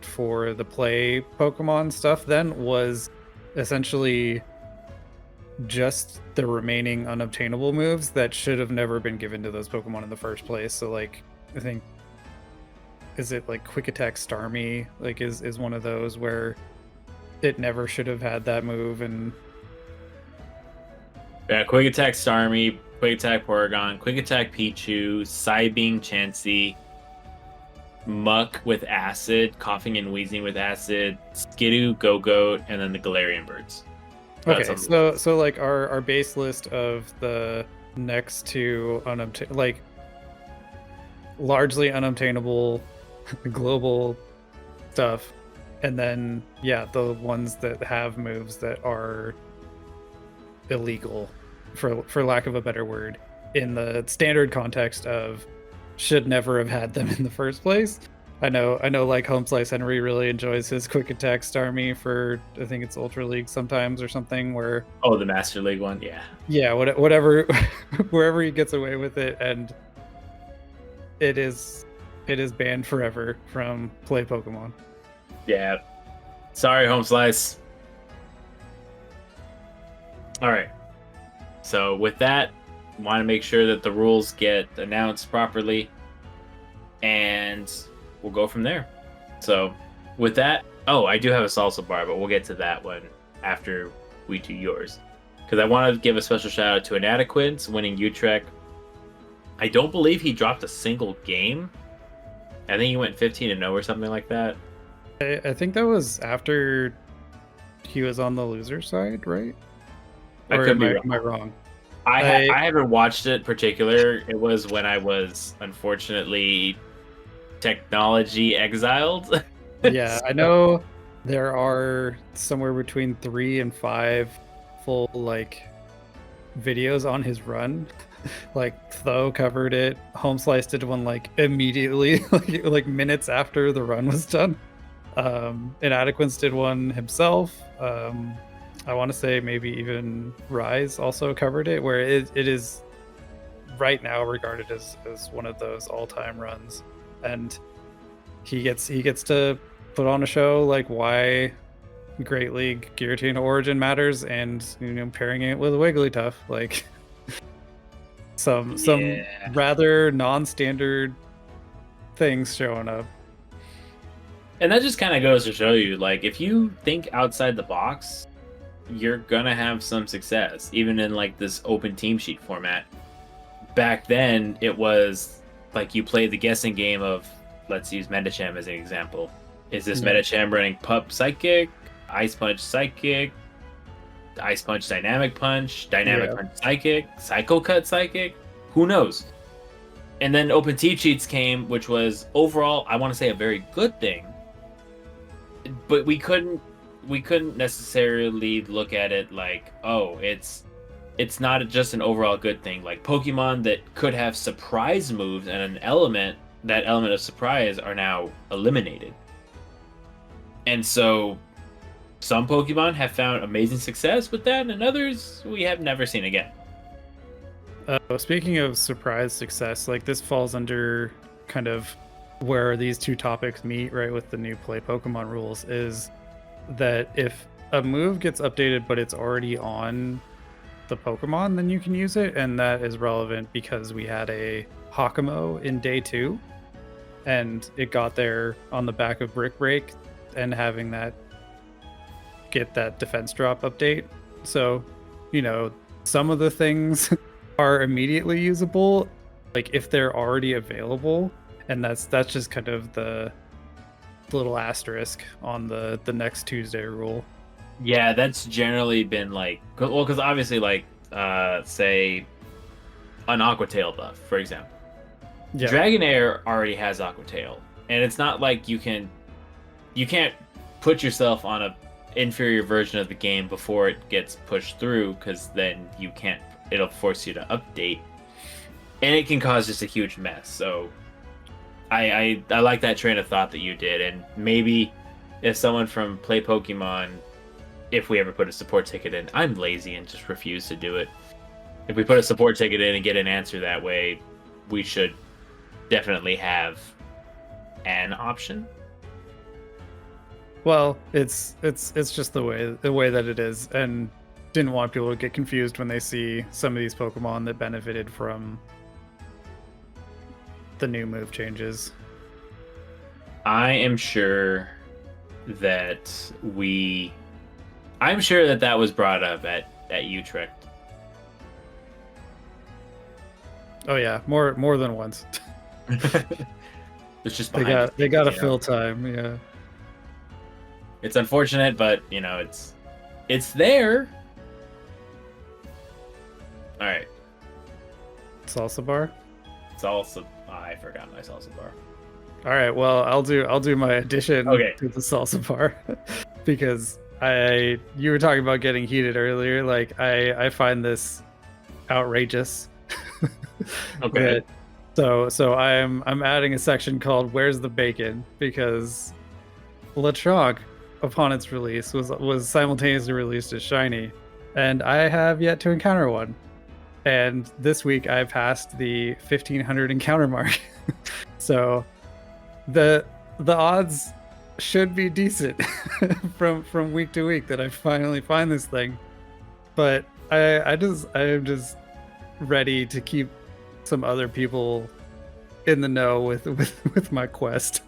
for the play Pokemon stuff then was essentially just the remaining unobtainable moves that should have never been given to those Pokemon in the first place. So like, I think, is it like Quick Attack Starmie, like is one of those where it never should have had that move. And yeah, Quick Attack Starmie, Quick Attack Porygon, Quick Attack Pichu, Psybeam Chansey, Muck with Acid, Coughing and Wheezing with Acid, Skidoo, Go-Goat, and then the Galarian Birds. Okay, so like our base list of the next two like largely unobtainable global stuff, and then the ones that have moves that are illegal, for lack of a better word, in the standard context of should never have had them in the first place. I know like Home Slice Henry really enjoys his Quick Attack Starmie for, I think it's Ultra League sometimes or something, where the Master League one, whatever wherever he gets away with it, and it is banned forever from play Pokemon. Yeah, sorry, Home Slice. All right, so with that, want to make sure that the rules get announced properly, and we'll go from there. So with that, I do have a salsa bar, but we'll get to that one after we do yours, because I want to give a special shout out to Inadequates winning Utrecht. I don't believe he dropped a single game. I think he went 15-0 or something like that. I think that was after he was on the loser side, right? Or am I wrong? I haven't watched it particular. It was when I was unfortunately technology exiled. Yeah, so. I know there are somewhere between 3 and 5 full like videos on his run. Like Tho covered it. Home Slice did one like immediately, like minutes after the run was done. Inadequates did one himself. I want to say maybe even Rise also covered it, where it is right now regarded as one of those all-time runs, and he gets to put on a show like why Great League Giratina Origin matters, and pairing it with Wigglytuff, like some rather non-standard things showing up. And that just kind of goes to show you, like, if you think outside the box, you're gonna have some success, even in like this open team sheet format. Back then, it was like you played the guessing game of, let's use Medicham as an example. Is this Medicham running Pup Psychic, Ice Punch Psychic, Ice Punch Dynamic Punch, Dynamic Punch Psychic, Psycho Cut Psychic? Who knows? And then open team sheets came, which was overall, I want to say, a very good thing. But we couldn't necessarily look at it like, it's not just an overall good thing. Like Pokemon that could have surprise moves and that element of surprise are now eliminated. And so some Pokemon have found amazing success with that, and others we have never seen again. Speaking of surprise success, like this falls under kind of where these two topics meet, right, with the new play Pokemon rules, is that if a move gets updated but it's already on the Pokemon, then you can use it, and that is relevant because we had a Hakamo in day 2, and it got there on the back of Brick Break, and having that get that defense drop update. So, some of the things are immediately usable, like if they're already available, and that's just kind of the little asterisk on the next Tuesday rule. Yeah, that's generally been like, well, because obviously, like, say an Aquatail buff, for example. Yeah. Dragonair already has Aquatail, and it's not like you can't put yourself on a inferior version of the game before it gets pushed through, because then you can't. It'll force you to update, and it can cause just a huge mess. So, I like that train of thought that you did, and maybe if someone from Play Pokemon, if we ever put a support ticket in, I'm lazy and just refuse to do it. If we put a support ticket in and get an answer that way, we should definitely have an option. Well, it's just the way that it is, and didn't want people to get confused when they see some of these Pokemon that benefited from the new move changes. I am sure that that was brought up at Utrecht. Oh yeah, more than once. It's just they got to fill time. Yeah, it's unfortunate, but it's there. All right, salsa bar. I forgot my salsa bar. All right, well I'll do my addition to the salsa bar because you were talking about getting heated earlier. Like I find this outrageous. Okay. So I'm adding a section called "Where's the Bacon?" because Lechonk, upon its release, was simultaneously released as shiny, and I have yet to encounter one. And this week I passed the 1500 encounter mark, so the odds should be decent from week to week that I finally find this thing. But I am just ready to keep some other people in the know with my quest.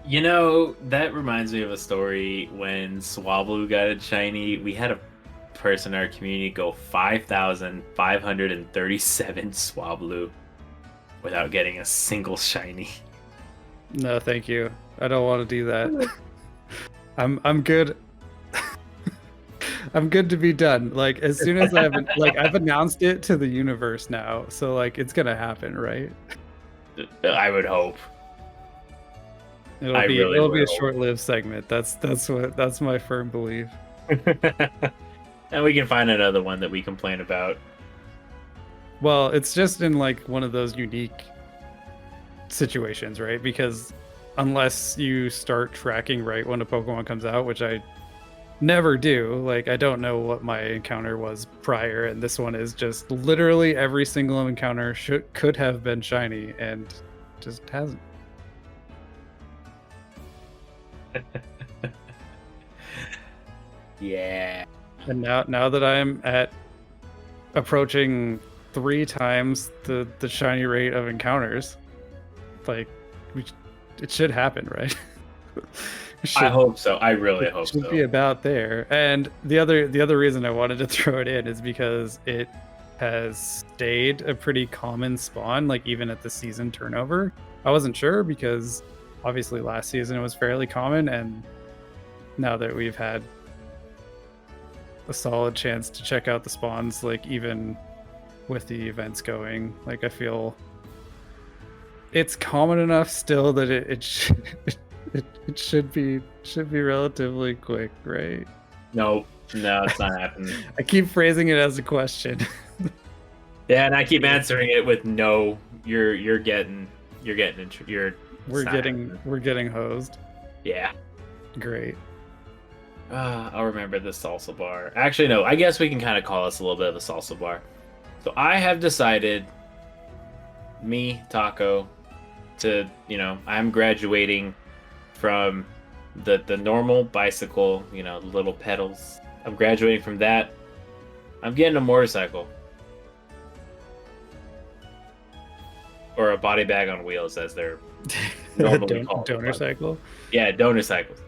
That reminds me of a story when Swablu got a shiny. We had a person in our community go 5,537 Swablu without getting a single shiny. No, thank you. I don't want to do that. I'm good. I'm good to be done. Like as soon as I've announced it to the universe now, so like it's gonna happen, right? I would hope. It'll be a short-lived segment. That's my firm belief. And we can find another one that we complain about. Well, it's just in like one of those unique situations, right? Because unless you start tracking right when a Pokemon comes out, which I never do, like I don't know what my encounter was prior, and this one is just literally every single encounter could have been shiny and just hasn't. Yeah. And now that I'm at approaching 3 times the shiny rate of encounters, like it should happen, right? I hope so. I really hope so. It should be about there. And the other reason I wanted to throw it in is because it has stayed a pretty common spawn, like even at the season turnover. I wasn't sure because obviously last season it was fairly common, and now that we've had a solid chance to check out the spawns, like even with the events going, like I feel it's common enough still that it should be relatively quick, right? No, it's not happening. I keep phrasing it as a question. Yeah, and I keep answering it with no. We're getting hosed. Yeah. Great. I'll remember the salsa bar. Actually, no. I guess we can kind of call this a little bit of a salsa bar. So I have decided, me, Taco, to I'm graduating from the normal bicycle, the little pedals. I'm graduating from that. I'm getting a motorcycle. Or a body bag on wheels, as they're normally called. Donor cycle? Yeah, donor cycles.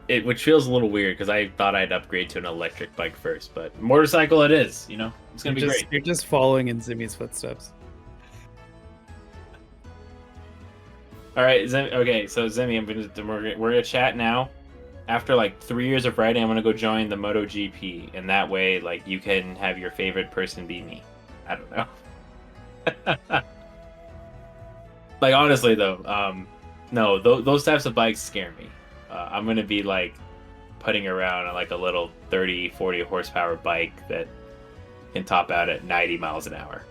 which feels a little weird because I thought I'd upgrade to an electric bike first, but motorcycle it is. You know, it's gonna be great. You're just following in Zimmy's footsteps. All right, okay. So Zimmy, we're gonna chat now. After like 3 years of riding, I'm gonna go join the MotoGP, and that way, like, you can have your favorite person be me. I don't know. Like, honestly though, no, those types of bikes scare me. I'm gonna be like putting around on like a little 30, 40 horsepower bike that can top out at 90 miles an hour,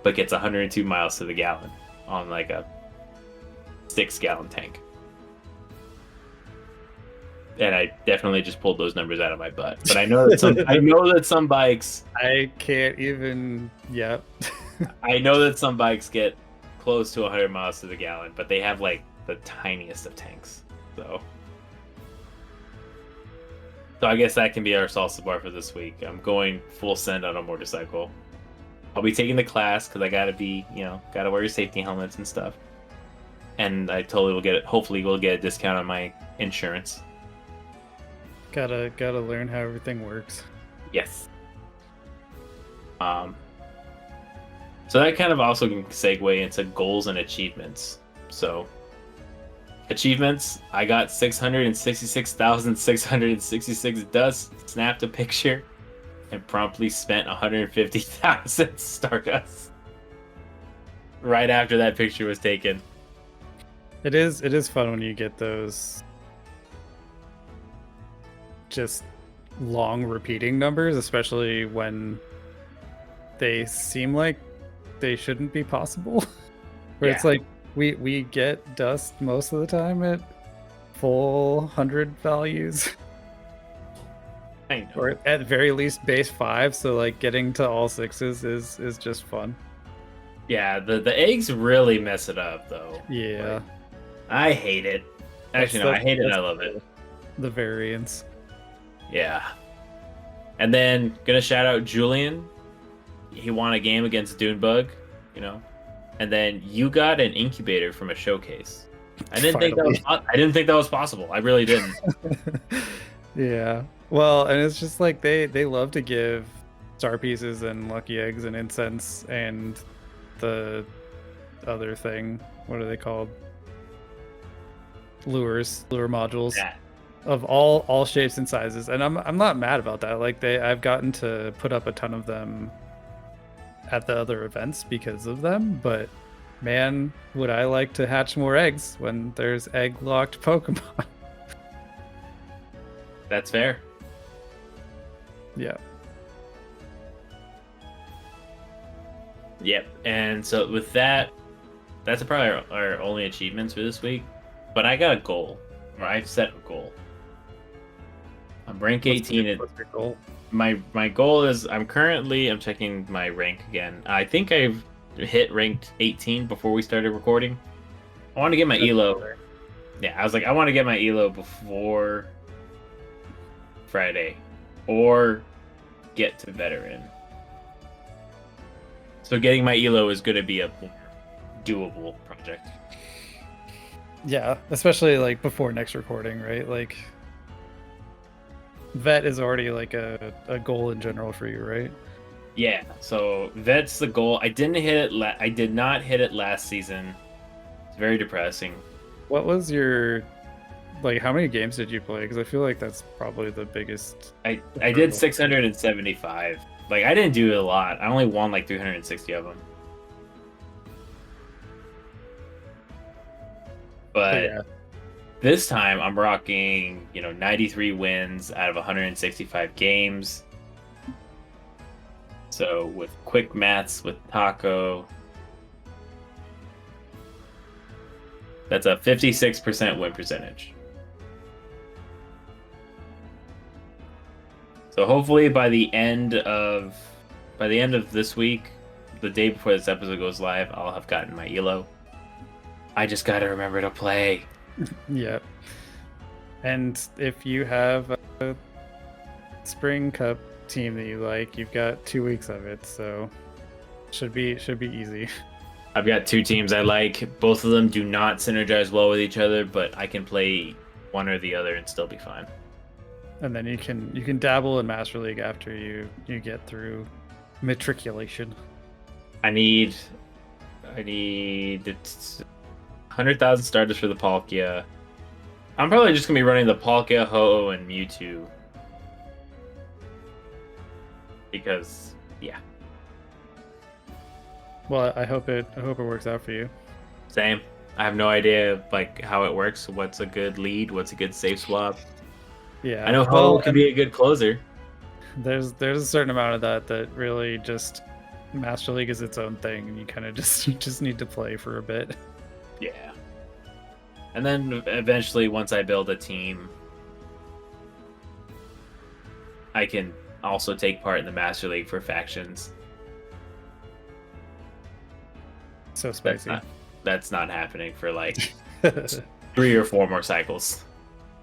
but gets 102 miles to the gallon on like a 6-gallon tank. And I definitely just pulled those numbers out of my butt. But I know that some bikes. I can't even. Yep. I know that some bikes get close to 100 miles to the gallon, but they have like the tiniest of tanks. So I guess that can be our salsa bar for this week. I'm going full send on a motorcycle. I'll be taking the class because I gotta wear your safety helmets and stuff. And I totally will get it. Hopefully, we'll get a discount on my insurance. Gotta learn how everything works. Yes. So that kind of also can segue into goals and achievements. So achievements, I got 666,666 dust, snapped a picture, and promptly spent 150,000 Stardust right after that picture was taken. It is fun when you get those just long repeating numbers, especially when they seem like they shouldn't be possible. Where it's like we get dust most of the time at full 100 values. I know. Or at very least base 5, so like getting to all 6s is just fun. Yeah, the eggs really mess it up though. Yeah. Like, I hate it. Actually, no, I hate it. I love it. The variance. Yeah. And then gonna shout out Julian. He won a game against Dunebug, And then you got an incubator from a showcase. I didn't think that was possible. I really didn't. Yeah. Well, and it's just like they love to give star pieces and lucky eggs and incense and the other thing. What are they called? Lure modules. Yeah. Of all shapes and sizes, and I'm not mad about that. Like I've gotten to put up a ton of them at the other events because of them, but man, would I like to hatch more eggs when there's egg-locked Pokemon. That's fair. Yeah. Yep. And so with that, that's probably our only achievements for this week. But I got a goal, or I've set a goal. I'm rank 18. What's your goal? My goal is I'm checking my rank again. I think I've hit ranked 18 before we started recording. I want to get my elo. Yeah, I was like, I want to get my elo before Friday, or get to veteran. So getting my elo is going to be a doable project. Yeah, especially like before next recording, right? Like vet is already like a goal in general for you, right? Yeah, so vet's the goal. I didn't hit it. I did not hit it last season. It's very depressing. What was your how many games did you play? Because I feel like that's probably the biggest. I did 675. Like, I didn't do a lot. I only won like 360 of them. But yeah. This time I'm rocking, 93 wins out of 165 games. So with quick maths with Taco, that's a 56% win percentage. So hopefully by the end of this week, the day before this episode goes live, I'll have gotten my elo. I just gotta remember to play. Yep. And if you have a Spring Cup team that you like, you've got 2 weeks of it, so should be easy. I've got 2 teams I like. Both of them do not synergize well with each other, but I can play one or the other and still be fine. And then you can dabble in Master League after you get through matriculation. I need 100,000 starters for the Palkia. I'm probably just gonna be running the Palkia, Ho-Oh, and Mewtwo. Because yeah. Well, I hope it works out for you. Same. I have no idea like how it works. What's a good lead? What's a good safe swap? Yeah. I know Ho can be a good closer. There's a certain amount of that really just Master League is its own thing, and you kind of just need to play for a bit. Yeah. And then eventually, once I build a team, I can also take part in the Master League for factions. So spicy. That's not happening for like 3 or 4 more cycles.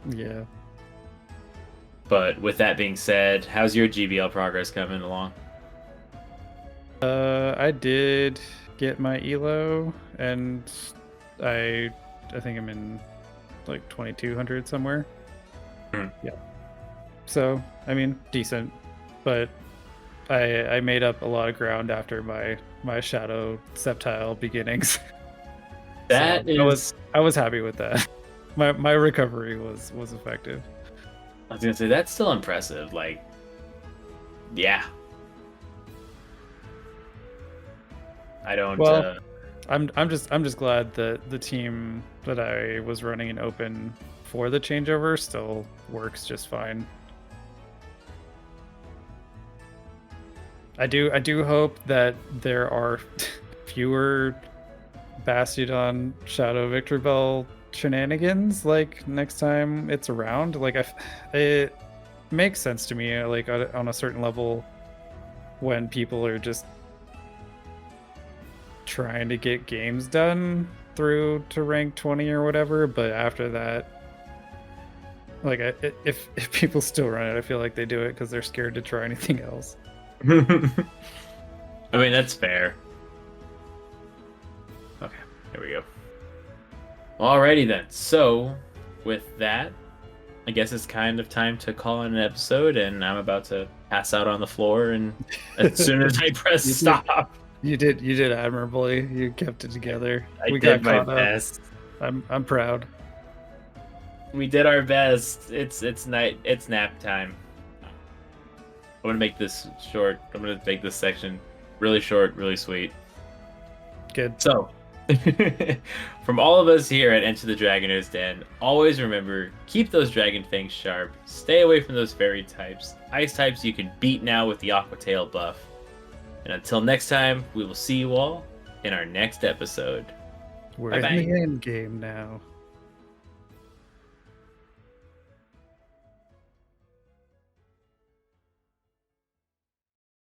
Yeah. But with that being said, how's your GBL progress coming along? I did get my ELO, and I think I'm in like 2200 somewhere. Yeah. So I mean, decent, but I made up a lot of ground after my Shadow Sceptile beginnings. That so is... I was happy with that. My recovery was effective. I was gonna say that's still impressive. Like, yeah. I don't. Well, I'm just glad that the team that I was running in open for the changeover still works just fine. I do hope that there are fewer Bastiodon Shadow Victor Bell shenanigans like next time it's around. Like it makes sense to me like on a certain level when people are just trying to get games done through to rank 20 or whatever, but after that, like if people still run it, I feel like they do it because they're scared to try anything else. I mean, that's fair. Okay, here we go. Alrighty then. So, with that, I guess it's kind of time to call in an episode, and I'm about to pass out on the floor, and as soon as I press stop. You did admirably. You kept it together. We did my best. I'm proud. We did our best. It's night. It's nap time. I'm gonna make this short. I'm gonna make this section really short, really sweet. Good. So, from all of us here at Enter the Dragonair's Den, always remember, keep those dragon fangs sharp. Stay away from those fairy types. Ice types you can beat now with the Aqua Tail buff. And until next time, we will see you all in our next episode. We're Bye-bye. in the end game now.